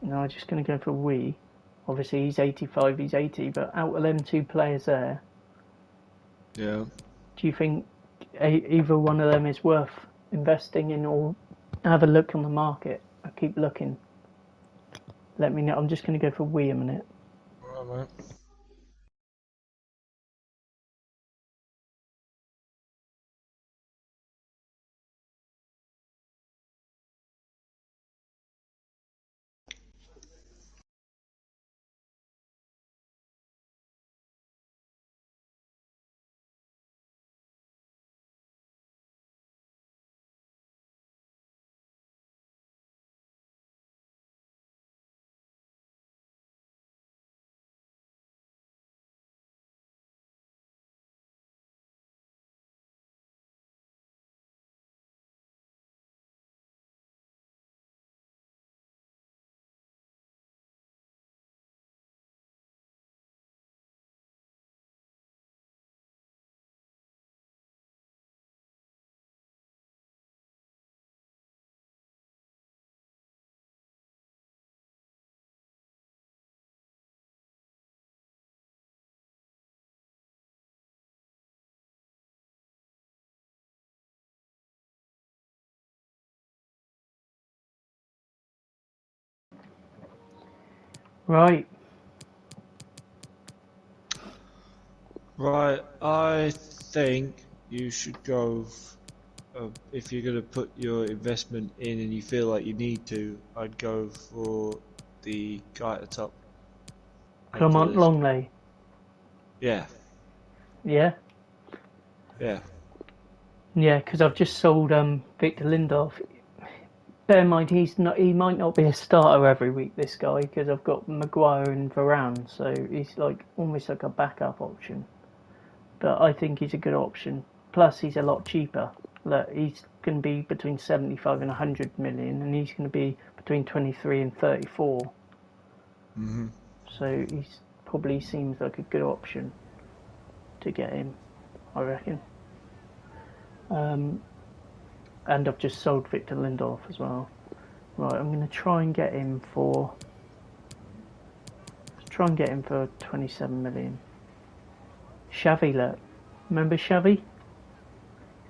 Now I'm just going to go for Wii. Obviously he's 85, he's 80, but out of them two players there, yeah. Do you think either one of them is worth investing in, or have a look on the market? I keep looking. Let me know. I'm just going to go for Wii a minute. All right, mate. Right. Right, I think you should go, if you're going to put your investment in and you feel like you need to, I'd go for the guy at the top. Clement Longley. Yeah. Yeah? Yeah. Yeah, because I've just sold Victor Lindelof. Bear in mind, he might not be a starter every week, this guy, because I've got Maguire and Varane, so he's like almost like a backup option. But I think he's a good option. Plus, he's a lot cheaper. Look, he's going to be between 75 and 100 million, and he's going to be between 23 and 34. Mm-hmm. So he's probably seems like a good option to get him, I reckon. And I've just sold Victor Lindelof as well. Right, I'm going to try and get him for 27 million. Xavi, look. Remember Xavi?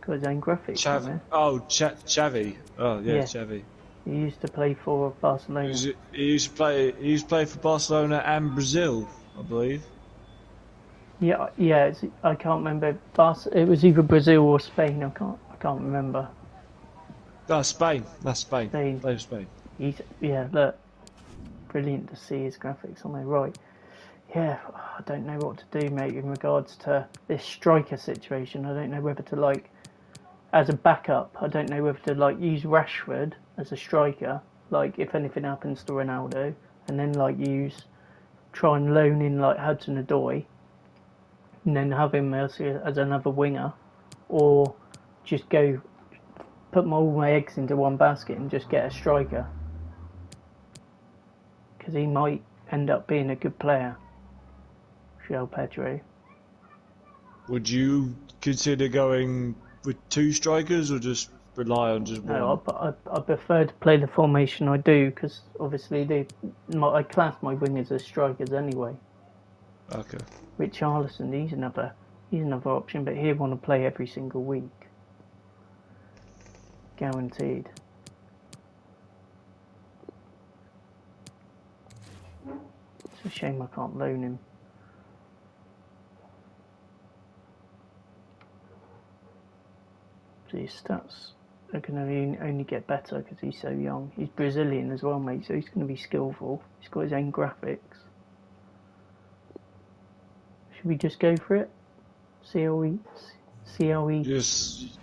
Got his own graphics on there. Oh, Xavi. Oh, yeah, Xavi. He used to play for Barcelona. He used to play for Barcelona and Brazil, I believe. Yeah. I can't remember. It was either Brazil or Spain. I can't remember. No, Spain. That's Spain. Spain. Play for Spain. Look, brilliant to see his graphics on there. Right. Yeah, I don't know what to do, mate, in regards to this striker situation. I don't know whether to as a backup. I don't know whether to use Rashford as a striker, if anything happens to Ronaldo, and then try and loan in Hudson-Odoi, and then have him as another winger, or just put all my eggs into one basket and just get a striker, because he might end up being a good player. Pedro. Would you consider going with two strikers or just rely on just one? No, I prefer to play the formation I do, because obviously I class my wingers as strikers anyway. Okay. Richarlison, he's another option, but he'll want to play every single week. Guaranteed. It's a shame I can't loan him. So his stats are going to only get better because he's so young. He's Brazilian as well, mate, so he's going to be skillful. He's got his own graphics. Should we just go for it? See how we... Just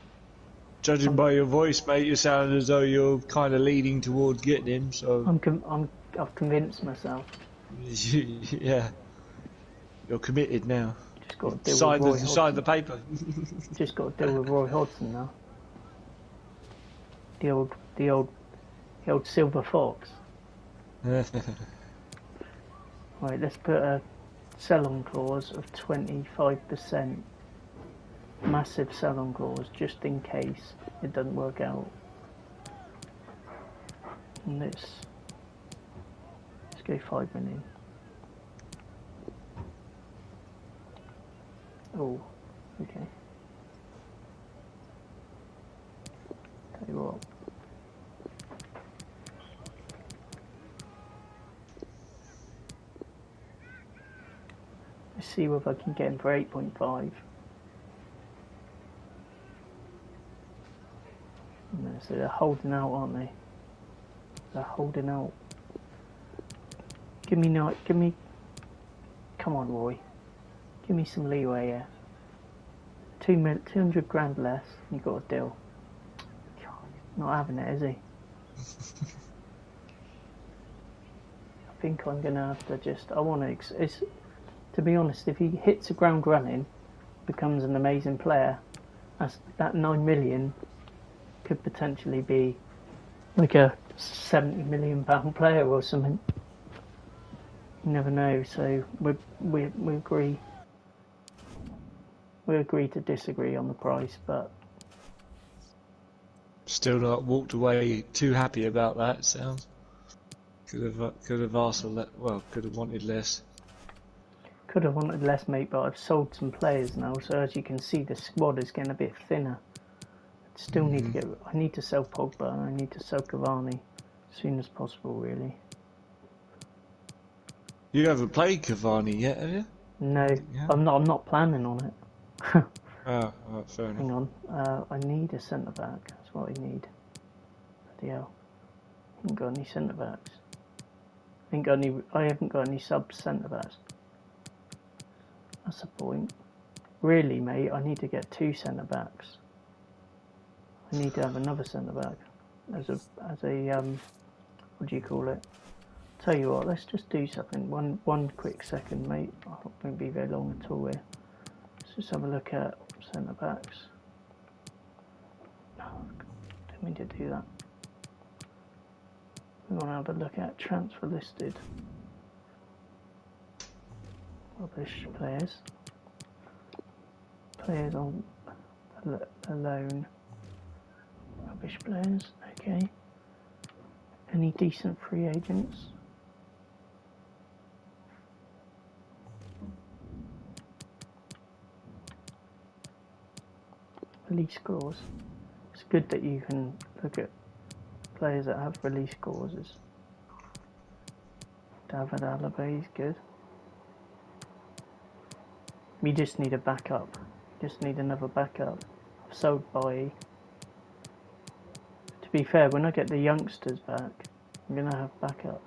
judging by your voice, mate, you sound as though you're kind of leaning towards getting him. So I've convinced myself. Yeah, you're committed now. Just got to deal with Roy Hodgson. Sign the paper. Just got to deal with Roy Hodgson now. The old silver fox. Right, let's put a sell-on clause of 25%. Massive sell-on clause, just in case it doesn't work out. And let's go 5 million. Oh, okay. Tell you what. Let's see if I can get him for 8.5. No, so they're holding out, aren't they? They're holding out. Give me. Come on, Roy. Give me some leeway here. 200 grand less. You got a deal. God, not having it, is he? I think I'm gonna have to just. I want to. To be honest, if he hits the ground running, becomes an amazing player, that 9 million could potentially be like a £70 million player or something. You never know. So we agree. We agree to disagree on the price, but still not walked away too happy about that. It sounds could have asked for that. Well, could have wanted less. Could have wanted less, mate, but I've sold some players now, so as you can see, the squad is getting a bit thinner. Still need to I need to sell Pogba and I need to sell Cavani as soon as possible, really. You haven't played Cavani yet, have you? No, Yeah. I'm not planning on it. Oh, right, fair enough. Hang on. I need a centre back. That's what I need. Bloody hell. I haven't got any centre backs. I haven't got any sub centre backs. That's the point. Really, mate, I need to get 2 centre backs. I need to have another centre back as a what do you call it? Tell you what, let's just do something. One quick second, mate. I won't be very long at all here. Let's just have a look at centre backs. Oh, didn't mean to do that. We want to have a look at transfer listed. Rubbish players. Players on loan. Rubbish players. Okay. Any decent free agents? Release clause. It's good that you can look at players that have release clauses. David Alaba is good. We just need a backup. Just need another backup. I've sold Boy. To be fair, when I get the youngsters back, I'm going to have backups.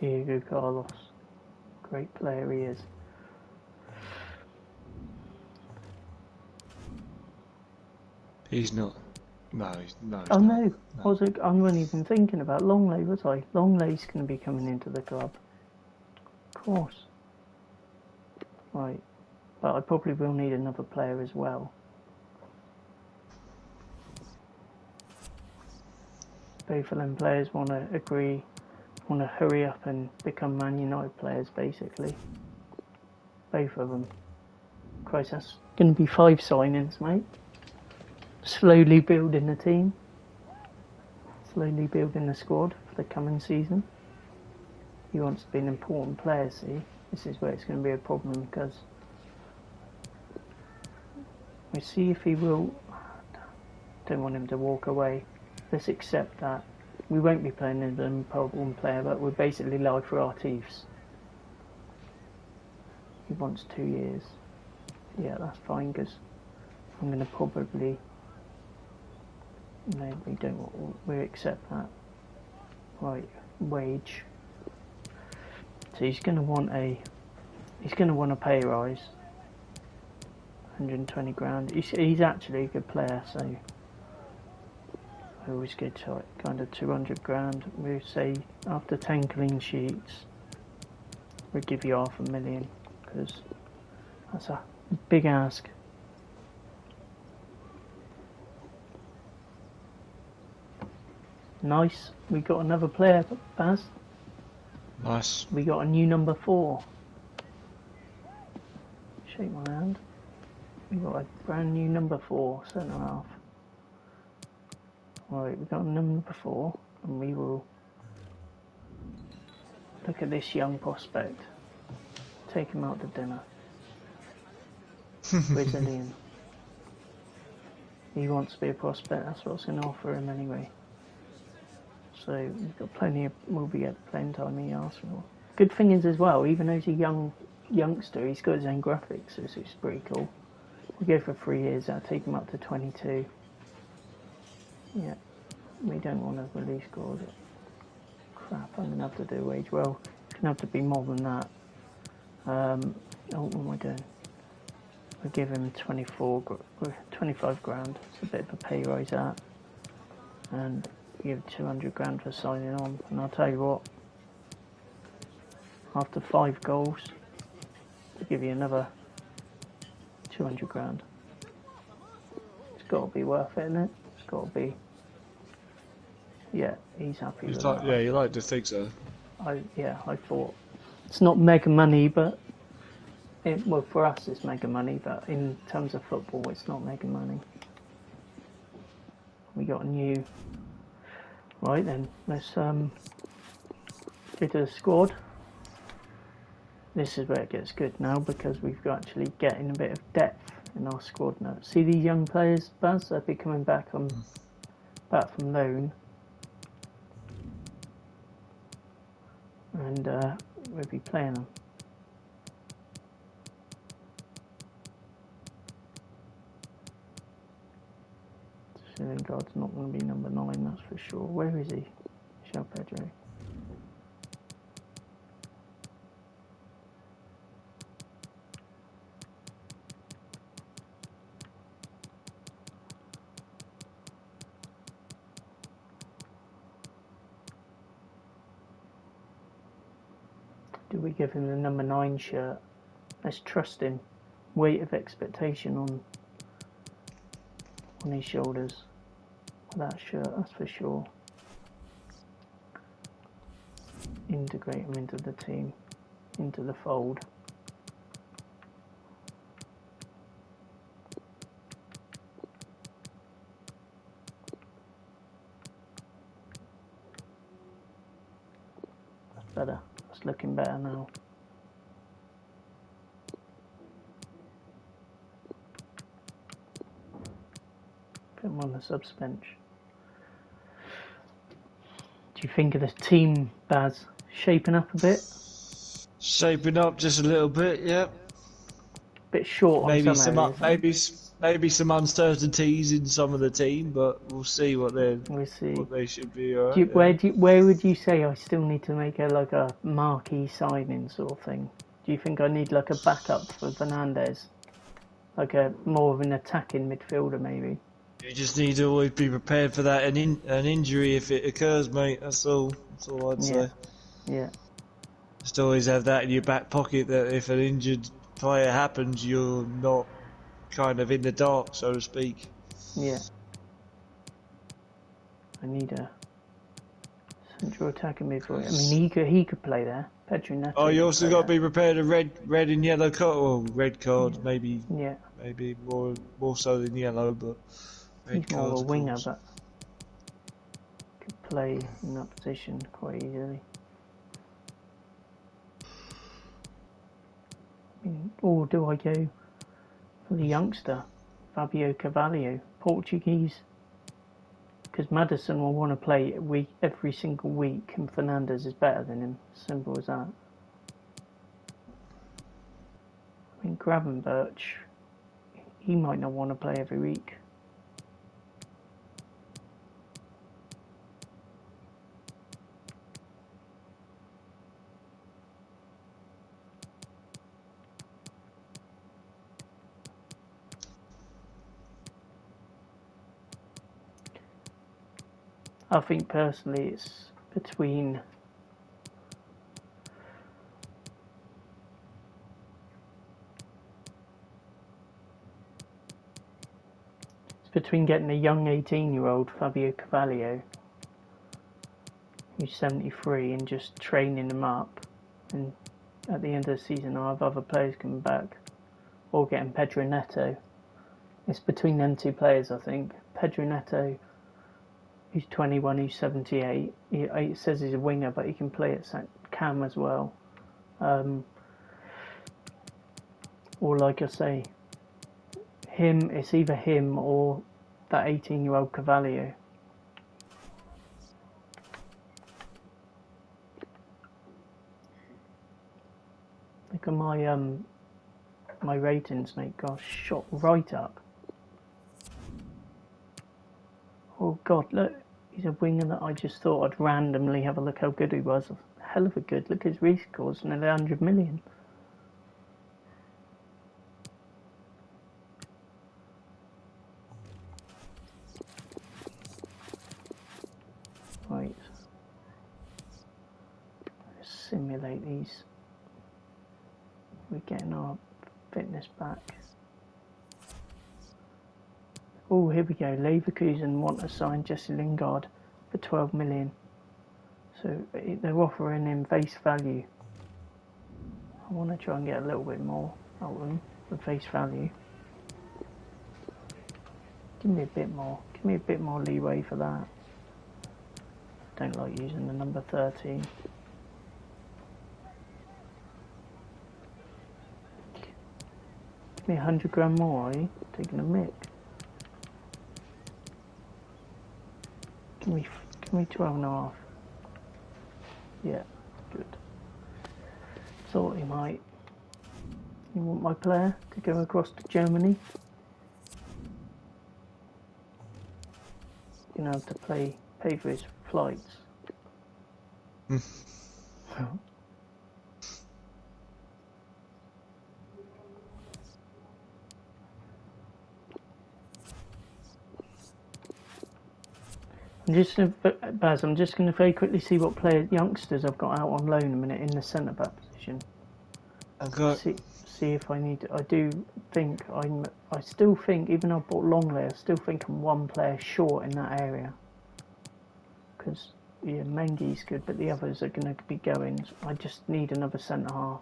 Diego Carlos, great player he is. He's not. No, he's Oh not. no, I wasn't even thinking about Longley, was I? Longley's going to be coming into the club. Of course. Right, but I probably will need another player as well. Both of them players want to hurry up and become Man United players, basically. Both of them. Christ, that's going to be 5 signings, mate. Slowly building the team. Slowly building the squad for the coming season. He wants to be an important player, see? This is where it's going to be a problem, because we see if he will. Don't want him to walk away. Let's accept that. We won't be playing as an important player, but we're basically live for our teeths. He wants 2 years. Yeah, that's fine, because I'm going to probably... No, we don't. We accept that. Right, wage. So he's going to want a pay rise. 120 grand. He's actually a good player, so I always get to like kind of 200 grand. We say after 10 clean sheets, we'll give you $500,000, because that's a big ask. Nice. We got another player, Baz. Nice. We got a new number 4. Shake my hand. We got a brand new number 4, centre half. Right, we got a number 4, and we will look at this young prospect. Take him out to dinner. Brazilian. He wants to be a prospect. That's what I was going to offer him anyway. So we've got we'll be at playing time in Arsenal. Good thing is as well, even though he's a youngster, he's got his own graphics, so it's pretty cool. We go for 3 years, that'll take him up to 22. Yeah, we don't want to release clause. Crap, I'm going to have to do wage. Well, it's going to have to be more than that. What am I doing? We'll give him 25 grand. It's a bit of a pay rise that. And give 200 grand for signing on. And I'll tell you what, after 5 goals, we'll give you another 200 grand. It's got to be worth it, isn't it? It's got to be. Yeah, he's happy with that. Yeah, you like to think so. I thought it's not mega money, but well, for us it's mega money, but in terms of football, it's not mega money. We got a new. Right then, let's go to the squad. This is where it gets good now because we've got actually getting a bit of depth in our squad now. See these young players, Baz? They'll be coming back from loan, and we'll be playing them. Lingard's not going to be number 9, that's for sure. Where is he? Show Pedro. Do we give him the number 9 shirt? Let's trust him. Weight of expectation on his shoulders. That shirt, that's for sure. Integrate him into the team, into the fold. That's better. That's looking better now. Put him on the subs bench. Do you think of the team, Baz, shaping up a bit? Shaping up just a little bit, yeah. Bit short on some areas. Maybe some uncertainties in some of the team, but we'll see what they should be. Right, where would you say I still need to make a marquee signing sort of thing? Do you think I need like a backup for Fernandes, like a more of an attacking midfielder maybe? You just need to always be prepared for that an injury if it occurs, mate. That's all I'd say. Yeah. Just always have that in your back pocket that if an injured player happens, you're not kind of in the dark, so to speak. Yeah. I need a central attacking midfielder. I mean, he could play there. Pedro Neto. Oh, you also got to be prepared a red and yellow card. Well, red card, maybe. Yeah. Maybe more so than yellow, but. He's more of a winger, but could play in that position quite easily. Or do I go for the youngster, Fabio Carvalho, Portuguese? Because Maddison will want to play every single week, and Fernandes is better than him. Simple as that. I mean, Gravenberch, he might not want to play every week. I think personally it's between getting a young 18-year-old Fabio Carvalho who's 73 and just training him up, and at the end of the season I'll have other players coming back, or getting Pedro Neto. It's between them two players, I think. Pedro Neto, who's 21, who's 78. It says he's a winger, but he can play at cam as well. Or like I say, it's either him or that 18-year-old Carvalho. Look at my ratings, mate. Gosh, shot right up. Oh God, look, he's a winger that I just thought I'd randomly have a look how good he was. Hell of a good. Look at his race scores, nearly 100 million. Right. Let's simulate these. We're getting our fitness back. Oh, here we go. Leverkusen want to sign Jesse Lingard for 12 million. So they're offering him face value. I want to try and get a little bit more out of him for face value. Give me a bit more. Give me a bit more leeway for that. Don't like using the number 13. Give me 100 grand more, are you? Taking a mick. Give me 12 and a half. Yeah, good. Thought he might. You want my player to go across to Germany? You're gonna have to pay for his flights. I'm just going to very quickly see what youngsters I've got out on loan a minute in the centre back position. Okay. See if I need. I still think, even though I bought Longley, I still think I'm one player short in that area. Because yeah, Mengi's good, but the others are going to be going. I just need another centre half.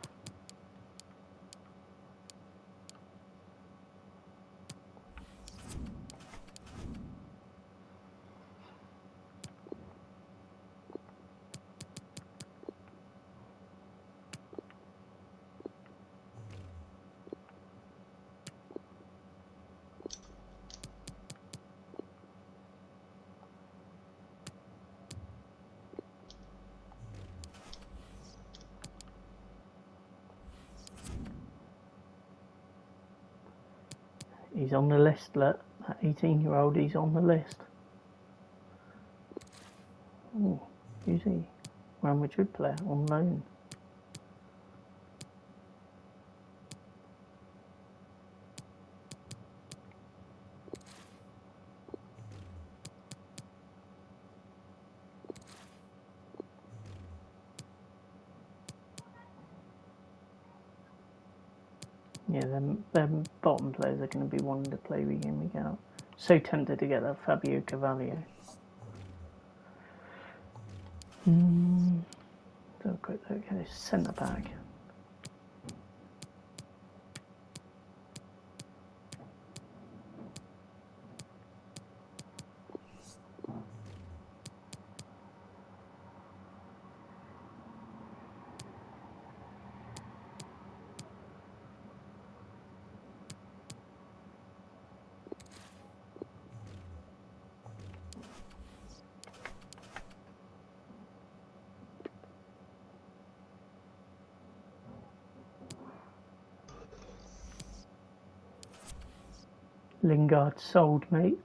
He's on the list, look. That 18-year-old, he's on the list. Oh, who's he? Real Madrid player on loan. Yeah, them bottom players are going to be wanting to play week in, week out. So tempted to get that Fabio Carvalho. So quick look at his centre back. Lingard sold, mate.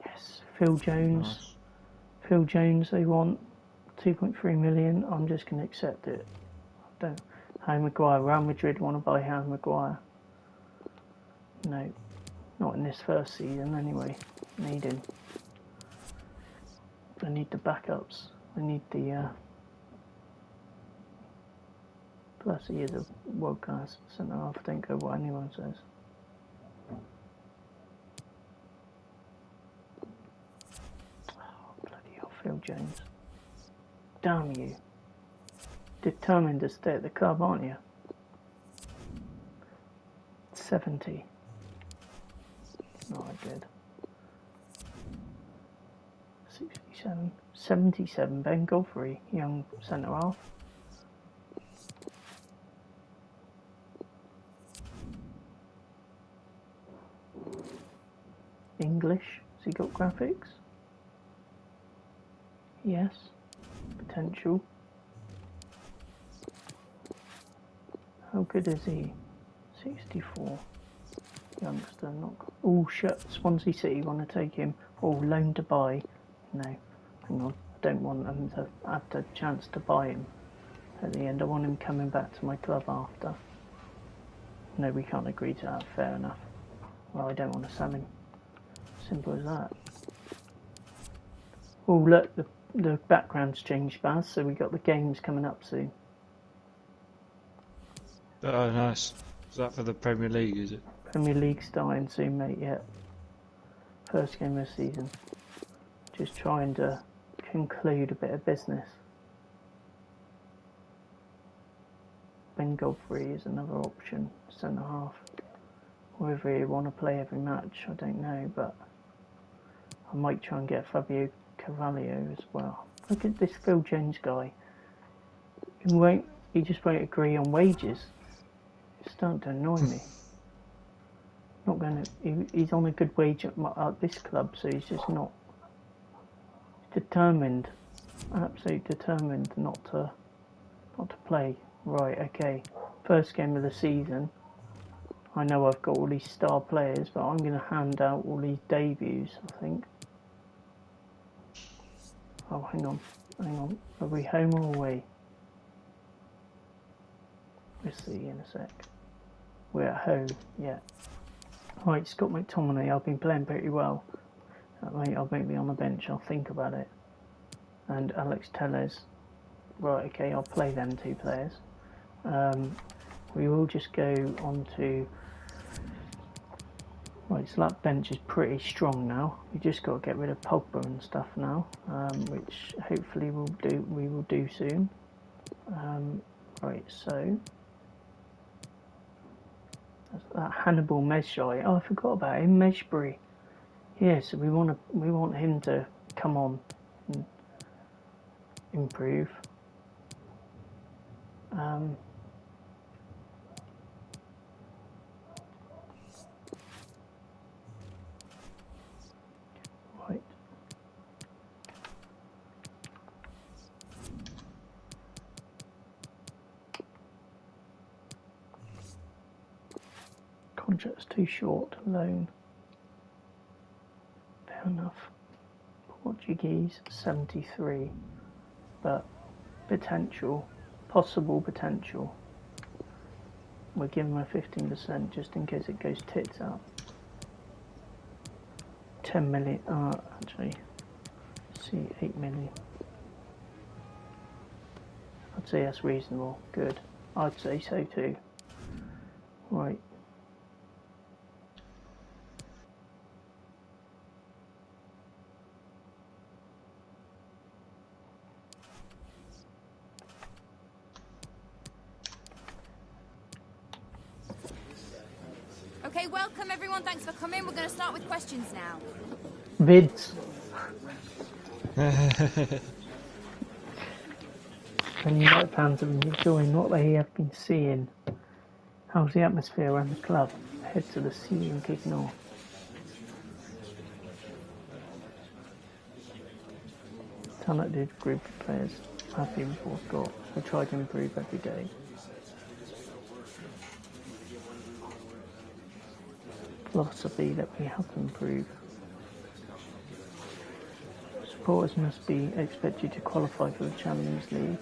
Yes, Phil Jones. Nice. Phil Jones, they want 2.3 million. I'm just going to accept it. Harry Maguire. Real Madrid want to buy Harry Maguire. No, not in this first season anyway. Need him. I need the backups. I need the. Plus, he is a world class centre half. Don't go what anyone says. Phil Jones. Damn you. Determined to stay at the club, aren't you? 70. Not that good. 67. 77. Ben Godfrey, young centre half. English. Has he got graphics? Yes, potential. How good is he? 64. Youngster, not. Oh shit! Swansea City want to take him. Oh, loan to buy. No, hang on. I don't want them to have the chance to buy him at the end. I want him coming back to my club after. No, we can't agree to that. Fair enough. Well, I don't want to sell him. Simple as that. Oh, look, the background's changed, Baz, so we got the games coming up soon. Oh, nice. Is that for the Premier League, is it? Premier League starting soon, mate, yeah. First game of the season. Just trying to conclude a bit of business. Ben Godfrey is another option, centre half. Whether you want to play every match, I don't know, but I might try and get Fabio Carvalho as well. Look at this Phil Jones guy. He just won't agree on wages. It's starting to annoy me. Not going to. He's on a good wage at this club, so he's just not determined. Absolutely determined not to play. Right. Okay. First game of the season. I know I've got all these star players, but I'm going to hand out all these debuts, I think. Oh, hang on. Are we home or away? We'll see in a sec. We're at home, yeah. Right, Scott McTominay, I've been playing pretty well. I'll make me on the bench, I'll think about it. And Alex Telles. Right, okay, I'll play them two players. We will just go on to... Right, so that bench is pretty strong now. We just got to get rid of Pogba and stuff now, which hopefully we will do soon. Right, so that Hannibal Mejbri. Oh, I forgot about him, Mejbri. Yeah, so we want him to come on and improve. Right. Contract's too short, loan. Fair enough. Portuguese, 73. But possible potential. We'll give him a 15% just in case it goes tits up. 10 million, actually, see 8 million. I'd say that's reasonable, good. I'd say so too. Right. Okay, welcome everyone, thanks for coming. We're going to start with questions now. Vids. And you might fans have been enjoying what they have been seeing. How's the atmosphere around the club? Head to the season kicking off. Talented group of players. Happy with what we've got. We try to improve every day. Philosophy that we have to improve. Supporters must be expected to qualify for the Champions League.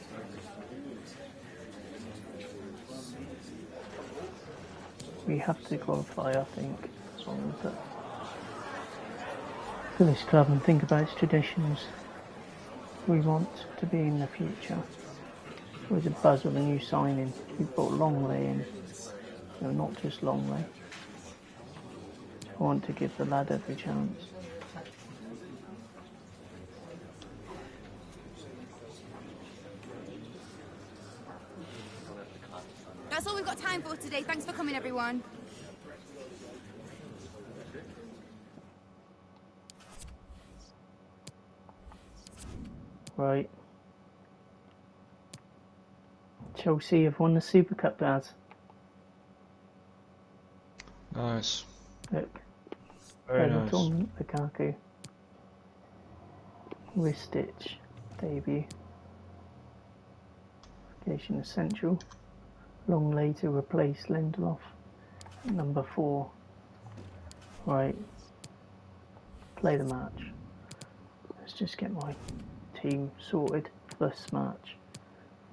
We have to qualify, I think, as long as for this club and think about its traditions we want to be in the future. There was a buzz of a new signing. We brought Longley in, not just Longley. I want to give the lad every chance. That's all we've got time for today. Thanks for coming, everyone. Right. Chelsea have won the Super Cup, lads. Nice. Look. Very nice. Lukaku. Ristich. Debut. Application essential. Longley to replace Lindelof. Number 4. Right. Play the match. Let's just get my team sorted for this match.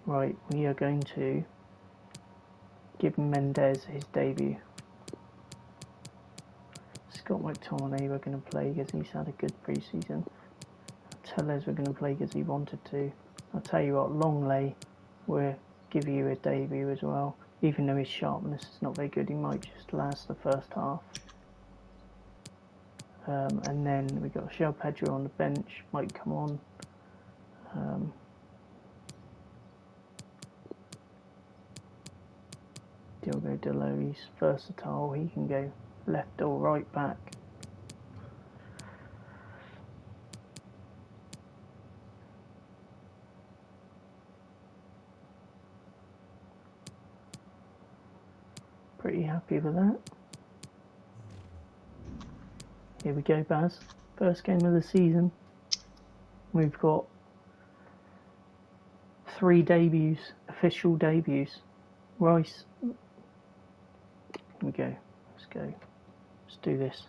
Right, we are going to give Mendes his debut. Scott McTominay we're going to play because he's had a good pre-season. Telles we're going to play because he wanted to. I'll tell you what, Longley we'll give you a debut as well. Even though his sharpness is not very good, he might just last the first half. And then we got Pedro on the bench, might come on. Diogo Dalot, he's versatile, he can go left or right back. Pretty happy with that. Here we go, Baz. First game of the season. We've got 3 debuts, official debuts. Rice. Here we go. Let's go. Let's do this.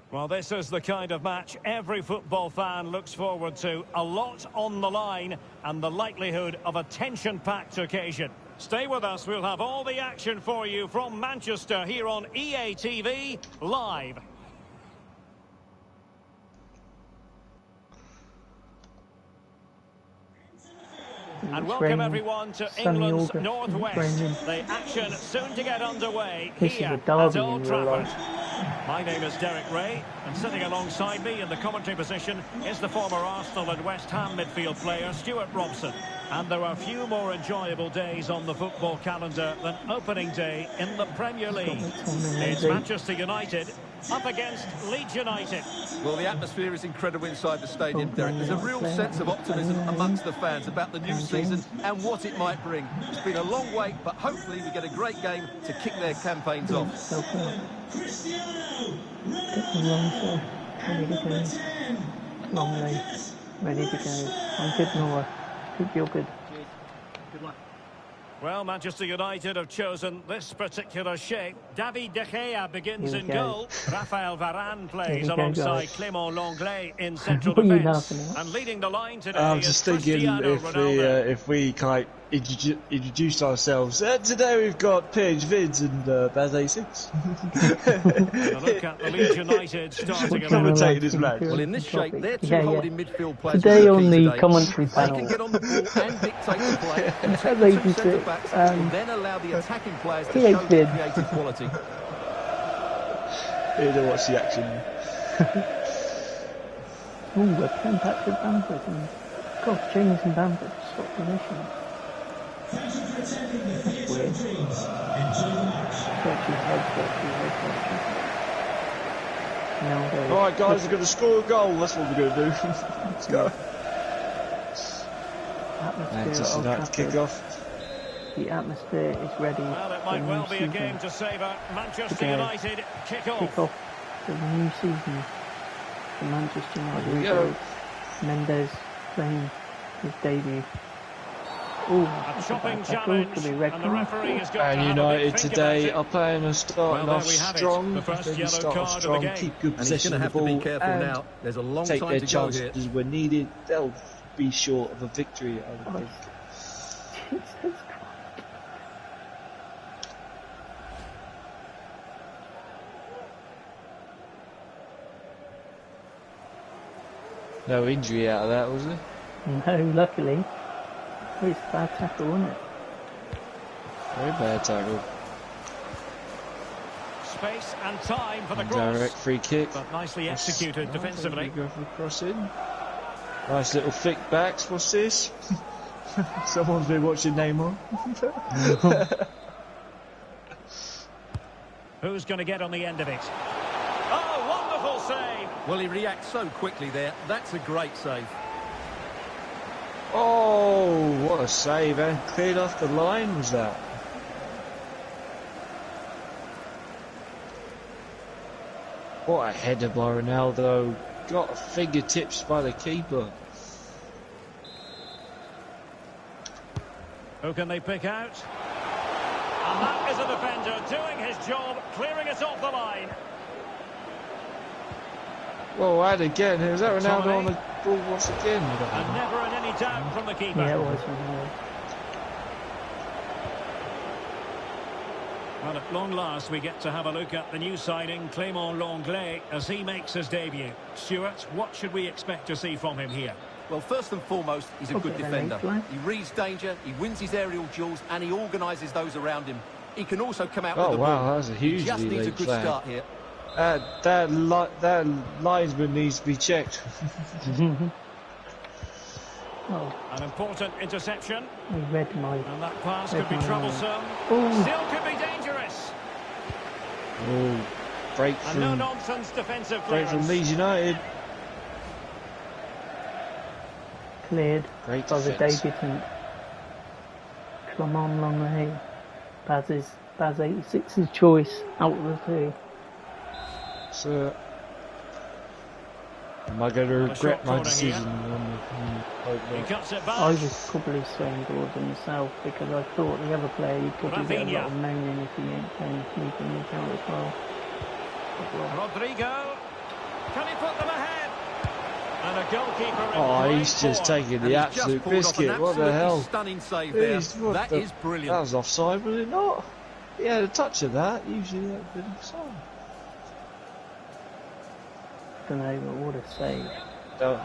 Well, this is the kind of match every football fan looks forward to. A lot on the line and the likelihood of a tension-packed occasion. Stay with us, we'll have all the action for you from Manchester here on EA TV Live. And welcome everyone to England's northwest. The action soon to get underway here at Old Trafford. My name is Derek Ray, and sitting alongside me in the commentary position is the former Arsenal and West Ham midfield player Stuart Robson. And there are few more enjoyable days on the football calendar than opening day in the Premier League. It's Manchester United up against Leeds United. Well, the atmosphere is incredible inside the stadium, Derek. There's a real sense of optimism amongst the fans about the new season and what it might bring. It's been a long wait, but hopefully we get a great game to kick their campaigns off. Long way, ready to go. I'm good, Noah. Hope you're good. Good luck. Well, Manchester United have chosen this particular shape. David De Gea begins in goal. Rafael Varane plays alongside Clément Lenglet in central defence. And leading the line today I'm just thinking if we like introduced ourselves. Today we've got Page Vids and Baz A6. Look at the Leeds United starting commentating this match. Well, in this shape, they're two holding midfield players. Today on the commentary panel, they can get on the ball and dictate the play. And centre-backs will then allow the attacking players to show their creative quality. Here to watch the action. Oh, we're playing back with Bamford. God, James and Bamford swap position. That's weird. Alright guys, we're going to score a goal, that's what we're going to do. Let's go. Manchester United kick off. The atmosphere is ready. Well, it might well be a game to savour. Manchester United kick off. Kick off for the new season for Manchester United. Here we go. Mendes playing his debut. Ooh, a chopping challenge, and the referee has got and United today are playing a starting off strong. The first yellow card of the game. Keep good possession of the ball. Be careful now. There's a long take time their to chances go here. when needed. They'll be short of a victory, I would think. Jesus Christ. No injury out of that, was there? No, luckily. It's a bad tackle, wasn't it? Very bad tackle. Space and time for the cross. Direct free kick. But nicely executed defensively. Go for the cross in. Nice little thick backs. What's this? Someone's been watching Neymar. Who's going to get on the end of it? Oh, wonderful save! Well, he reacts so quickly there. That's a great save. Oh, what a save, and cleared off the line was that. What a header by Ronaldo. Got fingertips by the keeper. Who can they pick out? And that is a defender doing his job, clearing it off the line. Well, and again, is that Ronaldo on the ball once again? And never in any doubt from the keeper. Yeah, it was. Well, at long last, we get to have a look at the new signing, Clément Lenglet, as he makes his debut. Stuart, what should we expect to see from him here? Well, first and foremost, he's a good defender. He reads danger, he wins his aerial duels, and he organises those around him. he can also come out with the Oh ball. wow, that was a hugely Just needs a late good flag. start here. That linesman needs to be checked. Oh, An important interception. I read my. And that pass Read could be my troublesome. Oh. Still could be dangerous. Oh, break And no from nonsense defensive break from clearance. Leeds United. Cleared Great by the defence. debutant. Clement Longley. Baz 86's choice out of the two. So, am I going to Well, a regret short my corner decision? He cuts it back. I was probably swaying towards himself because I thought the other player he'd probably get a lot of moaning if he ain't playing keeper in the account as well. Rodrigo. Can he put them ahead? And a goalkeeper in Oh, great he's just form. taking And the he's absolute just pulled off an biscuit. What the hell? Stunning save there. What That the- is brilliant. That was offside, was it not? He had a touch of that. Usually that would be offside. Don't know, but what a save. Don't.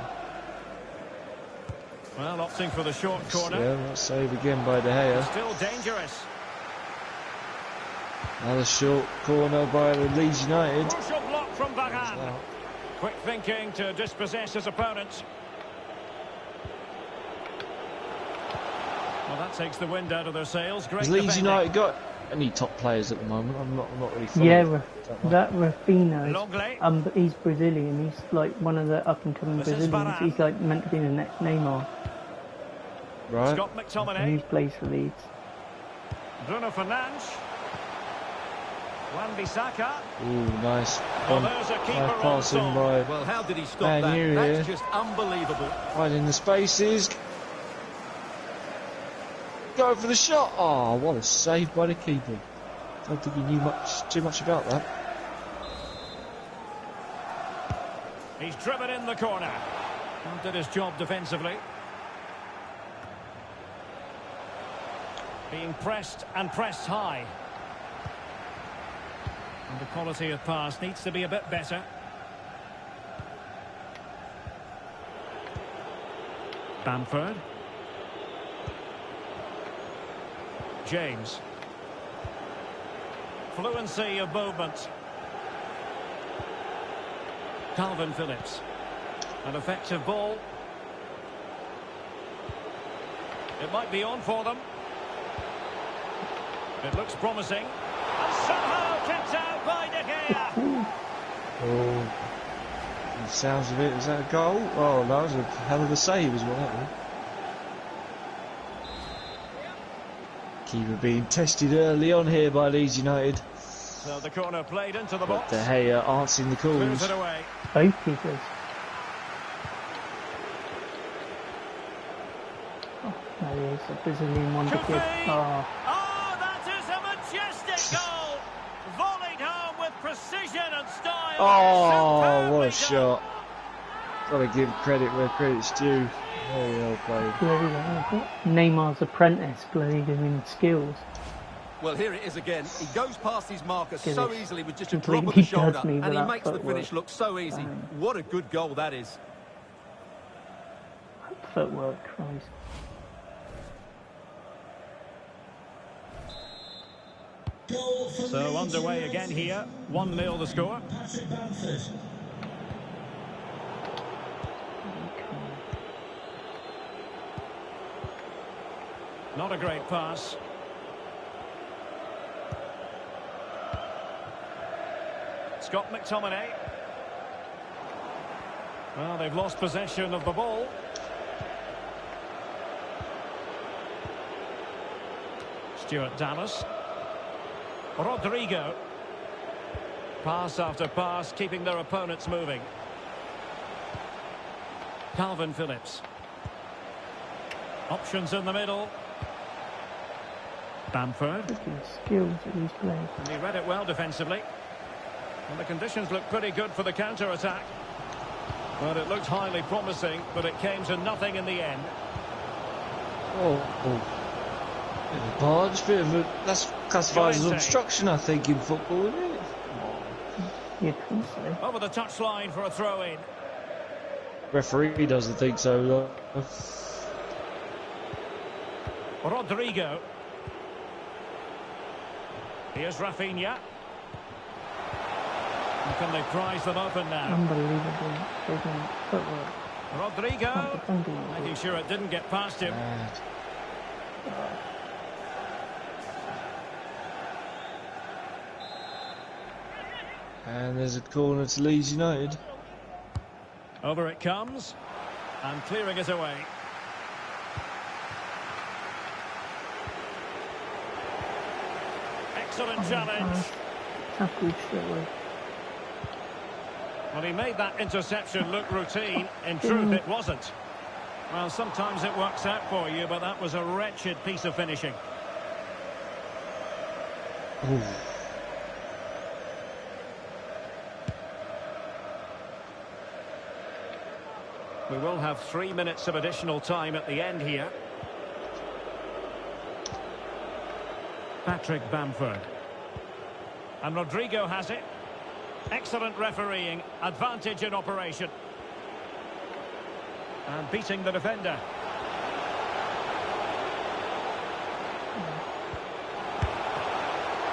Well, opting for the short corner. Yeah, that save again by De Gea. Still dangerous. Another short corner by the Leeds United. Crucial block from Varane. Quick thinking to dispossess his opponent. Well, that takes the wind out of their sails. Great Has Leeds defending. United got any top players at the moment? I'm not really following. Yeah, that Rafinha, Longley. he's Brazilian. He's like one of the up and coming This is Brazilians. Varane. He's like meant to be the next Neymar, Right. Scott and McTominay. he plays for Leeds. Bruno Fernandes. Wan-Bissaka. Ooh, nice. Well, there's a keeper on Passing song. by Well, how did he stop Man that? U That's here. just unbelievable. finding the spaces. Go for the shot. Oh, what a save by the keeper. Don't think he knew too much about that. He's driven in the corner. And did his job defensively. Being pressed and pressed high. And the quality of pass needs to be a bit better. Bamford. James. Fluency of movement. Calvin Phillips. An effective ball. It might be on for them. It looks promising. And somehow kicked out by De Gea. Oh, the sounds of it. Is that a goal? Oh, that was a hell of a save as well. That one. Keeper being tested early on here by Leeds United. So the corner played into the But box. De Gea answering the Clears calls. it away. Both keepers. Oh, there he is, a Brazilian wonder Could kid. be. Oh, Oh, that is a majestic goal. Volleyed home with precision and style. Oh, Superbly what a done. shot. Gotta give credit where credit's due. Very well played. bloody Neymar's apprentice, bloody doing skills. Well, here it is again. He goes past his marker Get so this. easily with just a Completely drop of the does shoulder, me and he without makes the footwork. finish look so easy. Bang. What a good goal that is. Footwork, Christ. So underway again here. 1-0 the score. Not a great pass. Scott McTominay. Well, they've lost possession of the ball. Stuart Dallas. Rodrigo. Pass after pass, keeping their opponents moving. Calvin Phillips. Options in the middle. Bamford. Looking skills that he's playing. And he read it well defensively. And the conditions look pretty good for the counter-attack. But it looked highly promising, but it came to nothing in the end. Oh. Bit of a barge, bit of a, that's classified as obstruction, I think, in football, isn't it? You'd think so. Over the touchline for a throw-in. Referee doesn't think so, though. Rodrigo. Here's Rafinha. And can they prize them open now? Unbelievable. Footwork. Rodrigo. Making sure it didn't get past him. And there's a corner to Leeds United. Over it comes. And clearing it away. Excellent challenge. Tackled straight away. Well, he made that interception look routine. In truth, it wasn't. Well, sometimes it works out for you, but that was a wretched piece of finishing. Ooh. We will have 3 minutes of additional time at the end here. Patrick Bamford. And Rodrigo has it. Excellent refereeing. Advantage in operation. And beating the defender.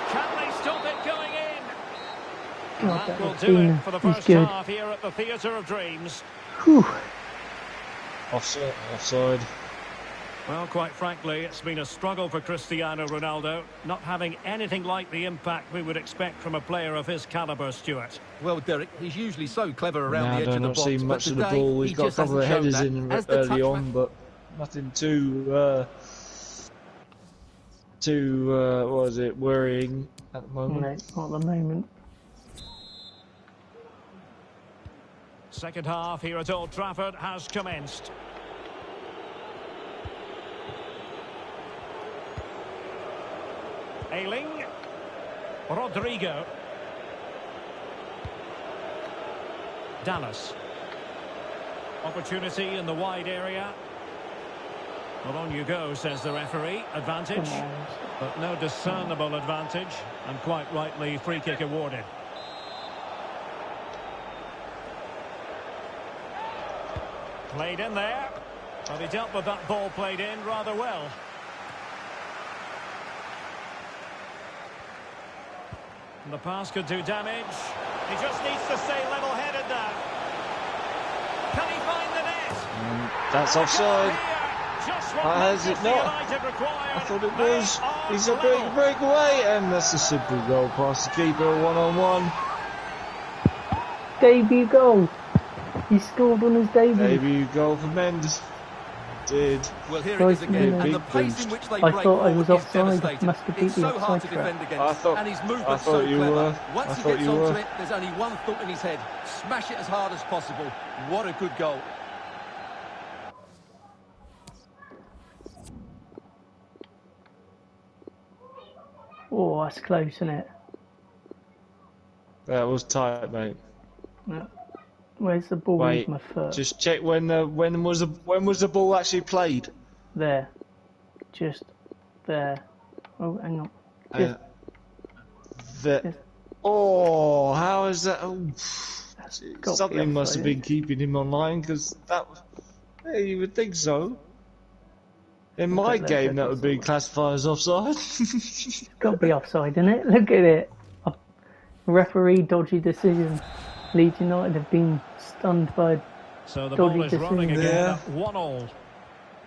Can they stop it going in? That will do it for the first half here at the Theatre of Dreams. Whew. Offside. Well, quite frankly, it's been a struggle for Cristiano Ronaldo, not having anything like the impact we would expect from a player of his calibre, Stuart. Well, Derek, he's usually so clever around the edge of the I've not box, seen much but of the today, ball. He's he got a just couple of hasn't shown headers that. in As the early touchman- on, but nothing too what was it, worrying at the moment. No, not at the moment. Second half here at Old Trafford has commenced. Ailing. Rodrigo. Dallas. Opportunity in the wide area. Well, on you go, says the referee. Advantage. But no discernible advantage. And quite rightly, free kick awarded. Played in there. But he dealt with that ball played in rather well. And the pass could do damage. He just needs to stay level-headed now. Can he find the net? That's offside. Has it not? I thought it was. He's a breakaway, and that's a simple goal past the keeper, one-on-one. Debut goal. He scored on his debut. Debut goal for Mendes. Did. Well, here it is again, and the pace in which they break thought I was forward is offside. devastating. Must have It's beat the so hard to offside defend trap. against, and his movement's so you clever. were. Once he gets onto it, there's only one thought in his head: smash it as hard as possible. What a good goal! Oh, that's close, isn't it? That was tight, mate. No. Where's the ball? Wait, with my foot? just check when was the ball actually played? There. Just there. Oh, hang on. Just, oh, how is that? Oh, got something must have been offside. keeping him online, because that. Yeah, you would think so. In my game, that would be classified as offside. Got to be offside, isn't it? Look at it. A referee dodgy decision. Leeds United have been stunned by So the dodgy ball is rolling decision. again at 1-1.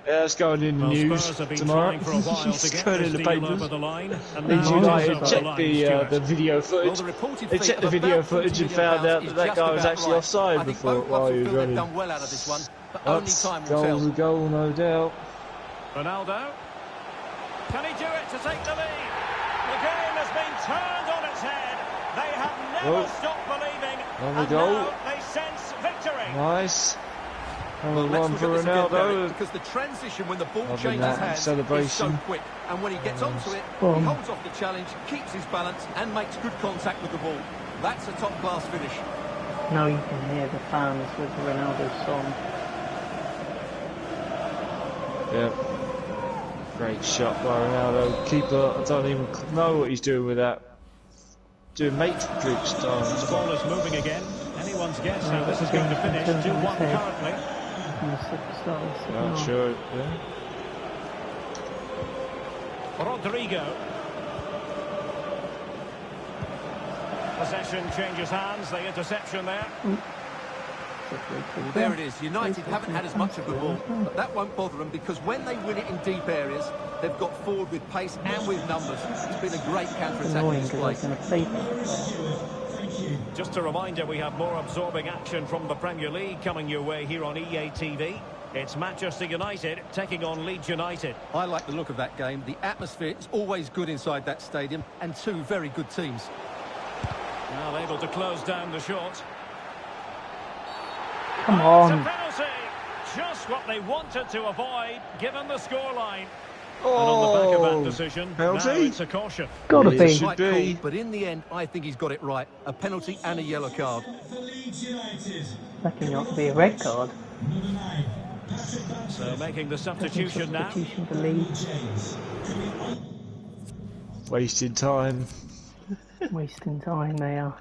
Yeah, it's going in the news Spurs have been tomorrow. trying for a while to It's get going this in the deal papers. over the line. And Leeds now United it's over checked line, the Stuart. video Well, footage. the reported They fee checked the of video about footage and £40 found million out is that that just guy was about actually right. offside I think before both while clubs he will was feel they've running. done well out of this one, but only That's time will tell. goal, no doubt. Ronaldo. Can he do it to take the lead? The game has been turned on its head. They have never stopped believing. Another And goal. now they sense victory. Nice. Well, Another let's one look for at this again, Derek, Ronaldo. because the transition when the ball Loving changes that hands is celebration. so quick, and when he gets onto it, he Boom. holds off the challenge, keeps his balance, and makes good contact with the ball. That's a top-class finish. Now you can hear the fans with Ronaldo's song. Yeah. Great shot by Ronaldo. Keeper, I don't even know what he's doing with that. Doing matrix style. The ball is moving again. Anyone's guess how this is going to finish. 2-1 currently. Not sure, yeah. Rodrigo. Possession changes hands, the interception there. There it is. United haven't had as much of the ball, but that won't bother them because when they win it in deep areas, they've got forward with pace and with numbers. It's been a great counter-attacking display. Just a reminder, we have more absorbing action from the Premier League coming your way here on EA TV. It's Manchester United taking on Leeds United. I like the look of that game. The atmosphere is always good inside that stadium, and two very good teams. Now able to close down the shot. Come on. It's a penalty. Just what they wanted to avoid, given the scoreline. Oh, and on the back of that decision, penalty? now it's a caution. Gotta It be. should be. But in the end, I think he's got it right. A penalty and a yellow card. Lucky not to be a red card. So making the substitution now. Substitution for Leeds. Wasted time. Wasting time they are.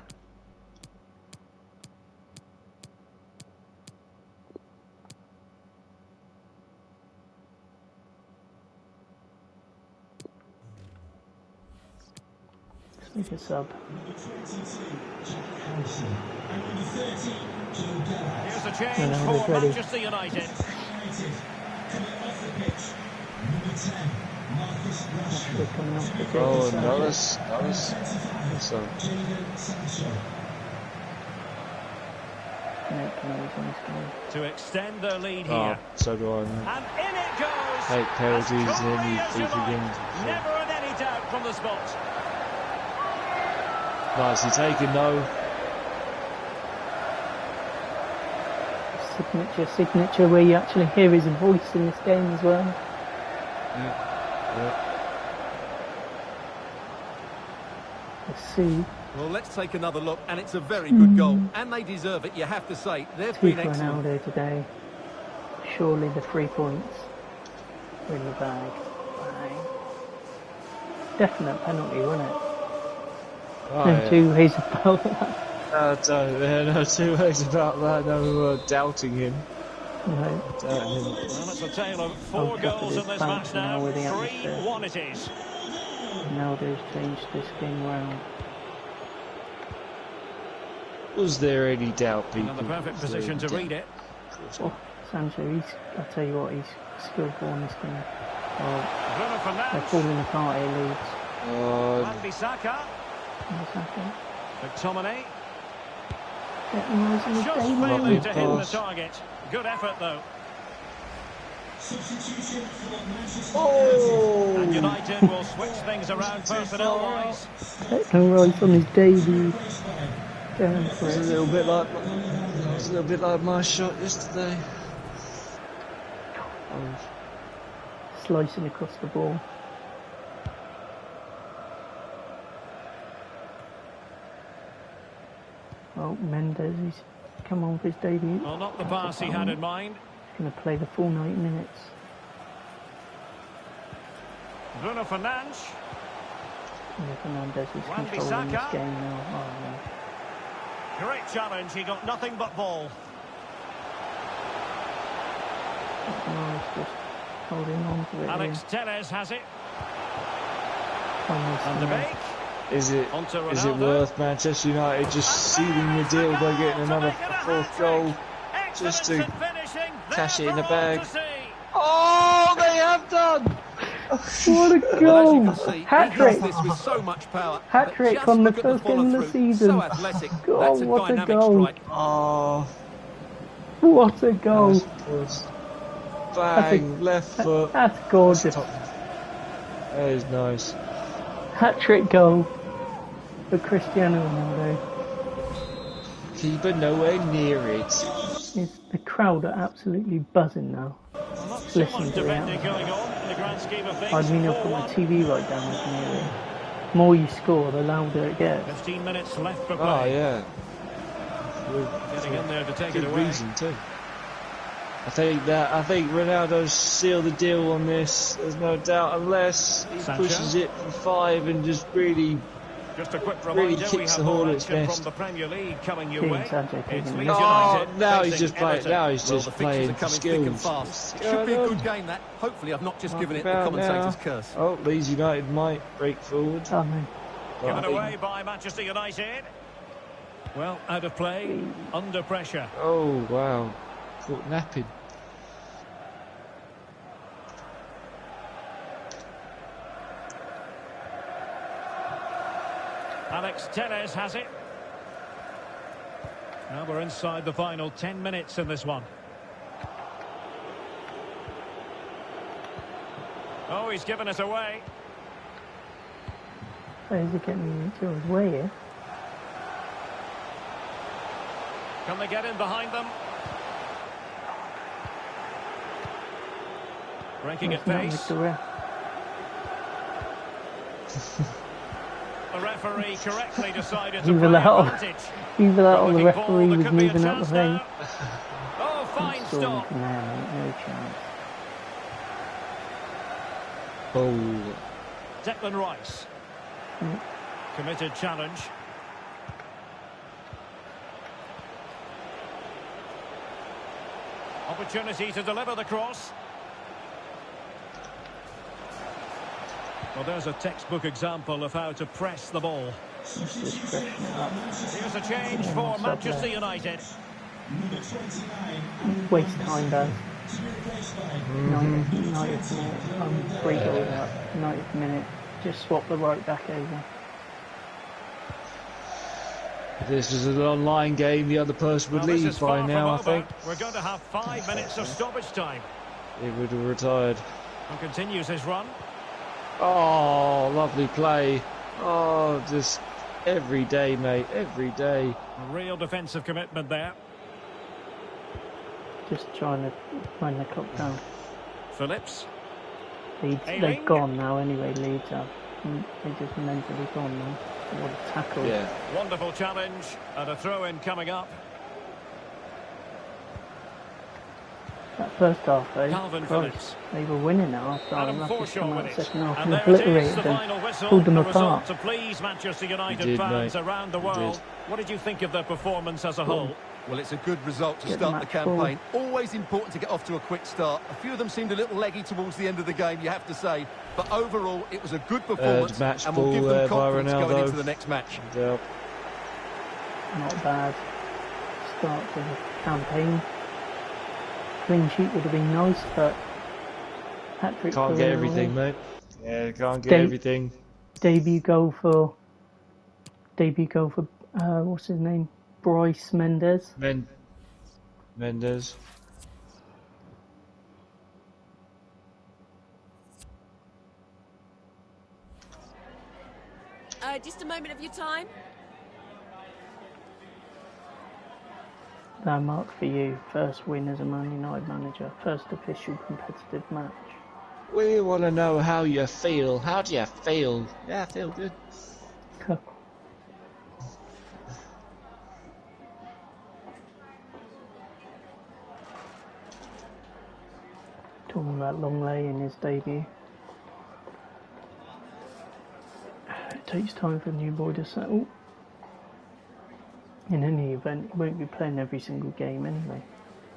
Let's make a sub. Here's a change for Manchester United. Oh, another so. To extend their lead Oh, here. so do I. And in it goes. Hate penalties As and then coolly you as keep like. again. Never in any doubt from the spot. Nicely taken though. Signature where you actually hear his voice in this game as well. Yeah. Let's see. Well, let's take another look, and it's a very good goal. And they deserve it, you have to say. They've Two been for excellent. Ronaldo today. Surely the 3 points are in the bag. Bang. Definite penalty, wasn't it? Oh, No yeah. two ways about that. No two ways about that. No doubting him. No. Doubting him. Well, it's a tale of 4 Old Trafford goals is in this bouncing match now. now with the atmosphere. 3-1 it is. Ronaldo's changed this game round. Was there any doubt, people? And the perfect position to read it. Oh, Sancho, I'll tell you what, he's skillful in this game. Oh, Bruno they're Fernandes. falling apart here, Leeds. Wan-Bissaka. McTominay. Getting those in the Just game. failing to hit the pass. target. Good effort though. Oh! And United will switch things around personnel-wise. Declan Rice on his debut. Going for It's a it. little bit like my shot yesterday. Slicing across the ball. Oh, Mendes, he's come on for his debut. Well, not the pass he had in mind. He's going to play the full 90 minutes. Bruno Fernandes. Fernandes is controlling this Wan-Bissaka. game now. Oh, no. Great challenge, he got nothing but ball. Nice, just holding on to it. Alex Telles has it. Van And the Beek. Is it Onto is it Ronaldo. worth Manchester United just sealing the deal by getting another fourth goal just to cash it in the bag? Oh, they have done! What a Well, as you goal! can see, Hat he does trick! this with so much power. Hat but trick just on the look at first game of the follow-through. season. So athletic. God, That's a what a dynamic goal. strike. Oh, What a goal! bang, left foot. That's gorgeous. That is nice. Hat trick goal for Cristiano Ronaldo. Keeper nowhere near it. The crowd are absolutely buzzing now. Well, not too Listen much to the defending anthem. going on in the grand scheme of things. I mean, I've got my 4-1. TV right down, I can hear it. The more you score, the louder it gets. 15 minutes left for play. Oh yeah. Getting in there to take Good it away. reason too. I think Ronaldo's sealed the deal on this. There's no doubt, unless he Sancho. pushes it for 5 and just really. Just a quick Really reminder, we kicks have the more hornet's action nest. from the Premier League coming your Keane way. Sancho It's taking Leeds it. Oh, United now he's facing just playing. Everton. Now he's Well, just the fixtures playing are for coming thick and skills. fast. It should be a good game, that. Hopefully, I've not just given it the About commentator's now. curse. Oh, Leeds United might break forward. Oh, no. Given But away by Manchester United. Well, out of play, under pressure. Oh, wow. Caught napping. Alex Telles has it. Now we're inside the final 10 minutes in this one. Oh, he's given us away. Oh, is he getting into his way here? Can they get in behind them? Breaking at pace. The referee correctly decided to play advantage. Even though the referee was moving up the way. Oh, fine stop. No chance. Oh. Declan Rice. Committed challenge. Opportunity to deliver the cross. Well, there's a textbook example of how to press the ball. Here's a change for Manchester United. Waste time, guys. 90th minute. 3 goals up. 90th minute. Just swap the right back over. If this was an online game, the other person would leave by now, I think. We're going to have 5 minutes of stoppage time. He would have retired. And continues his run. Oh, lovely play. Oh, just every day, mate, every day. A real defensive commitment there. Just trying to find the clock down. Phillips. They've gone now anyway, Leeds have. They're just mentally gone now. What a tackle. Yeah. Wonderful challenge and a throw-in coming up. That first half, though, Calvin Phillips. They were winning at half time. Adam Forshaw with it. Second half And and there it is, obliterated the them, final whistle. pulled them The apart. result to please Manchester United Did, fans mate. around the world. What did you think of their performance as a whole? Well, it's a good result to start the campaign. Always important to get off to a quick start. A few of them seemed a little leggy towards the end of the game, you have to say. But overall, it was a good performance and will give them confidence going into the next match. Yeah. Not bad start to the campaign. Clean sheet would have been nice, but hat-trick. Can't get everything, mate. Yeah, can't get everything. Debut goal for what's his name? Bryce Mendes. Mendes. Just a moment of your time. Landmark for you. First win as a Man United manager. First official competitive match. We want to know how you feel. How do you feel? Yeah, I feel good. Talking about Longley in his debut. It takes time for a new boy to settle. In any event, he won't be playing every single game anyway,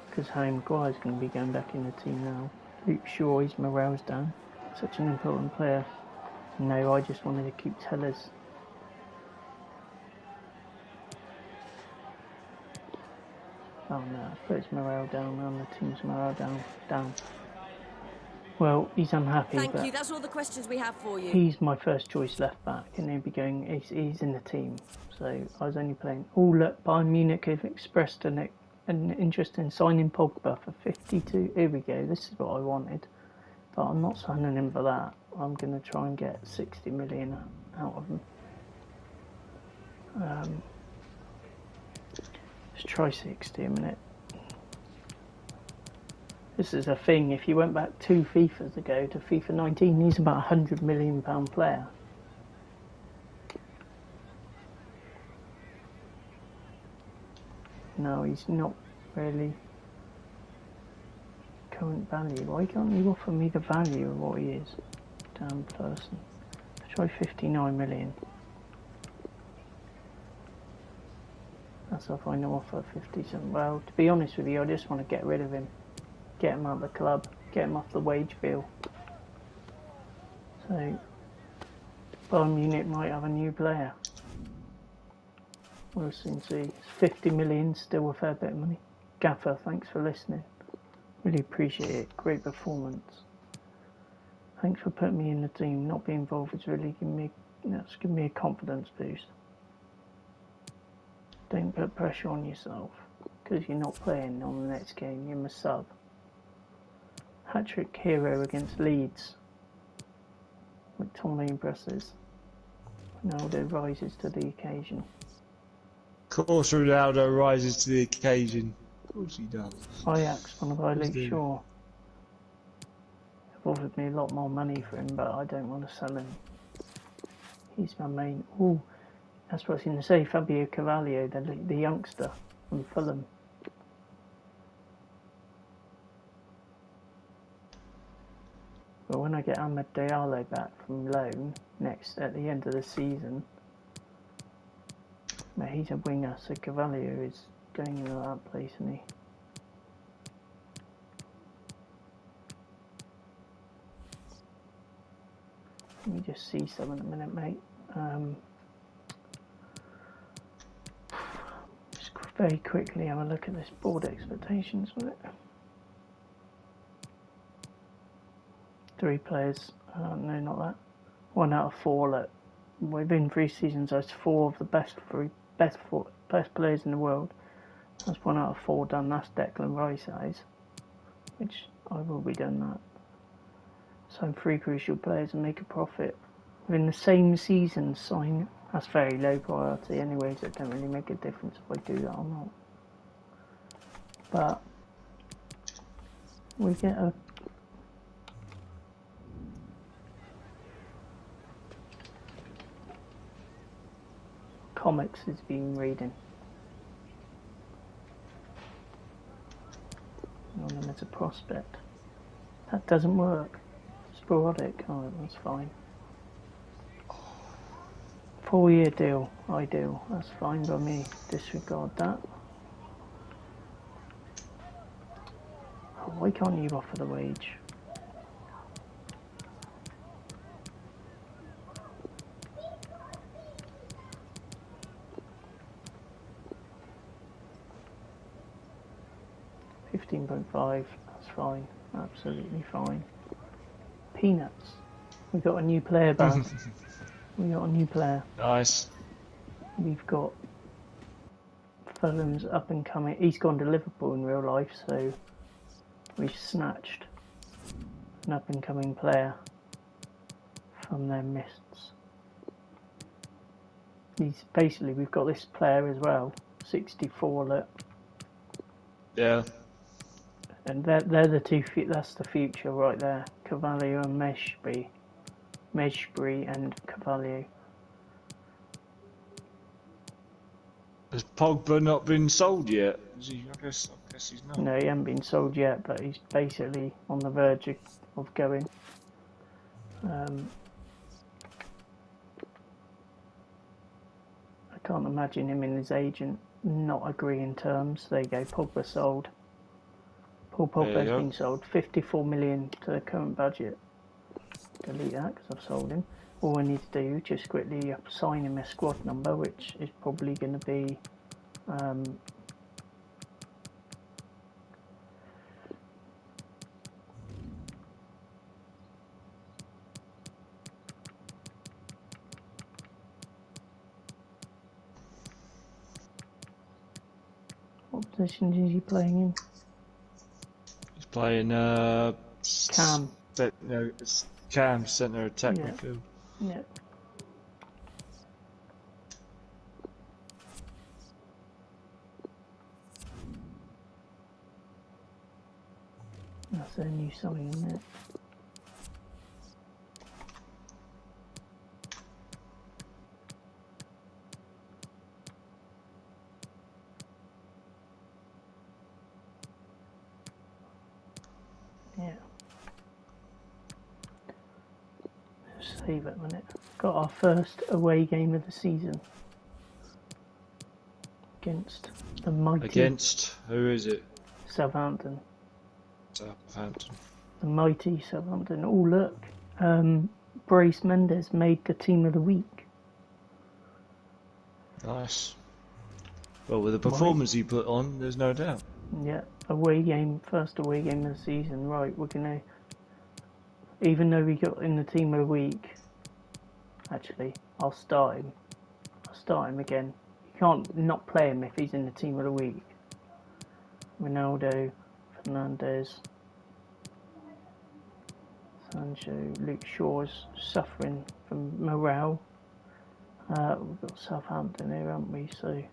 because Harry Maguire's going to be going back in the team now. Luke Shaw, his morale's down. Such an important player. No, I just wanted to keep Tellers. Oh no, put his morale down, and the team's morale down. Well, he's unhappy. Thank you. That's all the questions we have for you. He's my first choice left back, and he'll be going. He's in the team, so I was only playing. Oh look, Bayern Munich have expressed an interest in signing Pogba for 52. Here we go. This is what I wanted, but I'm not signing him for that. I'm going to try and get 60 million out of him. Let's try 60 a minute. This is a thing, if you went back 2 FIFAs ago to FIFA 19, he's about a £100 million player. No, he's not really current value. Why can't you offer me the value of what he is? Damn person. Let's try 59 million. That's if I know offer 57. Well, to be honest with you, I just want to get rid of him. Get him out of the club, get him off the wage bill. So, Bayern Munich might have a new player. We'll soon see. It's 50 million, still a fair bit of money. Gaffer, thanks for listening. Really appreciate it. Great performance. Thanks for putting me in the team. Not being involved is really giving me a confidence boost. Don't put pressure on yourself because you're not playing on the next game. You're a sub. Hat-trick hero against Leeds. McTominay impresses. Ronaldo rises to the occasion. Of course Ronaldo rises to the occasion. Of course he does. Ajax on a violate sure. They've offered me a lot more money for him, but I don't want to sell him. He's my main... Ooh, that's what I was going to say. Fabio Carvalho, the youngster from Fulham. But when I get Ahmed Diallo back from loan at the end of the season, he's a winger, so Carvalho is going into that place, isn't he? Let me just see something a minute, mate. Just very quickly have a look at this board expectations with it. 3 players, no, not that. 1 out of 4. Look, within 3 seasons, there's 4 of the best players in the world. That's 1 out of 4 done. That's Declan Rice, that is. Which I will be done that. Sign 3 crucial players and make a profit within the same season. Sign. That's very low priority, anyways. It don't really make a difference if I do that or not. But we get a. Comics has been reading. On them as a prospect. That doesn't work. Sporadic. Oh, that's fine. 4-year deal. Ideal. That's fine by me. Disregard that. Oh, why can't you offer the wage? $15.5, that's fine, absolutely fine. Peanuts. We got a new player, Baz. We got a new player. Nice. We've got Fulham's up and coming. He's gone to Liverpool in real life, so we've snatched an up and coming player from their mists. We've got this player as well, 64 look. Yeah. And they're the two. That's the future right there. Carvalho and Meshbury and Carvalho. Has Pogba not been sold yet? Is he? I guess he's not. No, he hasn't been sold yet, but he's basically on the verge of going. I can't imagine him and his agent not agreeing terms. There you go. Pogba sold. Paul Pogba has been sold. 54 million to the current budget. Delete that because I've sold him. All I need to do, just quickly assign him a squad number, which is probably going to be what position is he playing in? Playing Cam. No, it's Cam, centre attack midfield. Yeah. That's their new signing, isn't it? Yeah. Save it a minute. Got our first away game of the season against the mighty. Against who is it? Southampton. Southampton. The mighty Southampton. Oh look, Brace Mendes made the team of the week. Nice. Well, with the performance he put on, there's no doubt. Yeah, away game, first away game of the season. Right, we're gonna. Even though we got in the team of the week, actually, I'll start him. I'll start him again. You can't not play him if he's in the team of the week. Ronaldo, Fernandes, Sancho, Luke Shaw's suffering from morale. We've got Southampton here, haven't we? So,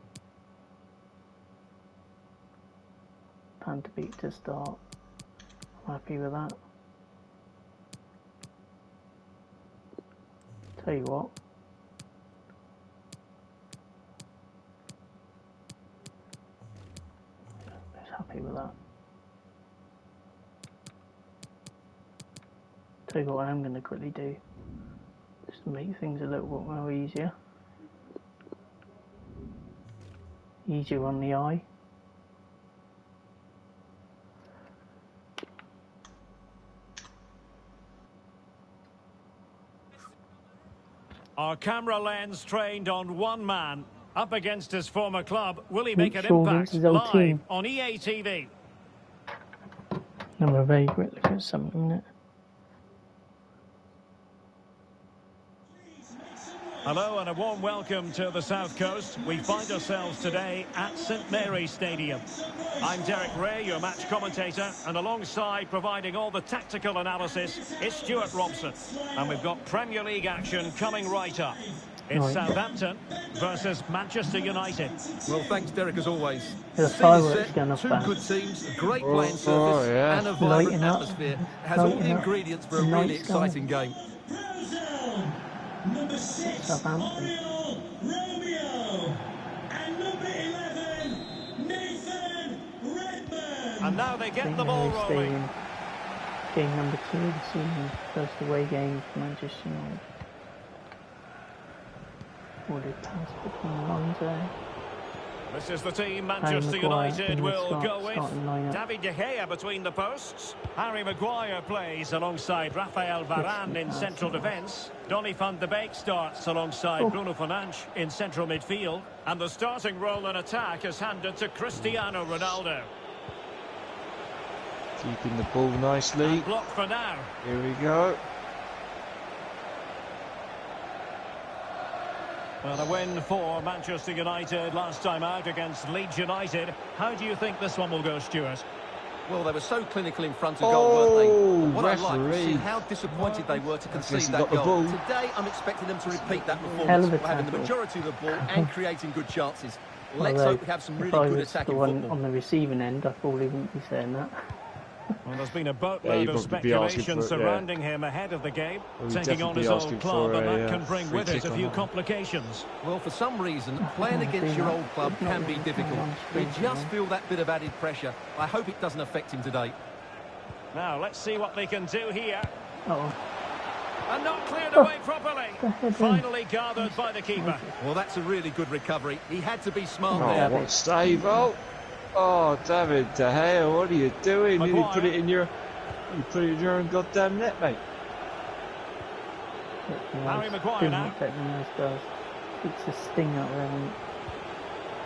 Banter to start. I'm happy with that. Tell you what. I was happy with that. Tell you what I'm going to quickly do. Just to make things a little bit more easier. Easier on the eye. Our camera lens trained on one man up against his former club. Will he make an impact live on EA TV? I'm a very great look at something, isn't it? Hello and a warm welcome to the South Coast. We find ourselves today at St Mary's Stadium. I'm Derek Ray, your match commentator, and alongside providing all the tactical analysis is Stuart Robson. And we've got Premier League action coming right up. It's Southampton versus Manchester United. Well, thanks, Derek, as always. The fireworks going off. Two good teams, a great playing surface, and a vibrant atmosphere. It has all the ingredients for a really exciting game. Number 6, Southampton. Romeo, and number 11, Nathan Redmond. And now they get the ball rolling. Game number 2 of the season, first away game for Manchester United. Ordered pass between the lines there. This is the team Manchester United will go with. David De Gea between the posts. Harry Maguire plays alongside Rafael Varane in central defence. Donny van de Beek starts alongside Bruno Fernandes in central midfield. And the starting role in attack is handed to Cristiano Ronaldo. Keeping the ball nicely. And blocked for now. Here we go. Well, a win for Manchester United last time out against Leeds United. How do you think this one will go, Stuart? Well, they were so clinical in front of goal, weren't they? What referee. I like was seeing how disappointed they were to concede that goal. Today, I'm expecting them to repeat that performance by having the majority of the ball and creating good chances. Let's hope we have some really good attacking football. On the receiving end, I probably wouldn't be saying that. Well, there's been a boatload of speculation surrounding him ahead of the game, taking on his old club, and that can bring with it a few complications. Well, for some reason, playing against your old club can be difficult. They just feel that bit of added pressure. I hope it doesn't affect him today. Now, let's see what they can do here. Uh-oh. And not cleared away properly. Finally gathered by the keeper. Well, that's a really good recovery. He had to be smart there. there. What save! Oh, David De Gea, what are you doing? You put it in your own goddamn net, mate. Harry Maguire now. It's a sting out there.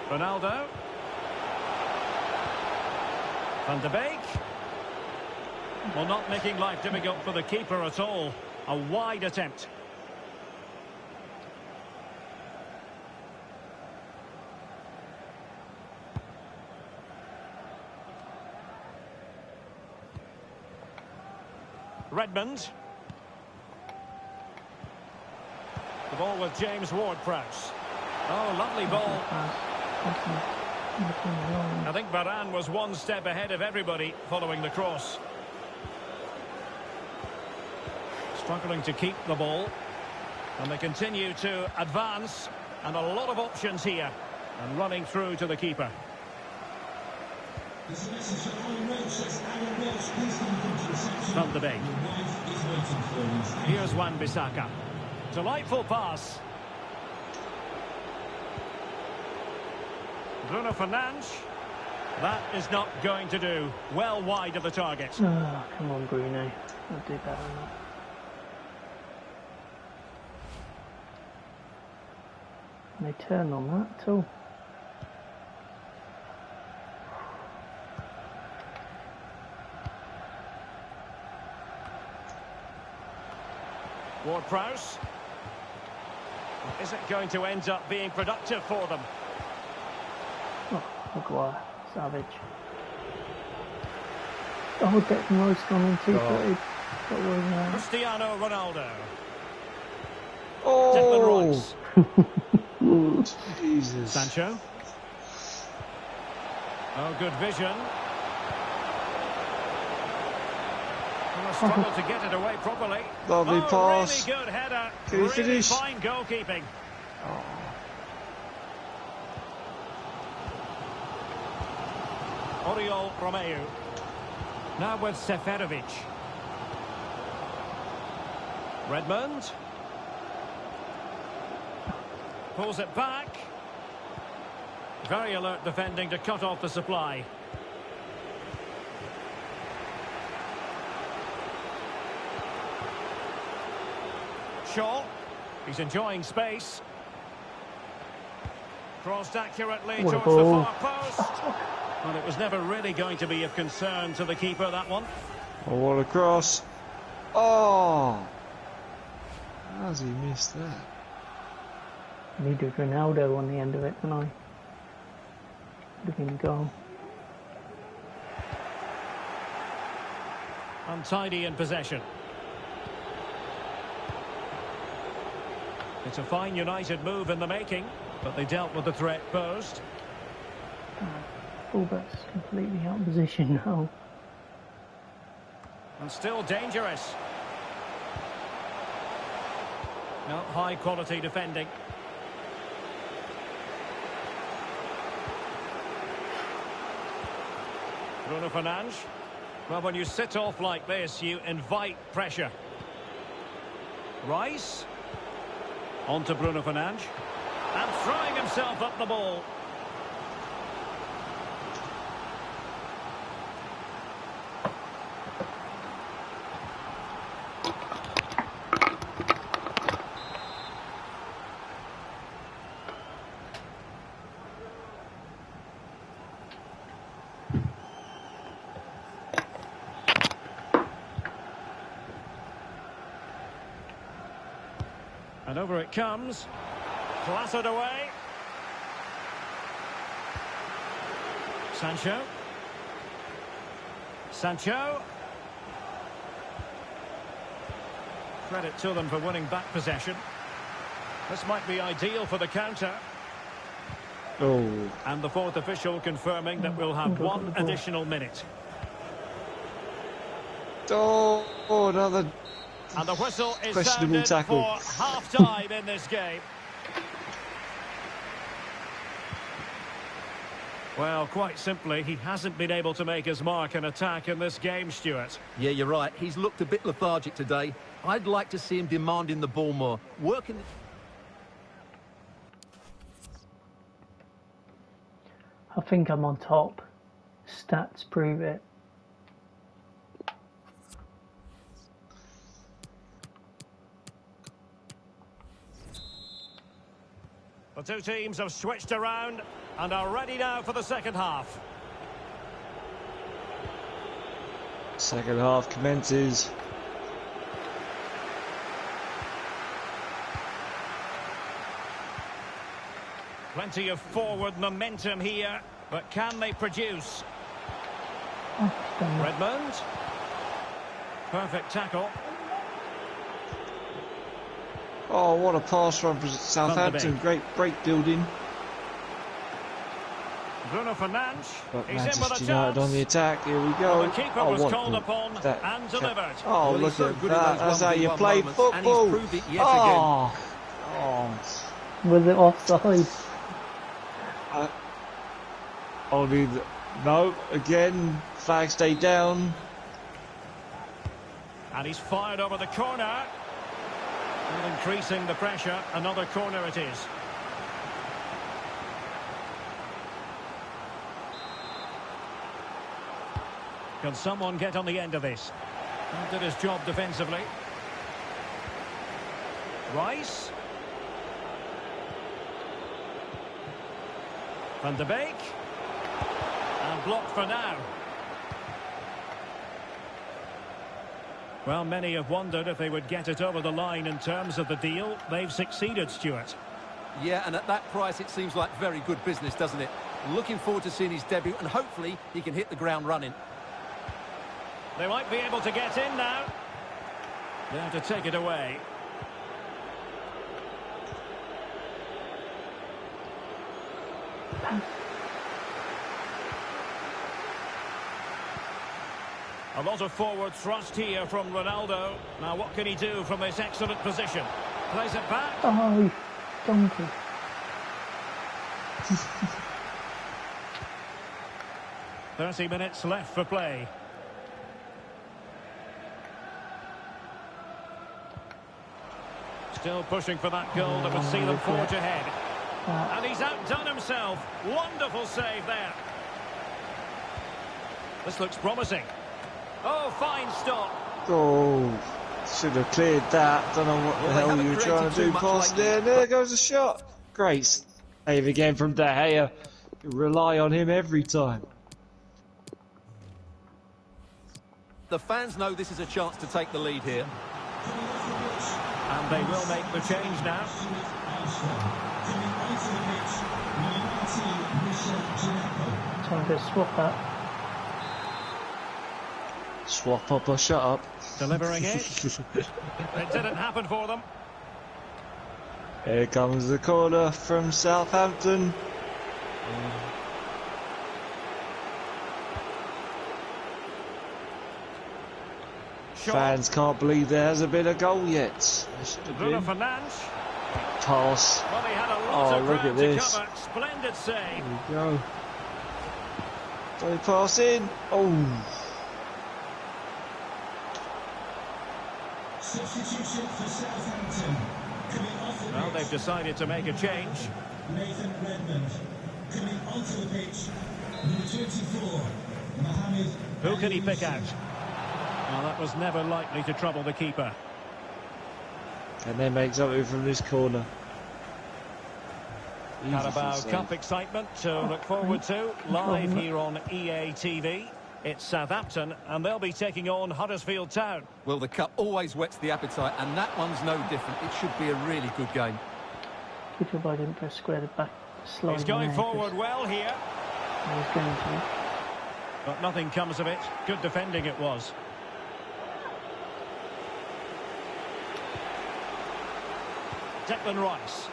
Ronaldo. Van de Beek. Well, not making life difficult for the keeper at all. A wide attempt. Redmond. The ball with James Ward-Prowse. Oh, lovely ball. I think Varane was one step ahead of everybody following the cross. Struggling to keep the ball. And they continue to advance. And a lot of options here. And running through to the keeper. Van de Beek. Here's Wan-Bissaka. Delightful pass. Bruno Fernandes. That is not going to do. Well wide of the target. Oh, come on, Bruno. I'll do better than that. No turn on that at all. Ward-Prowse. Is it going to end up being productive for them? Oh, Maguire, savage. Oh, Declan Rice gone on two-footed. Cristiano Ronaldo. Oh! Declan Rice. Jesus. Sancho. Oh, good vision. Struggled to get it away properly. Lovely pass. Really good header. Can he finish? Fine goalkeeping. Oriol Romeu. Now with Seferovic. Redmond. Pulls it back. Very alert defending to cut off the supply. Shaw. He's enjoying space. Crossed accurately towards the far post. Well, it was never really going to be of concern to the keeper, that one. Oh, what a cross. Oh! How's he missed that? Needed Ronaldo on the end of it, didn't I? Would have been a goal. Untidy in possession. It's a fine United move in the making, but they dealt with the threat posed. Fullback's completely out of position now. And still dangerous. No, high quality defending. Bruno Fernandes. Well, when you sit off like this, you invite pressure. Rice. On to Bruno Fernandes. And throwing himself up the ball. And over it comes. Clattered away. Sancho. Sancho. Credit to them for winning back possession. This might be ideal for the counter. Oh. And the fourth official confirming that we'll have one additional minute. Oh, another... And the whistle is questionable sounded tackle for half-time in this game. Well, quite simply, he hasn't been able to make his mark and attack in this game, Stuart. Yeah, you're right. He's looked a bit lethargic today. I'd like to see him demanding the ball more. Working... I think I'm on top. Stats prove it. The two teams have switched around and are ready now for the second half. Second half commences. Plenty of forward momentum here, but can they produce? Redmond. Perfect tackle. Oh, what a pass from Southampton. Great break building. Bruno Fernandes. But He's in with a Manchester United chance. on the attack. Here we go. Well, the keeper was called upon that, and delivered. Oh, Well, look so at good in that. those That's how you 1v1 play moments, football. and he's proved it yet Oh. Was it offside? Only no, again, flag stay down. And he's fired over the corner. And increasing the pressure, another corner it is. Can someone get on the end of this? And did his job defensively. Rice. Van de Beek. And blocked for now. Well, many have wondered if they would get it over the line in terms of the deal. They've succeeded, Stuart. Yeah, and at that price, it seems like very good business, doesn't it? Looking forward to seeing his debut, and hopefully he can hit the ground running. They might be able to get in now. They have to take it away. A lot of forward thrust here from Ronaldo. Now what can he do from this excellent position? Plays it back. Oh, donkey. 30 minutes left for play. Still pushing for that goal that would see them forge ahead. And he's outdone himself. Wonderful save there. This looks promising. Oh, fine stop. Oh, should have cleared that. Don't know what the hell you were trying to do past there. There goes a shot. Great save again from De Gea. You rely on him every time. The fans know this is a chance to take the lead here. And they will make the change now. Time to swap up. Swap up or shut up. Delivering it. It didn't happen for them. Here comes the corner from Southampton. Fans can't believe there hasn't been a goal yet. There should have Bruno been. Fernandes. Pass. Well, he had a lot of look ground at to this. cover. Splendid save. There we go. Don't pass in. Oh. Substitution for Southampton. Coming off the Well, pitch. they've decided to make a change. Nathan Redmond. Coming onto the pitch. Number 24. Mohamed. Who can he pick out? Well, that was never likely to trouble the keeper. And then makes something from this corner. Carabao Cup excitement to look forward to live here on EA TV. It's Southampton and they'll be taking on Huddersfield Town. Well, the cup always whets the appetite, and that one's no different. It should be a really good game. Good job I didn't press square the back slide. He's going forward well here. I was going to. But nothing comes of it. Good defending it was. Declan Rice.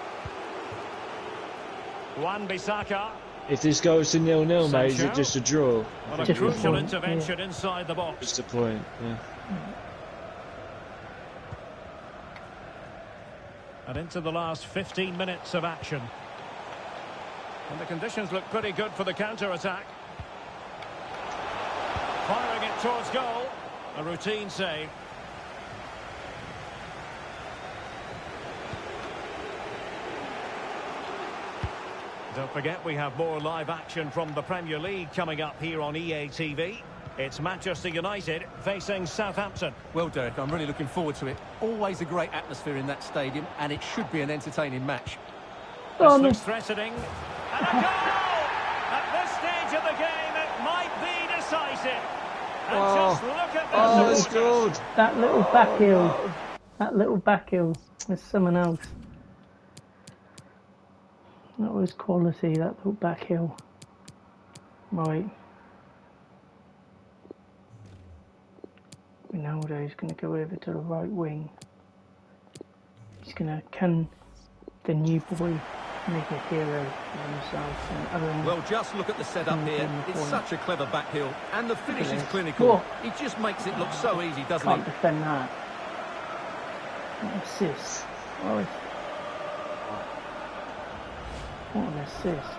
Wan-Bissaka. If this goes to 0-0, mate, is it Sancho? just a draw? What a Just a crucial point, intervention inside the box. Just a point, yeah. And into the last 15 minutes of action. And the conditions look pretty good for the counter-attack. Firing it towards goal. A routine save. Don't forget we have more live action from the Premier League coming up here on EA TV. It's Manchester United facing Southampton. Well, Derek, I'm really looking forward to it. Always a great atmosphere in that stadium, and it should be an entertaining match. This Oh, looks no. threatening. And a goal! At this stage of the game, it might be decisive. And just look at the it's good. That little back heel. That little back heel. There's someone else. That was quality, that little back heel. Right. Ronaldo's going to go over to the right wing. He's going to, can the new boy make a hero of himself? And Well, just look at the setup Mm, here. mm, It's mm. such a clever back heel, and the finish is Yes. clinical. Whoa. He just makes it look so easy, doesn't can't he? defend that. What an assist. Oh, what an assist.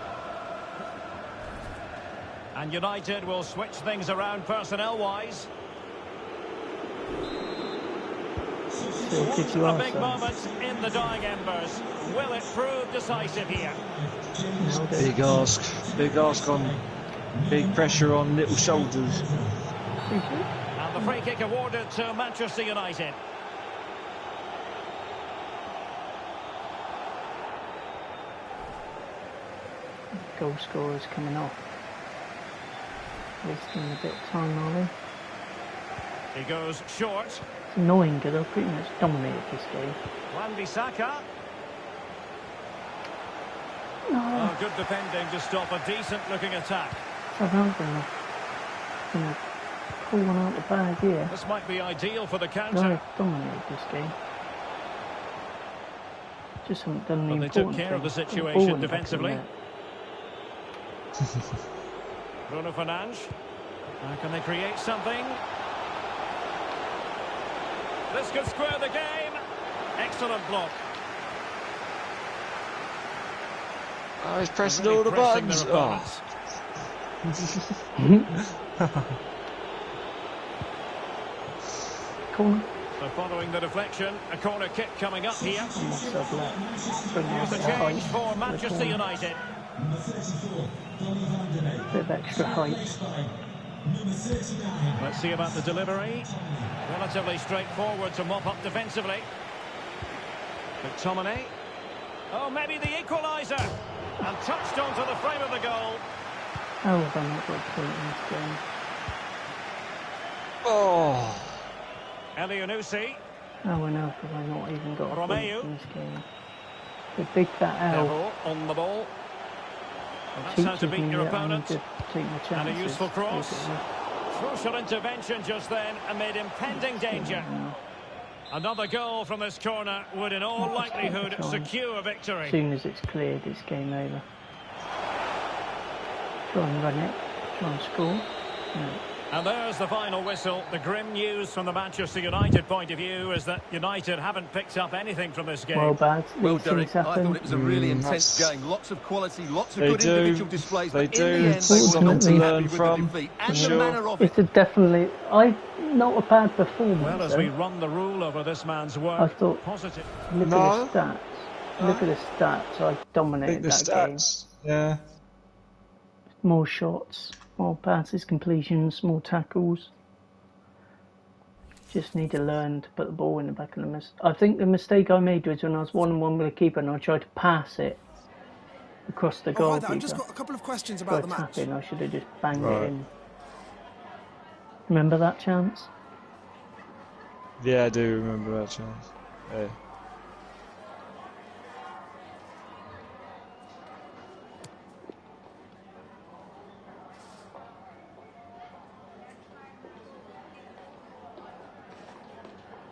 And United will switch things around personnel-wise. Still kick you A out, big son. moment in the dying embers. Will it prove decisive here? Big ask on, big pressure on little shoulders. And the free kick awarded to Manchester United. Goal scorers coming off. Wasting a bit of time, are they? He goes short. annoying because I've pretty much dominated this game. Wan-Bissaka. No. Oh, good defending to stop a decent-looking attack. Southampton are going to pull one out the bag here. This might be ideal for the counter. No, I've dominated this game. Just haven't done the But they important took care of the thing. situation defensively. Bruno Fernandes. How can they create something? This could square the game. Excellent block. Oh, he's pressing Really all the pressing buttons. their Oh. Corner. So following the deflection, a corner kick coming up here. Here's a The change for Manchester United. Number 34, Donny van der Beek. Bit of extra height. Number 39. Let's see about the delivery. Relatively straightforward to mop up defensively. McTominay. Oh, maybe the equaliser. And touched onto the frame of the goal. How have I not got a point in this game? Oh. Elianusi. How on earth have I not even got a point Romeo. in this game? The big fat L Pedro on the ball. And that's how to teaches beat me your that I need opponent. to take my chances. And a useful cross. basically. Crucial intervention just then amid impending danger. Another goal from this corner would in all likelihood secure As victory. soon as it's cleared, it's game over. Try and run it. Try and score. No. And there's the final whistle. The grim news from the Manchester United point of view is that United haven't picked up anything from this game. Well, bad. Well, These Derek, things I happen. thought it was a really intense that's- game. Lots of quality, lots of They good do. individual displays. They but do. in the end, It's they were something not to happy learn with from, the defeat for and sure. the manner of it. It's definitely... not a bad performance. Well, as though. we run the rule over this man's work, I thought- positive. Look No. at the stats. Look at the stats. I I dominated think the that game. stats. Yeah. More shots, more passes, completions, more tackles. Just need to learn to put the ball in the back of the net. I think the mistake I made was when I was 1-on-1 with a keeper and I tried to pass it across the Oh, hi goalkeeper. there. I've just got a couple of questions By about the match. tapping, I should have just banged Right. it in. Remember that chance? Yeah, I do remember that chance. Yeah.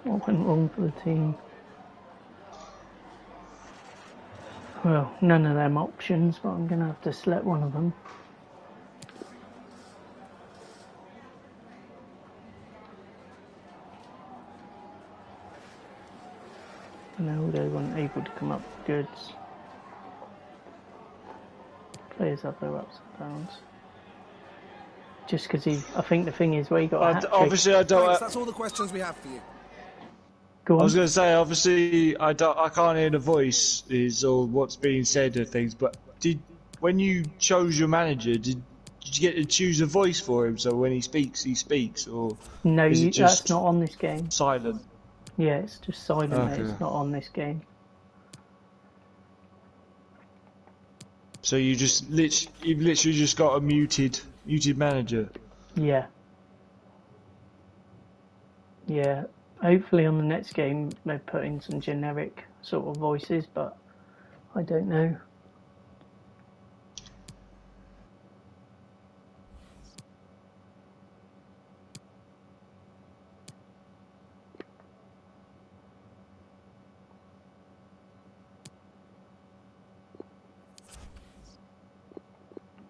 What went wrong for the team? Well, none of them options, but I'm going to have to select one of them. No, they weren't able to come up with goods. Players have their ups and downs. Just because I think the thing is where you got a hat trick. Obviously, I don't. Thanks, that's all the questions we have for you. Go on. I was going to say, obviously, I can't hear the voice or what's being said or things. But when you chose your manager, did you get to choose a voice for him? So when he speaks, or No, is it that's just not on this game. silent? Yeah, it's just silent. Mate. Okay. It's not on this game. So you've literally just got a muted manager. Yeah. Yeah. Hopefully on the next game they put in some generic sort of voices, but I don't know.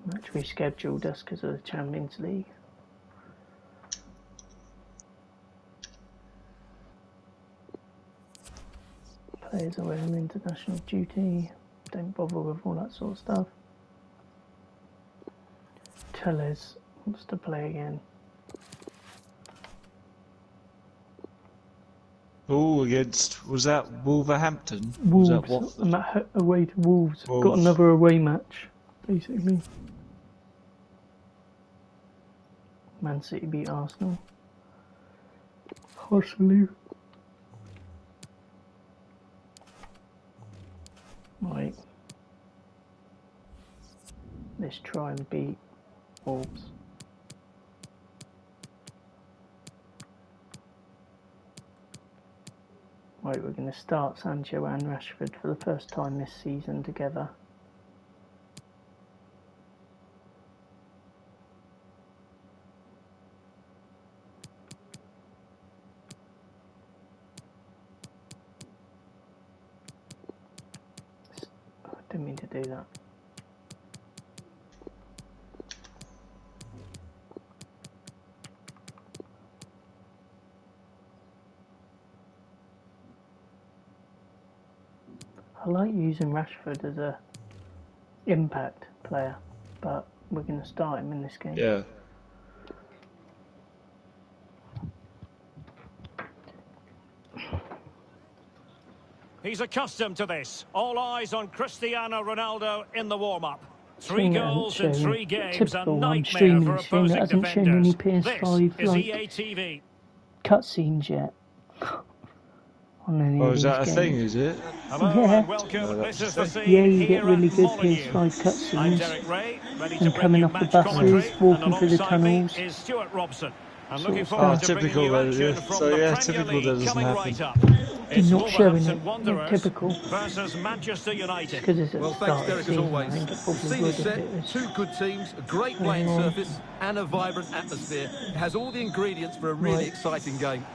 Match rescheduled us because of the Champions League. Players away on international duty. Don't bother with all that sort of stuff. Tellers wants to play again. Oh, was that Wolverhampton? Wolves. Was that Watford? I'm away to Wolves. Wolves. Got another away match, basically. Man City beat Arsenal. Arsenal. Right. Let's try and beat Wolves. Right, we're going to start Sancho and Rashford for the first time this season together. Oh, I didn't mean to do that. I like using Rashford as a impact player, but we're going to start him in this game. Yeah. He's accustomed to this. All eyes on Cristiano Ronaldo in the warm-up. 3 goals in 3 games, a nightmare for opposing defenders. PS5 this is EA TV. Cutscenes yet. Oh, is that a thing, is it? Hello and welcome. This is the scene Yeah, you get here really at good Molyneux. PS5 I'm cutscenes. Derek Ray, ready to And bring coming you off the match buses, commentary, walking and through the alongside me tunnels. is Stuart Robson. I'm Sort looking of forward to stuff. bringing you Typical, action yeah. from So, the yeah, Premier typical League doesn't coming happen. right up. It's Not showing Wolverhampton it. Wanderers Typical. versus Manchester United. Because it's at Well, the start thanks, of the Derek, as season. I always. think it The probably scene would is if set, it was. two good teams, a great playing surface, and a vibrant atmosphere. It has all the ingredients for a really exciting game.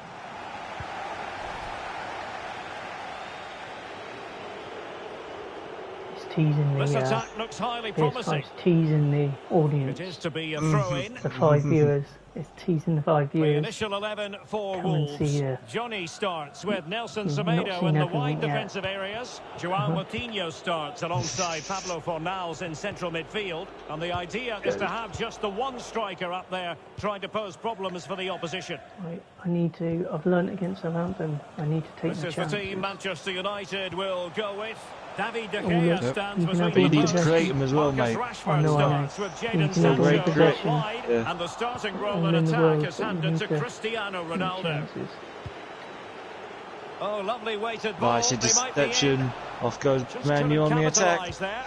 Teasing This the attack looks highly promising. PS5's teasing the audience. It is to be a throw-in. The 5 viewers. It's teasing the 5 The viewers. initial 11 for Come and Wolves. see the- Johnny starts with Nelson You've not Semedo seen in the everything wide yet. defensive areas. João Moutinho starts alongside Pablo Fornals in central midfield. And the idea is to have just the one striker up there trying to pose problems for the opposition. Right, I've learnt against Southampton. I need to take This the is the chance. team Manchester United will go with. David De Oh, Gea look. stands You can between have the You need to posts. create them as well, Marcus mate. Rashford I know. starts with You Jadon can have Sancho great out possession. wide, Yeah. and the starting role And in in the attack world, is but you handed need to to Cristiano take Ronaldo. chances. Oh, lovely weighted ball. Nice They might be interception. in. Off goes Just Manu couldn't on the attack. capitalise there.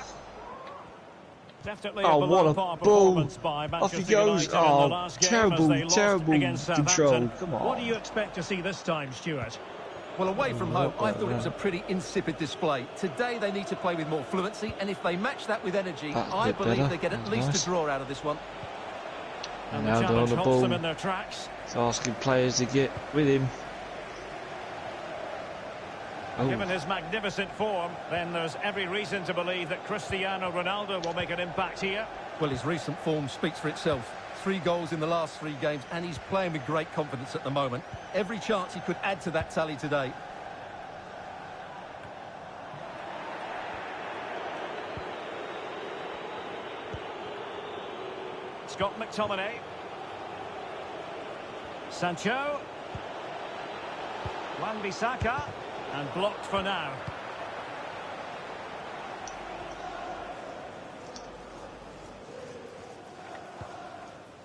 Definitely Oh, a what below a par ball. performance by Off Manchester he goes. United in the Oh, last game terrible, as they lost terrible against control. Southampton. Come on. What do you expect to see this time, Stuart? Well, away from home, I thought it was a pretty insipid display. Today, they need to play with more fluency, and if they match that with energy, That's a I bit believe better. they get at That's least nice. a draw out of this one. And the Ronaldo on challenge the halts them ball. in their tracks. He's asking players to get with him. Oh. Given his magnificent form, then there's every reason to believe that Cristiano Ronaldo will make an impact here. Well, his recent form speaks for itself. 3 goals in the last 3 games, and he's playing with great confidence at the moment. Every chance he could add to that tally today. Scott McTominay. Sancho. Wan-Bissaka. And blocked for now.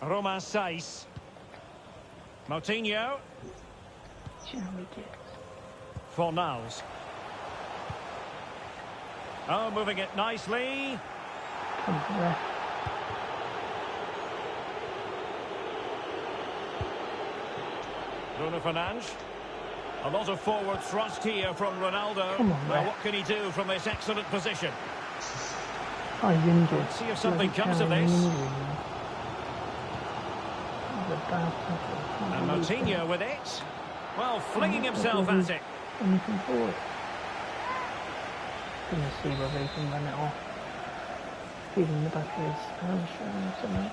Romain Saiz. Moutinho. Fornals. Oh, moving it nicely. Bruno Fernandes. A lot of forward thrust here from Ronaldo. Well, what can he do from this excellent position? Oh, he's injured. Let's see if something comes of this. And Moutinho with it. Well, flinging himself at it. Anything forward. Gonna see whether he can run it off. Feeling the back of his hamstring or something.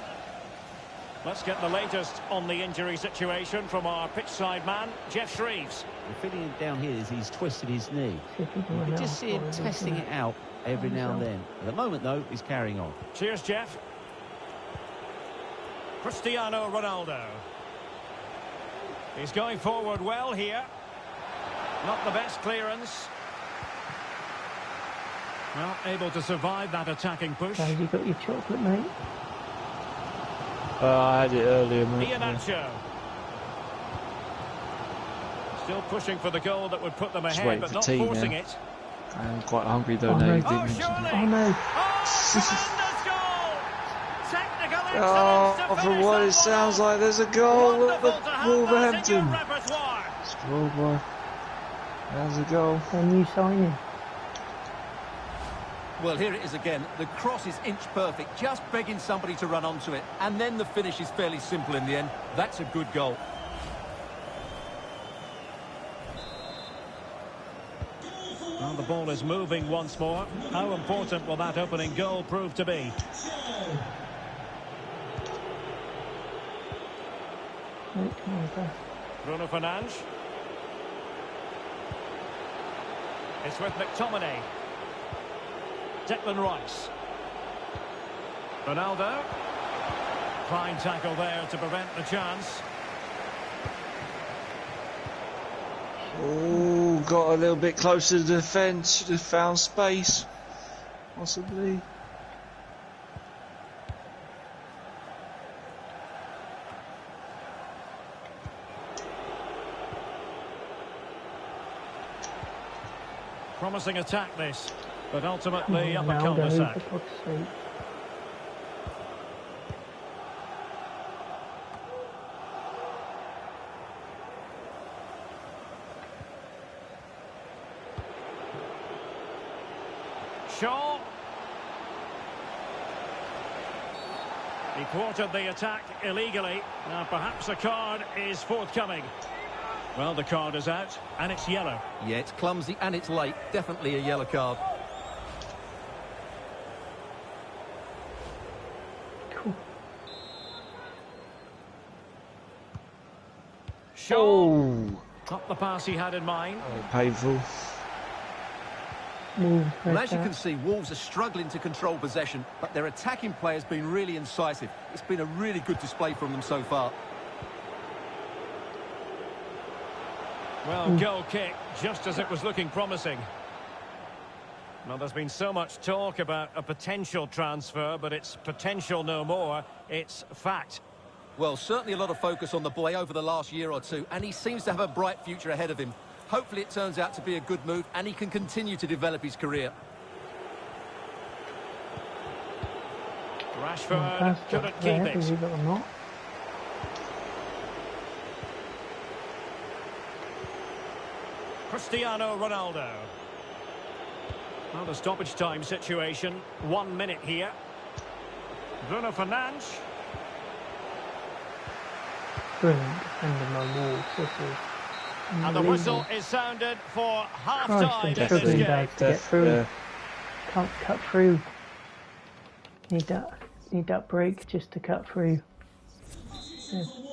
Let's get the latest on the injury situation from our pitchside man, Jeff Shreves. The feeling down here is he's twisted his knee. See if he can You run can it just off see him or is he testing gonna- it out every now and then. At the moment, though, he's carrying on. Cheers, Jeff. Cristiano Ronaldo. He's going forward well here. Not the best clearance. Well, able to survive that attacking push. Have you got your chocolate, mate? I had it earlier, mate. Iheanacho. Still pushing for the goal that would put them Just ahead, waiting but for not tea forcing now. it. I'm quite hungry though Oh, now. no. You didn't Oh, mention surely! that. Oh no! Tremendous goal! Technical excellence Oh, to from finish what that it one sounds off. like, there's a goal Wonderful to at have those in your Wolverhampton. repertoire. Strolled by How's it go? A new signing. Well, here it is again. The cross is inch perfect, just begging somebody to run onto it. And then the finish is fairly simple in the end. That's a good goal. Well, the ball is moving once more. How important will that opening goal prove to be? Bruno Fernandes. It's with McTominay. Declan Rice. Ronaldo. Fine tackle there to prevent the chance. Oh, got a little bit closer to the defence. Should have found space, possibly. Promising attack this, but ultimately up a cul-de-sac. Shaw. He thwarted the attack illegally. Now perhaps a card is forthcoming. Well, the card is out, and it's yellow. Yeah, it's clumsy and it's late. Definitely a yellow card. Cool. Shaw. Oh. Not the pass he had in mind. Oh, painful. Well, as you can see, Wolves are struggling to control possession, but their attacking play has been really incisive. It's been a really good display from them so far. Well, goal kick, just as it was looking promising. Well, there's been so much talk about a potential transfer, but it's potential no more. It's fact. Well, certainly a lot of focus on the boy over the last year or two, and he seems to have a bright future ahead of him. Hopefully it turns out to be a good move, and he can continue to develop his career. Rashford couldn't keep it. Cristiano Ronaldo. Well, the stoppage time situation. 1 minute here. Bruno Fernandes. Brilliant defending my Wolves. This is and the whistle is sounded for half-time in this game. To get through. Yeah. Can't cut through. Need that break just to cut through.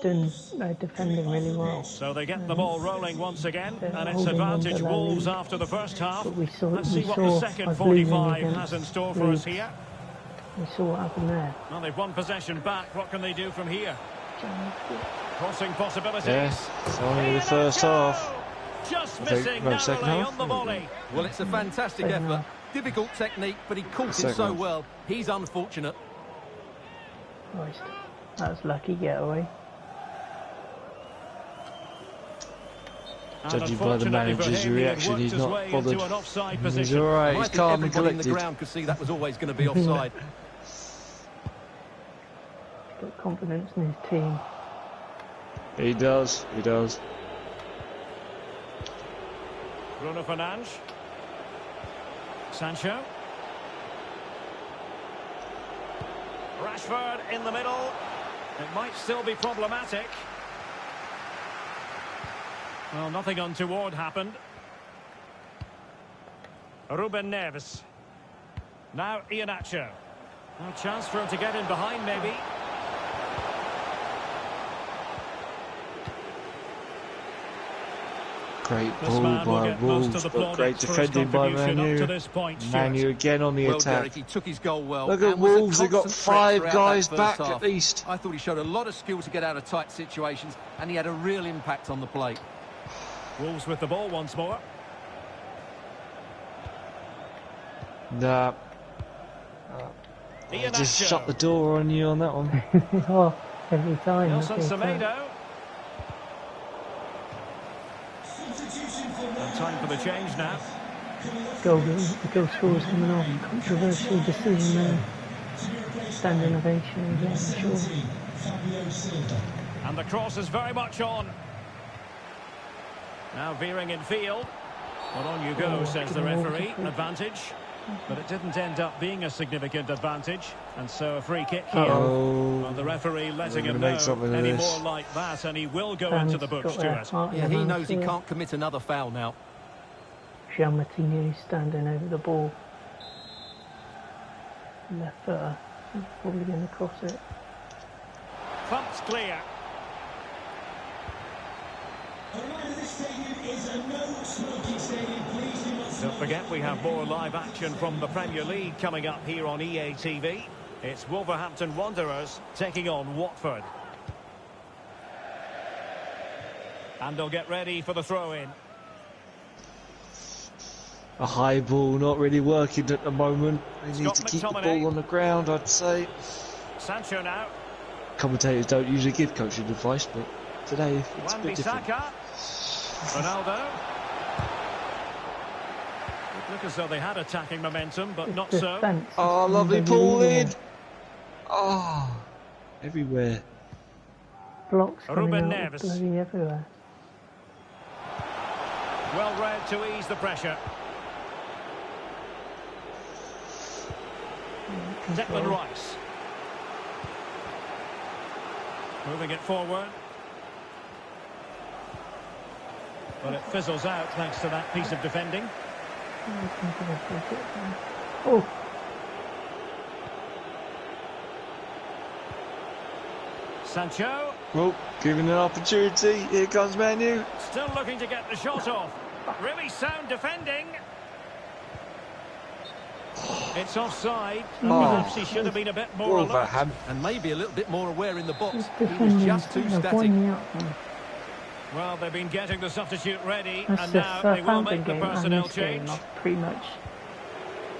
They're defending really well. So they get the ball rolling once again, and it's advantage Wolves after the first half. Let's see what the second 45 has in store for us here. We saw what happened there. Well, they've won possession back. What can they do from here? Crossing possibilities. Yes, it's only the first half. Just missing narrowly on the volley. Well, it's a fantastic effort. Difficult technique, but he caught it so well. He's unfortunate. Christ. That was lucky getaway. Judging by the manager's reaction, he's not bothered. He's alright, he's calm and collected. The ground could see that was always going to be offside. He's got confidence in his team. He does, he does. Bruno Fernandes. Sancho. Rashford in the middle. It might still be problematic. Well, nothing untoward happened. Ruben Neves. Now Iheanacho. A chance for him to get in behind, maybe. Great ball by Wolves, but great defending by Manu. Manu again on the attack. Derek, he took his goal well. Look at Wolves, they've got 5 guys back at least. I thought he showed a lot of skill to get out of tight situations, and he had a real impact on the play. Wolves with the ball once more. Nah. Just shut the door on you on that one. Oh, every time. Nelson Semedo. Time for the change now. Goal scorers coming off. Controversial decision there. Standing ovation again, sure. And the cross is very much on. Now veering in field. Well, on you go, says the referee. Advantage. But it didn't end up being a significant advantage. And so a free kick here. Well, the referee letting him know any more like that, and he will go into the books to it. Yeah, he knows he can't commit another foul now. Jean Martino standing over the ball. Left footer. He's probably going to cross it. Thumped clear. Don't forget, we have more live action from the Premier League coming up here on EA TV. It's Wolverhampton Wanderers taking on Watford. And they'll get ready for the throw-in. A high ball not really working at the moment. They need to keep the ball on the ground, I'd say. Sancho now. Commentators don't usually give coaching advice, but today it's a bit different. Ronaldo. It looked as though they had attacking momentum, but not so. Oh, lovely ball in. Oh, everywhere. Blocks Ruben Neves. Everywhere. Well read to ease the pressure. Declan Rice. Moving it forward. Well, it fizzles out thanks to that piece of defending. Oh. Sancho. Oh, given an opportunity. Here comes Manu. Still looking to get the shot off. Really sound defending. It's offside. Perhaps he should have been a bit more alert. And maybe a little bit more aware in the box. He was just too static. Well, they've been getting the substitute ready, and now they will make the personnel change. Pretty much.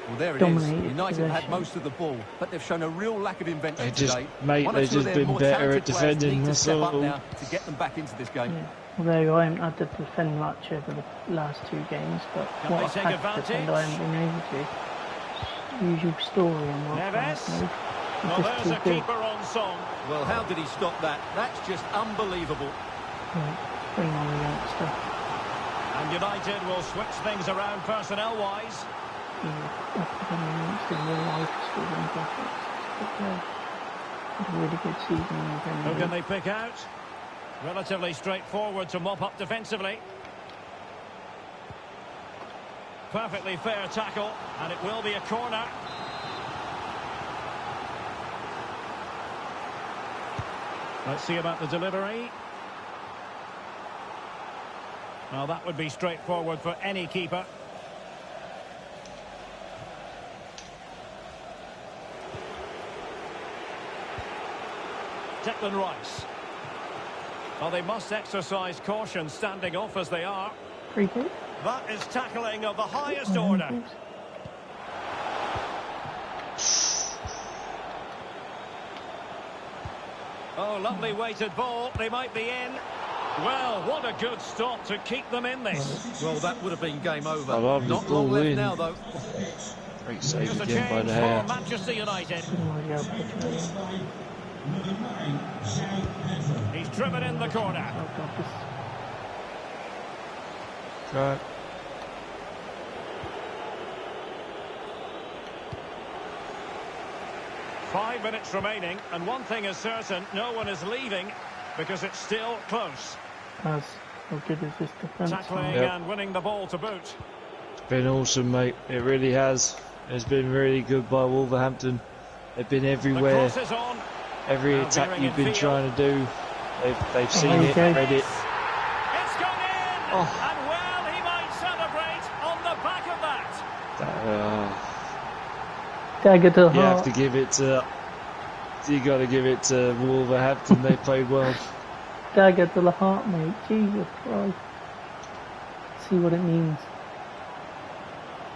Well, there it is. United had most of the ball, but they've shown a real lack of invention today. They've just been better at defending. Need to step up now to get them back into this game. Yeah. Although I haven't had to defend much over the last 2 games, but what I've had to defend, I haven't been able to. Usual story on my Neves. Well, there's a keeper on song. Well, how did he stop that? That's just unbelievable. Bring on the youngster. And United will switch things around personnel-wise. Really good season. Who can they pick out? Relatively straightforward to mop up defensively. Perfectly fair tackle, and it will be a corner. Let's see about the delivery. Well, that would be straightforward for any keeper. Declan Rice. Well, they must exercise caution standing off as they are. Free kick. That is tackling of the highest order. Oh, lovely weighted ball. They might be in. Well, what a good stop to keep them in this. Well, that would have been game over. Not long left now, though. Great save Just a again by change the for hair. Manchester United. He's driven in the corner. Right. Five minutes remaining, and one thing is certain, no one is leaving because it's still close. As good as this defence. Tackling and winning the ball to boot. It's been awesome, mate. It really has. It's been really good by Wolverhampton. They've been everywhere. The cross is on. Every attack you've been trying to do, they've seen it, read it. It's gone in! And well, he might celebrate on the back of that. Dagger to the heart. You have to give it to... You got to give it to Wolverhampton. They played well. Dagger to the heart, mate. Jesus Christ. See what it means.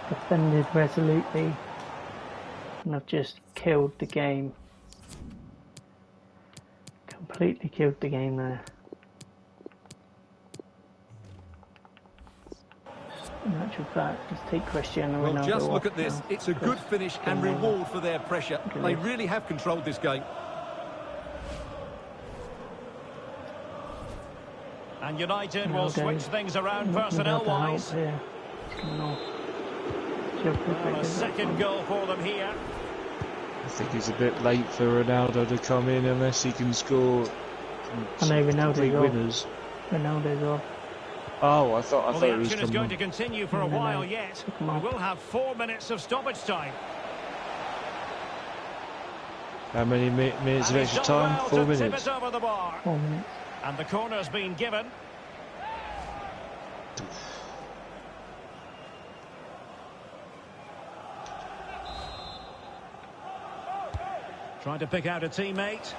Defended resolutely. And I've just killed the game. Completely killed the game there. In actual fact, let's take Cristiano Ronaldo. Well, just look at this. It's a good finish and reward for their pressure. They really have controlled this game. And United will switch things around personnel-wise. coming off. Well, a second goal for them here. I think it's a bit late for Ronaldo to come in unless he can score. I know Ronaldo's winners. Ronaldo's off. Oh, I thought Well, he the was action is going on. to continue for a while yet. We will have 4 minutes of stoppage time. How many minutes of And extra he's done time? well 4 to tip minutes. it over the bar. 4 minutes. And the corner's been given. Trying to pick out a teammate.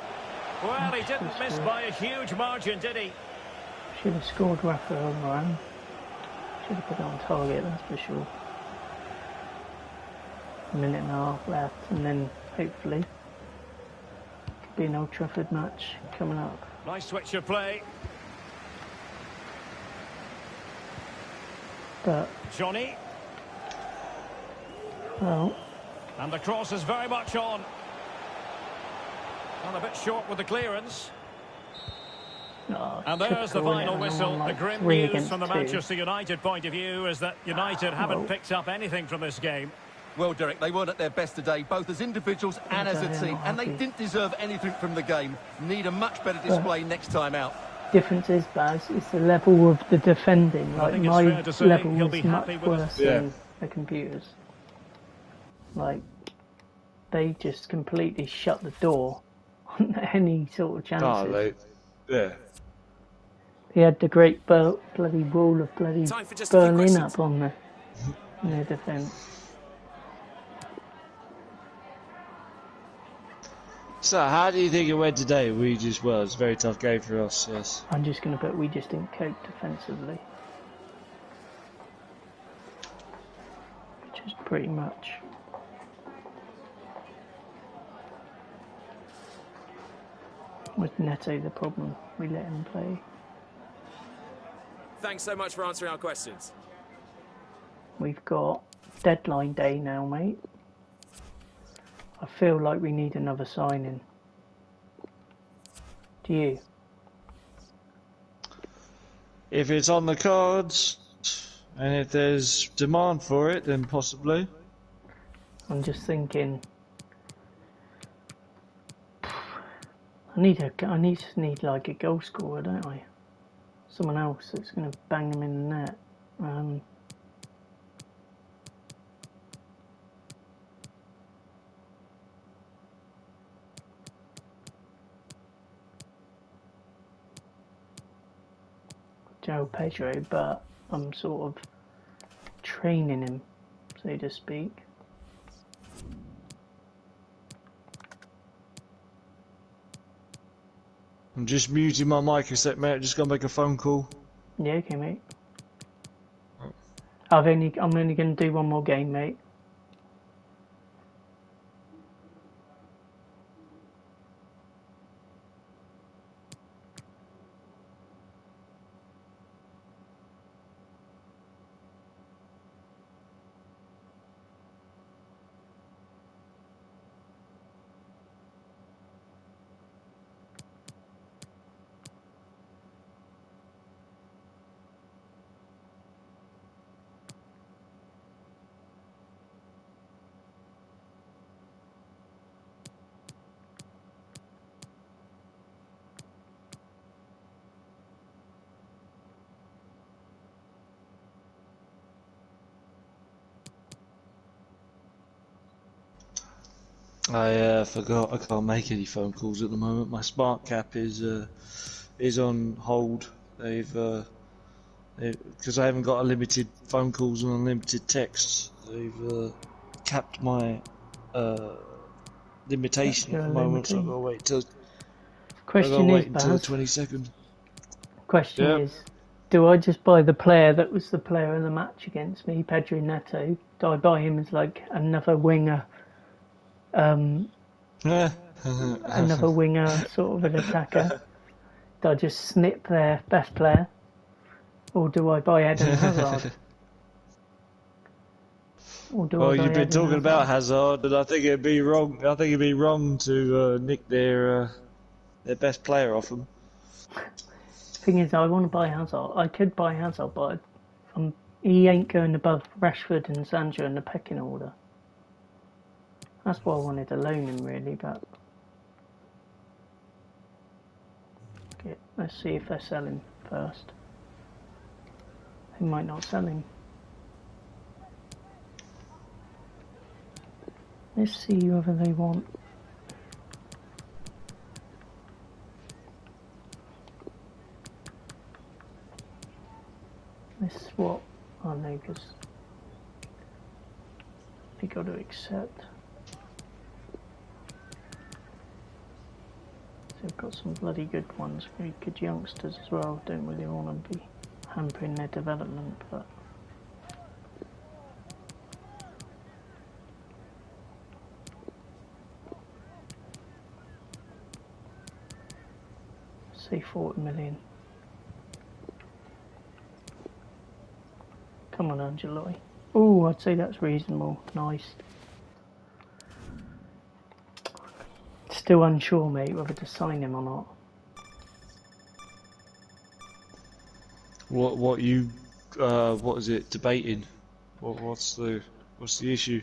Well, he didn't miss by a huge margin, did he? Should have scored Rafael Varane. Should have put it on target, that's for sure. A minute and a half left, and then hopefully could be an Old Trafford match coming up. Nice switch of play. But Johnny. well, And the cross is very much on. And a bit short with the clearance. And there's the final whistle. The grim news from the Manchester United point of view is that United haven't picked up anything from this game. Well, Derek, they weren't at their best today, both as individuals and as a team, and they didn't deserve anything from the game. Need a much better display next time out. Difference is, Baz, is the level of the defending. Like, my level is much worse than the computers. Like, they just completely shut the door on any sort of chances. Yeah. He had the great bloody wall of bloody Berlin up on the in their defence. So, how do you think it went today? It's a very tough game for us, yes. I'm just going to put we just didn't cope defensively. Which is pretty much. With Neto the problem, we let him play. Thanks so much for answering our questions. We've got deadline day now, mate. I feel like we need another signing. Do you? If it's on the cards, and if there's demand for it, then possibly. I'm just thinking. I just need like a goal scorer, don't I? Someone else that's going to bang them in the net. Pedro, but I'm sort of training him, so to speak. I'm just muting my mic a sec, mate. I'm just gonna make a phone call. Yeah, okay, mate. I'm only going to do one more game, mate. I forgot I can't make any phone calls at the moment. My smart cap is on hold. Because I haven't got unlimited phone calls and unlimited texts. They've capped my limitation at the moment. So I've got to wait till. Question is, until the 22nd. Question is, do I just buy the player that was the player of the match against me, Pedro Neto? Do I buy him as like another winger? Another winger, sort of an attacker. Do I just snip their best player, or do I buy Eden Hazard? Well, you've been talking about Hazard, and I think it'd be wrong. I think it'd be wrong to nick their best player off them. Thing is, I want to buy Hazard. I could buy Hazard, but he ain't going above Rashford and Sancho in the pecking order. That's why I wanted to loan him, really, but... Okay, let's see if they're selling first. They might not sell him. Let's see whether they want... Let's swap. Oh no, because... we got to accept. So we've got some bloody good ones, very good youngsters as well. Don't really want to be hampering their development, but say 40 million. Come on, Angelotti. Oh, I'd say that's reasonable. Nice. Still unsure, mate, whether to sign him or not. What is it debating? What's the issue?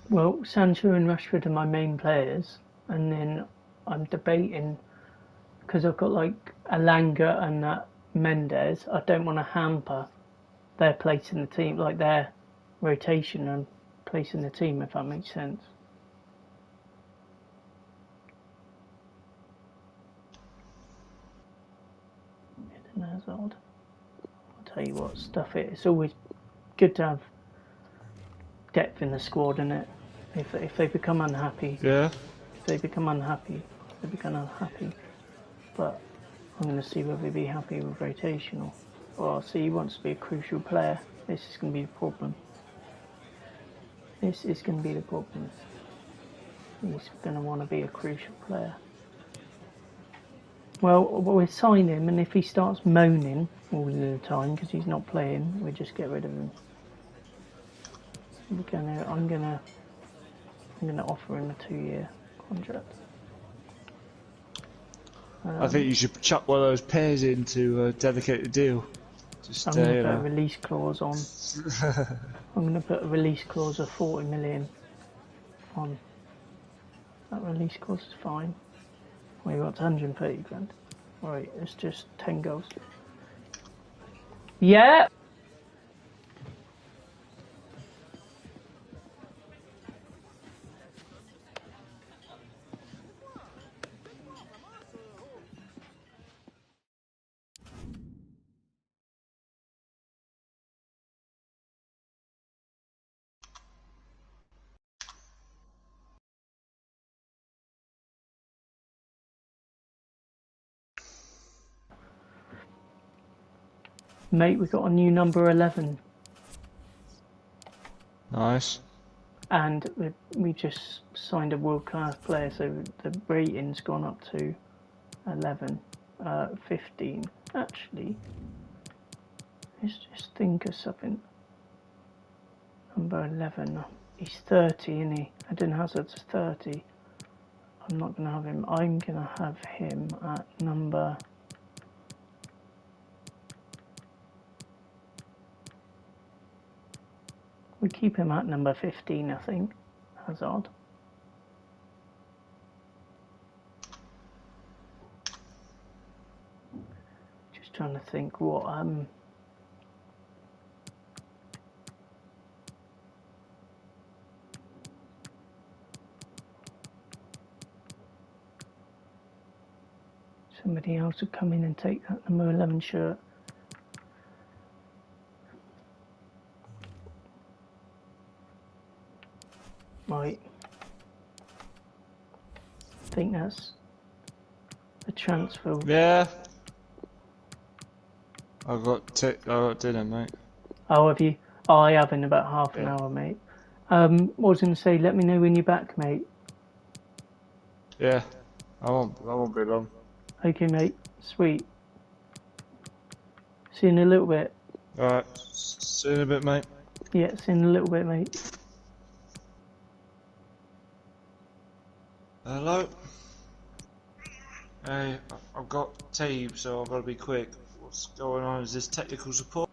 Well, Sancho and Rashford are my main players, and then I'm debating because I've got like Alanga and Mendes. I don't want to hamper their place in the team, like their rotation and place in the team, if that makes sense. Hazard. I'll tell you what, stuff it. It's always good to have depth in the squad, isn't it? If they become unhappy, yeah. If they become unhappy, they become unhappy. But I'm going to see whether they be happy with rotational. Well, I'll see he wants to be a crucial player. This is going to be the problem. This is going to be the problem. He's going to want to be a crucial player. Well, we'll sign him, and if he starts moaning all the time because he's not playing, we'll just get rid of him. I'm gonna offer him a 2-year contract. I think you should chuck one of those pairs in to dedicate the deal. Just, I'm going to put a release clause on. I'm going to put a release clause of 40 million on. That release clause is fine. Well, you got 130 grand. Right, it's just 10 goals. Yeah! Mate, we got a new number 11. Nice. And we just signed a world-class player, so the rating's gone up to 11, 15. Actually, let's just think of something. Number 11, he's 30, isn't he? Eden Hazard's 30. I'm not going to have him. I'm going to have him at number... We keep him at number 15, I think. Hazard. Just trying to think what somebody else would come in and take that number 11 shirt. Right. I think that's the transfer. Yeah. I got dinner, mate. Oh, have you? Oh, I have in about half an hour, mate. What was I going to say? Let me know when you're back, mate. Yeah. I won't be long. Okay, mate. Sweet. See you in a little bit. Alright. See you in a bit, mate. Yeah, see you in a little bit, mate. Hello? Hey, I've got team, so I've got to be quick. What's going on? Is this technical support?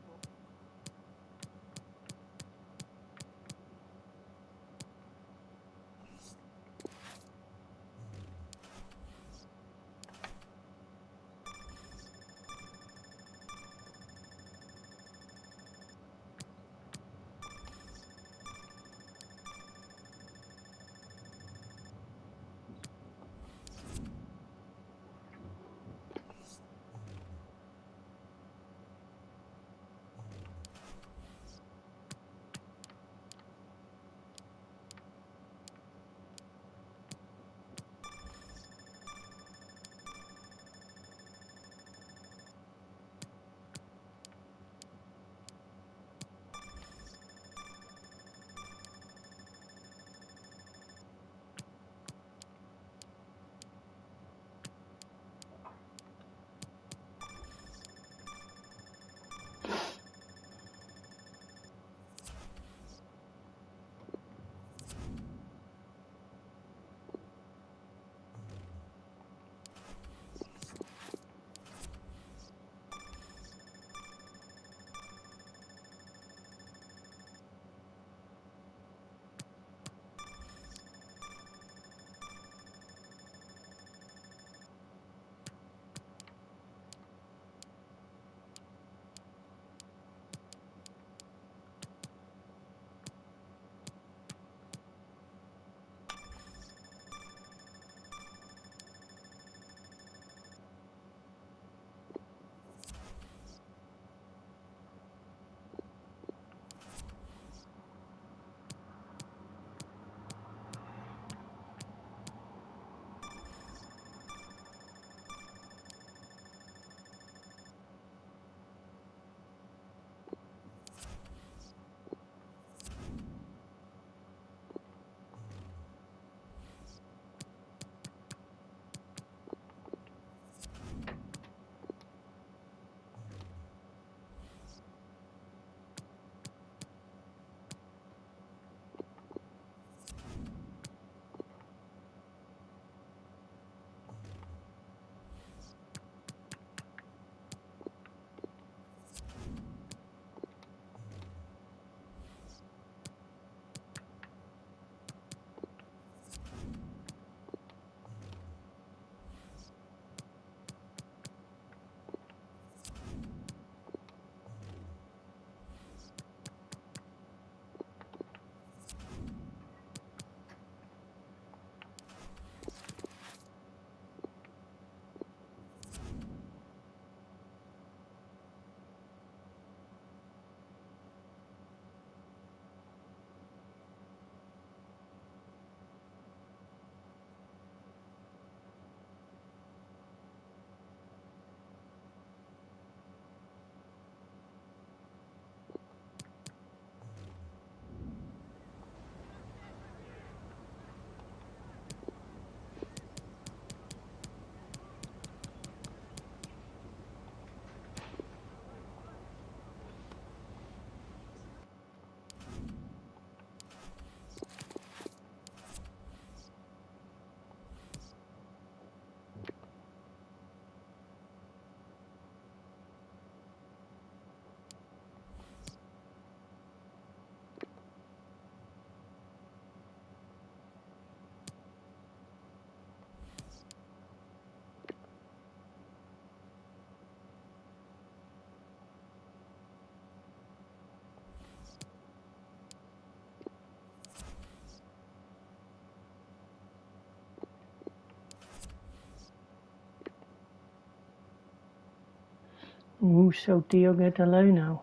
Also Diogo Dalot now.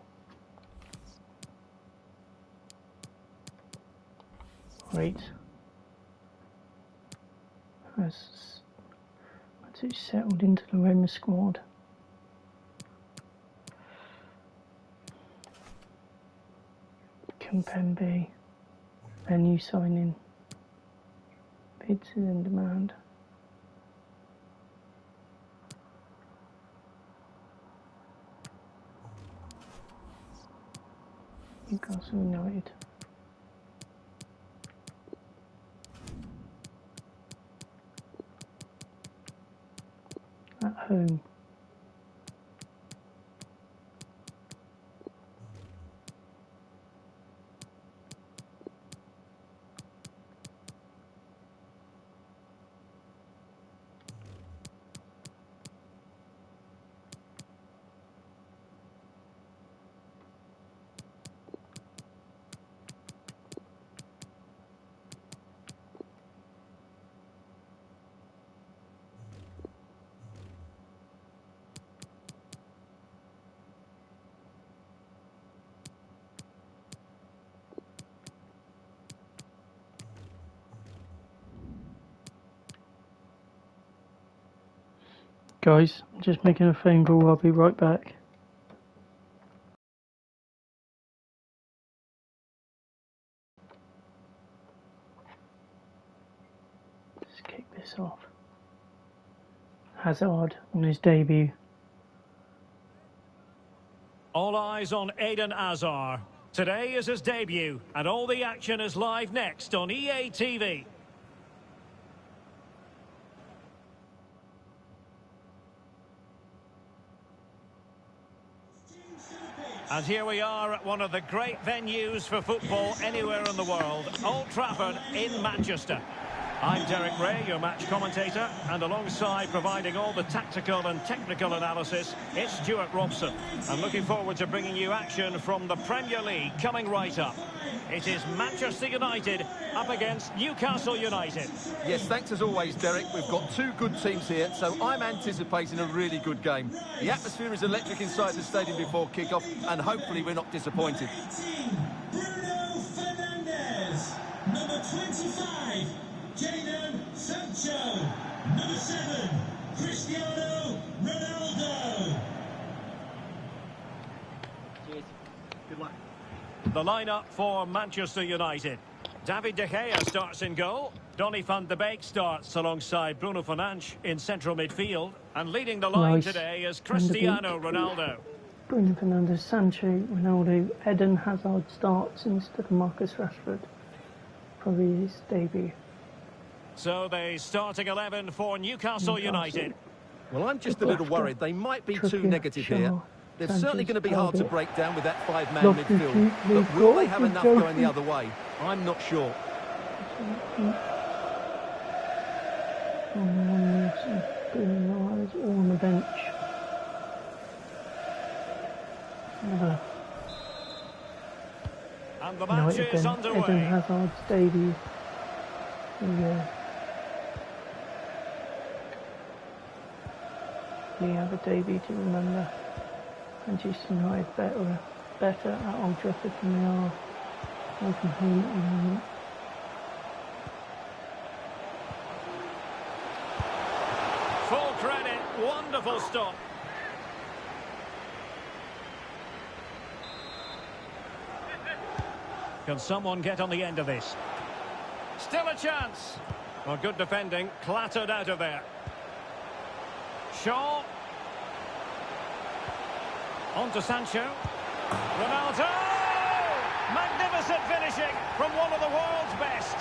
Right. Once it's settled into the Roma squad. Kimpembe, a new signing. Bids is in demand. Newcastle United. At home. Guys, I'm just making a phone call, I'll be right back. Let's kick this off. Hazard on his debut. All eyes on Eden Hazard. Today is his debut, and all the action is live next on EA TV. And here we are at one of the great venues for football anywhere in the world, Old Trafford in Manchester. I'm Derek Ray, your match commentator, and alongside providing all the tactical and technical analysis, it's Stuart Robson. I'm looking forward to bringing you action from the Premier League coming right up. It is Manchester United up against Newcastle United. Yes, thanks as always, Derek. We've got two good teams here, so I'm anticipating a really good game. The atmosphere is electric inside the stadium before kick-off, and hopefully we're not disappointed. Bruno Fernandes, number 25. Jadon Sancho, number 7, Cristiano Ronaldo. Cheers. Good luck. The lineup for Manchester United. David De Gea starts in goal. Donny van de Beek starts alongside Bruno Fernandes in central midfield. And leading the line today is Cristiano Ronaldo. Bruno Fernandes, Sancho, Ronaldo, Eden Hazard starts instead of Marcus Rashford. Probably his debut. So the starting 11 for Newcastle United. Well, I'm just a little worried. They might be too negative here. They're certainly going to be hard to break down with that five-man midfield. But will they have enough going the other way? I'm not sure. All on the bench. And the match is underway. Eden Hazard's debut. We have a debut to remember. Manchester United better at Old Trafford than they are away from home at the moment. Full credit, wonderful stop. Can someone get on the end of this? Still a chance. Well, good defending, clattered out of there. Shaw. On to Sancho. Ronaldo! Magnificent finishing from one of the world's best.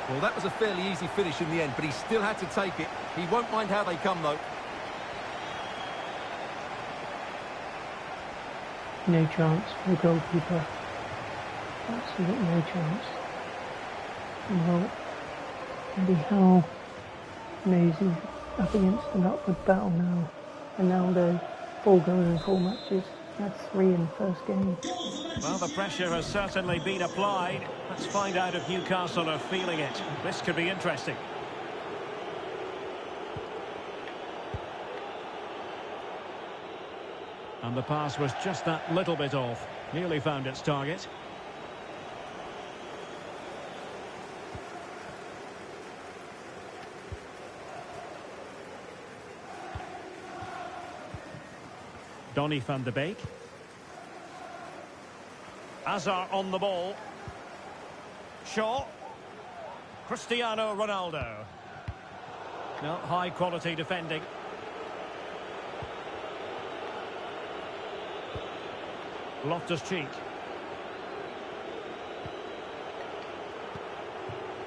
Well, that was a fairly easy finish in the end, but he still had to take it. He won't mind how they come, though. No chance for the goalkeeper. Absolutely no chance. Well, Eddie Howe knows he's up against an upward battle now. Ronaldo, 4 goals in 4 matches. That's 3 in the first game. Well, the pressure has certainly been applied. Let's find out if Newcastle are feeling it. This could be interesting. And the pass was just that little bit off. Nearly found its target. Donny van de Beek. Hazard on the ball. Shaw. Cristiano Ronaldo. No, high quality defending. Loftus-Cheek.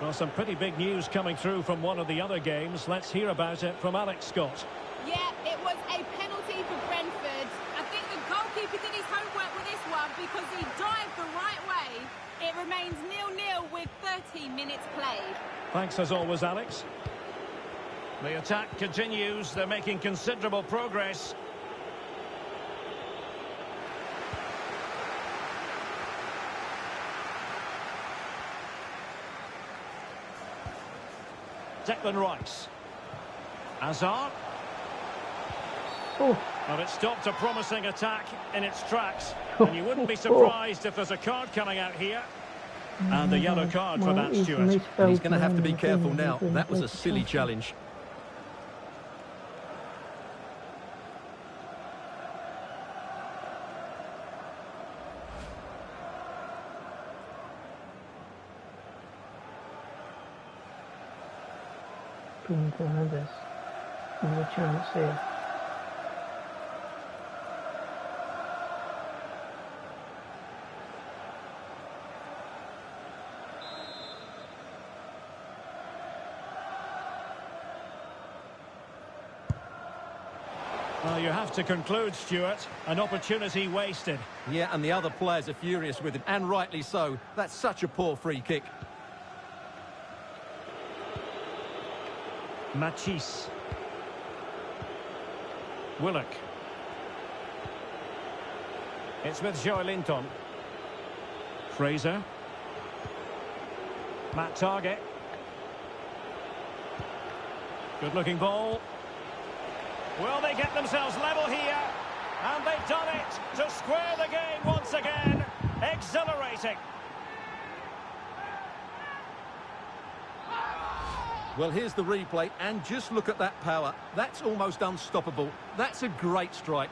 Well, some pretty big news coming through from one of the other games. Let's hear about it from Alex Scott. Yeah, it was a penalty for Brentford. I think the goalkeeper did his homework with this one because he dived the right way. It remains 0-0 with 30 minutes played. Thanks as always, Alex. The attack continues. They're making considerable progress. Declan Rice. Hazard. Oh. Well, it stopped a promising attack in its tracks. And you wouldn't be surprised if there's a card coming out here. And a yellow card for that, Stuart. And he's going to have to be careful now. That was a silly challenge. Bruno Fernandes. There's a chance here. Well, you have to conclude, Stuart. An opportunity wasted. Yeah, and the other players are furious with him, and rightly so. That's such a poor free kick. Matisse. Willock. It's with Joe Linton. Fraser. Matt Target. Good looking ball. Will they get themselves level here? And they've done it to square the game once again. Exhilarating. Well, here's the replay, and just look at that power. That's almost unstoppable. That's a great strike.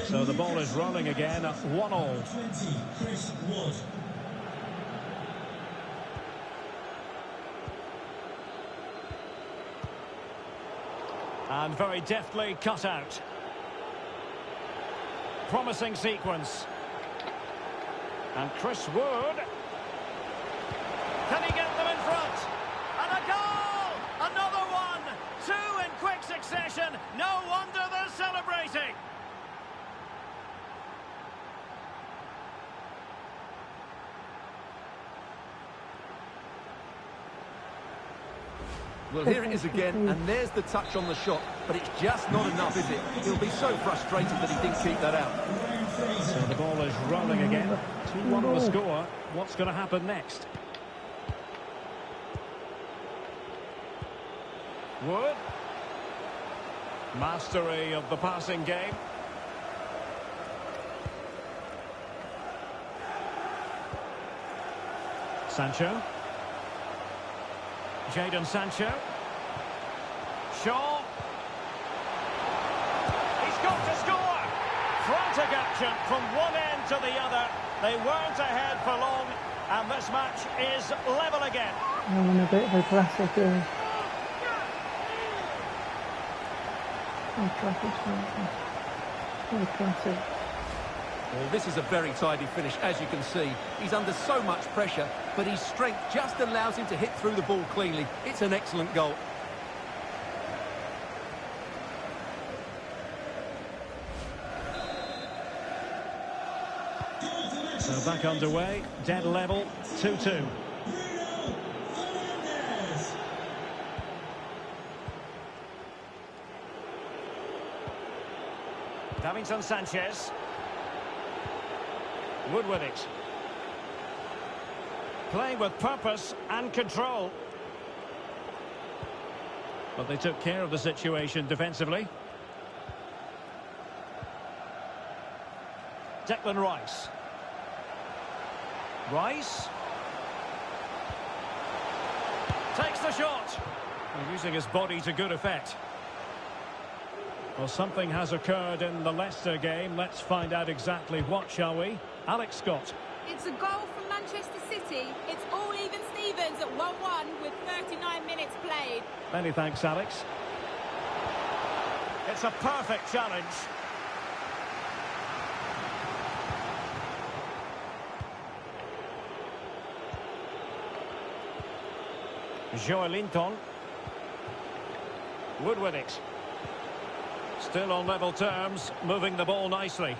So the ball is rolling again at 1-1. And very deftly cut out. Promising sequence. And Chris Wood. Can he get them in front? And a goal! Another one! Two in quick succession. No wonder they're celebrating. Well, here it is again, and there's the touch on the shot, but it's just not enough, is it? He'll be so frustrated that he didn't keep that out. So the ball is rolling again. 2-1 the score. What's going to happen next? Wood. Mastery of the passing game. Sancho. Jadon Sancho. Shaw. He's got to score. Frantic action from one end to the other. They weren't ahead for long, and this match is level again. I'm a bit of a classic here. Classic. Well, this is a very tidy finish, as you can see. He's under so much pressure, but his strength just allows him to hit through the ball cleanly. It's an excellent goal. So back underway, dead level, 2-2. Davinson Sanchez. Wood with it. Playing with purpose and control. But they took care of the situation defensively. Declan Rice. Rice. Takes the shot. And using his body to good effect. Well, something has occurred in the Leicester game. Let's find out exactly what, shall we? Alex Scott. It's a goal from Manchester City. It's all even Stevens at 1-1 with 39 minutes played. Many thanks, Alex. It's a perfect challenge. Joelinton. Wood with it. Still on level terms, moving the ball nicely.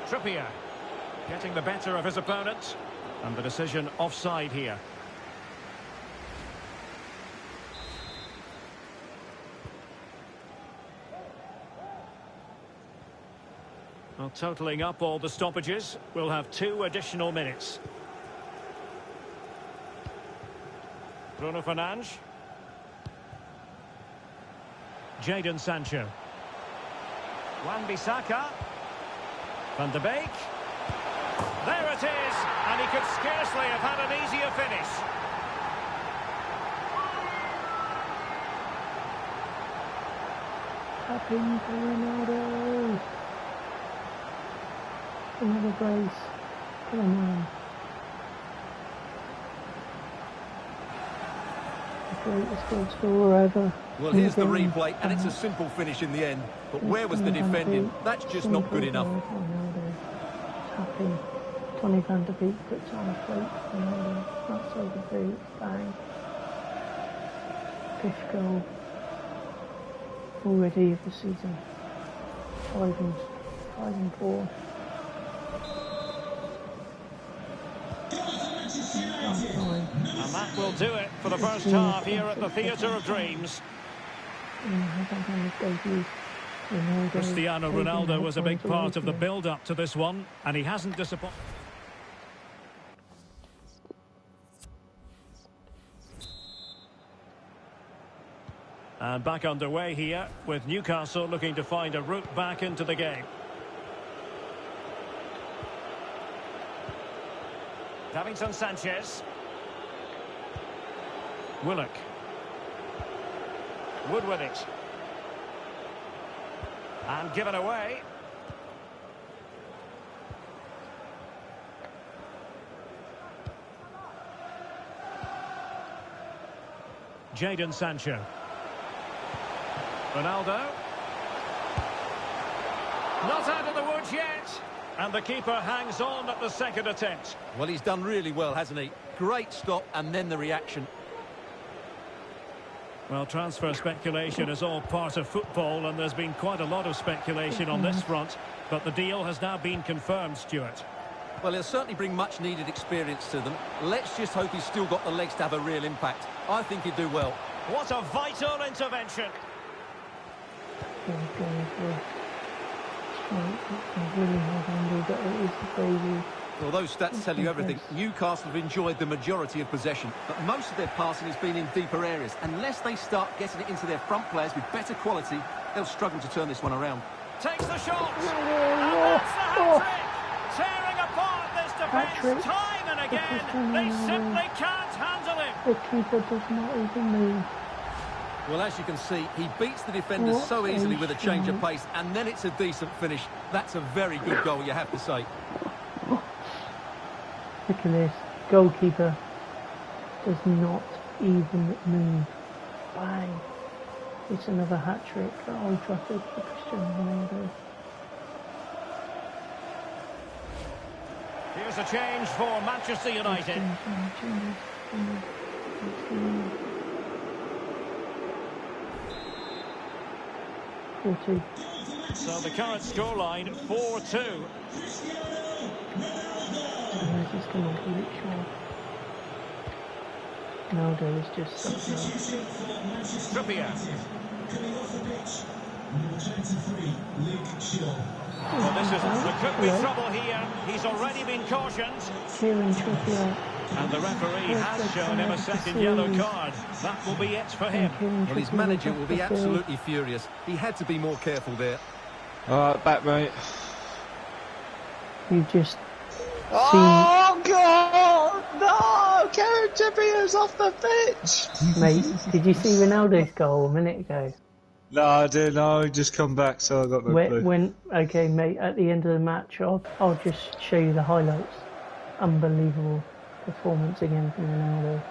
Trippier getting the better of his opponent, and the decision offside here. Well, totalling up all the stoppages, we'll have 2 additional minutes. Bruno Fernandes. Jadon Sancho. Wan-Bissaka. Van de Beek. There it is, and he could scarcely have had an easier finish. Tapping for Ronaldo. Another brace. Come on. The greatest goal scorer ever. Well, here's the replay, and it's a simple finish in the end. But where was the defending? That's just not good enough. Tapping. Tony Van de Beek puts on a plate. Ronaldo. That's over the boot. Bang. 5th goal already of the season. 5 and 4. And that will do it for the first half here at the Theatre of Dreams. Cristiano Ronaldo was a big part of the build-up to this one, and he hasn't disappointed. And back underway here, with Newcastle looking to find a route back into the game. Davinson Sanchez. Willock. Wood with it. And given away. Jadon Sancho. Ronaldo. Not out of the woods yet. And the keeper hangs on at the second attempt. Well, he's done really well, hasn't he? Great stop, and then the reaction. Well, transfer speculation is all part of football, and there's been quite a lot of speculation on this front. But the deal has now been confirmed, Stuart. Well, he'll certainly bring much-needed experience to them. Let's just hope he's still got the legs to have a real impact. I think he'd do well. What a vital intervention. Well, those stats tell you everything. Newcastle have enjoyed the majority of possession, but most of their passing has been in deeper areas. Unless they start getting it into their front players with better quality, they'll struggle to turn this one around. Takes the shot! And that's the hat-trick! Tearing apart this defence time and again. They simply can't handle him. The keeper does not even move. Well, as you can see, he beats the defenders so easily with a change of pace, and then it's a decent finish. That's a very good goal, you have to say. Look at this. Goalkeeper does not even move. Bang. It's another hat-trick at Old Trafford for Cristiano Ronaldo. Here's a change for Manchester United. 4-2. So the current scoreline 4-2. Just come on, keep it short. Ronaldo is just such a... Trippier. Number 23, Luke Shaw. Well, there could be trouble here. He's already been cautioned. Kieran Trippier. And the referee has shown him a second yellow card. That will be it for him. Well, his manager will be absolutely furious. He had to be more careful there. Alright, back, mate. You just... Oh, God! No! Kieran Trippier's off the pitch! Mate, did you see Ronaldo's goal a minute ago? No, I didn't. No, he just come back, so I got no clue. Okay, mate, at the end of the match, I'll just show you the highlights. Unbelievable performance again from Ronaldo.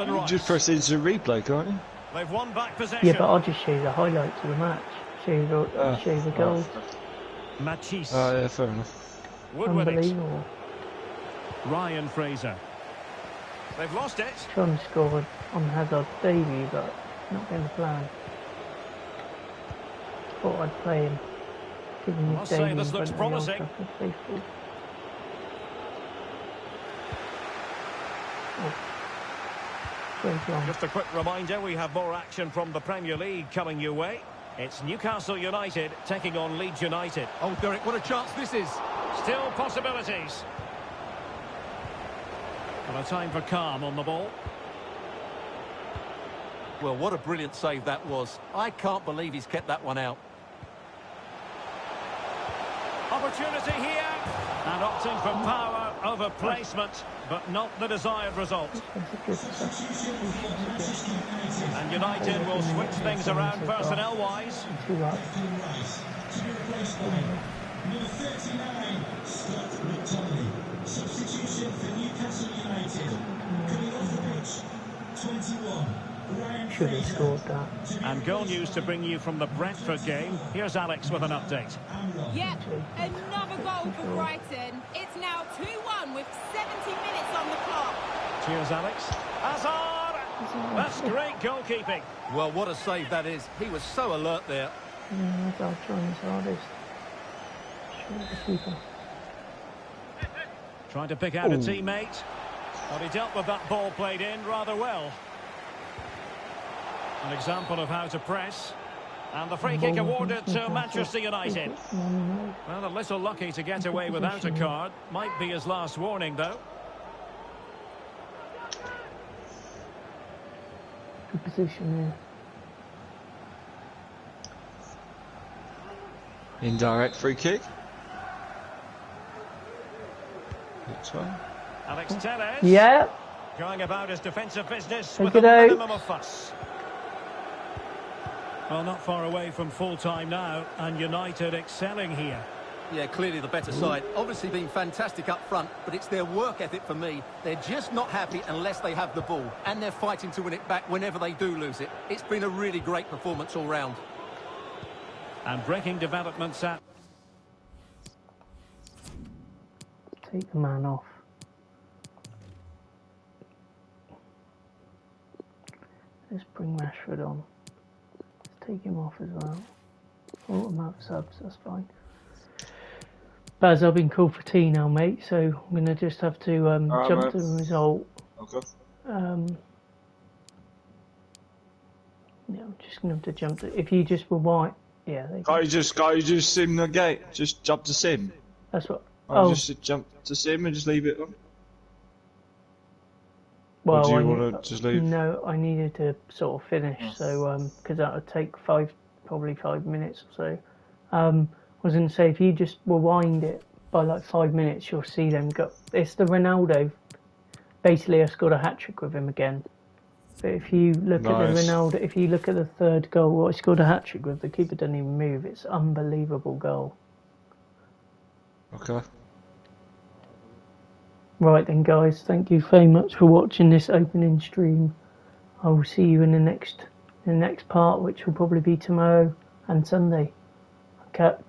You just press into replay, can't you? They've won back possession. Yeah, but I'll just show you the highlights of the match. Show you the goals. Matisse. Oh, yeah, fair enough. Unbelievable. Ryan Fraser. They've lost it. Trying to score on Hazard's debut, but not been the plan. Thought I'd play him. Give him his debut. This looks promising. Just a quick reminder, we have more action from the Premier League coming your way. It's Newcastle United taking on Leeds United. Oh, Derek, what a chance this is. Still possibilities. And a time for calm on the ball. Well, what a brilliant save that was. I can't believe he's kept that one out. Opportunity here. And opting for power over placement, but not the desired result. And United will switch things around personnel-wise. Number 39, Scott McTominay. Substitution for Newcastle United. Coming off the pitch, 21. Should have scored that. And goal news to bring you from the Brentford game. Here's Alex with an update. Yep, another goal for Brighton. It's now 2-1 with 70 minutes on the clock. Cheers, Alex. Hazard! That's great goalkeeping. Well, what a save that is. He was so alert there. Yeah, Hazard trying his hardest. Trying to pick out a teammate. But he dealt with that ball played in rather well. An example of how to press. And the free kick awarded to Manchester United. Well, a little lucky to get away without a card. Might be his last warning, though. Good position here. Indirect free kick. Next one. Alex Telles. Yeah. Going about his defensive business Take with it a out. minimum of fuss. Well, not far away from full-time now, and United excelling here. Yeah, clearly the better side. Obviously been fantastic up front, but it's their work ethic for me. They're just not happy unless they have the ball, and they're fighting to win it back whenever they do lose it. It's been a really great performance all round. And breaking developments at... Take the man off. Let's bring Rashford on. Let's take him off as well. Oh, I'm out of subs, that's fine. Baz, I've been called for tea now, mate, so I'm going to just have to jump to the result. Okay. Yeah, I'm just going to have to jump to... If you just were white... Yeah, they Can't you just sim the gate? Just jump to sim. That's what... Just jump to sim and just leave it on? Well, or do you want to just leave? No, I needed to sort of finish, so because that would take probably 5 minutes or so. I was going to say, if you just rewind it by like 5 minutes, you'll see them go. It's the Ronaldo. Basically, I scored a hat-trick with him again. But if you look at the Ronaldo, if you look at the third goal, what I scored a hat-trick with, the keeper doesn't even move. It's an unbelievable goal. Okay. Right then, guys, thank you very much for watching this opening stream. I will see you in the next part, which will probably be tomorrow and Sunday. Catch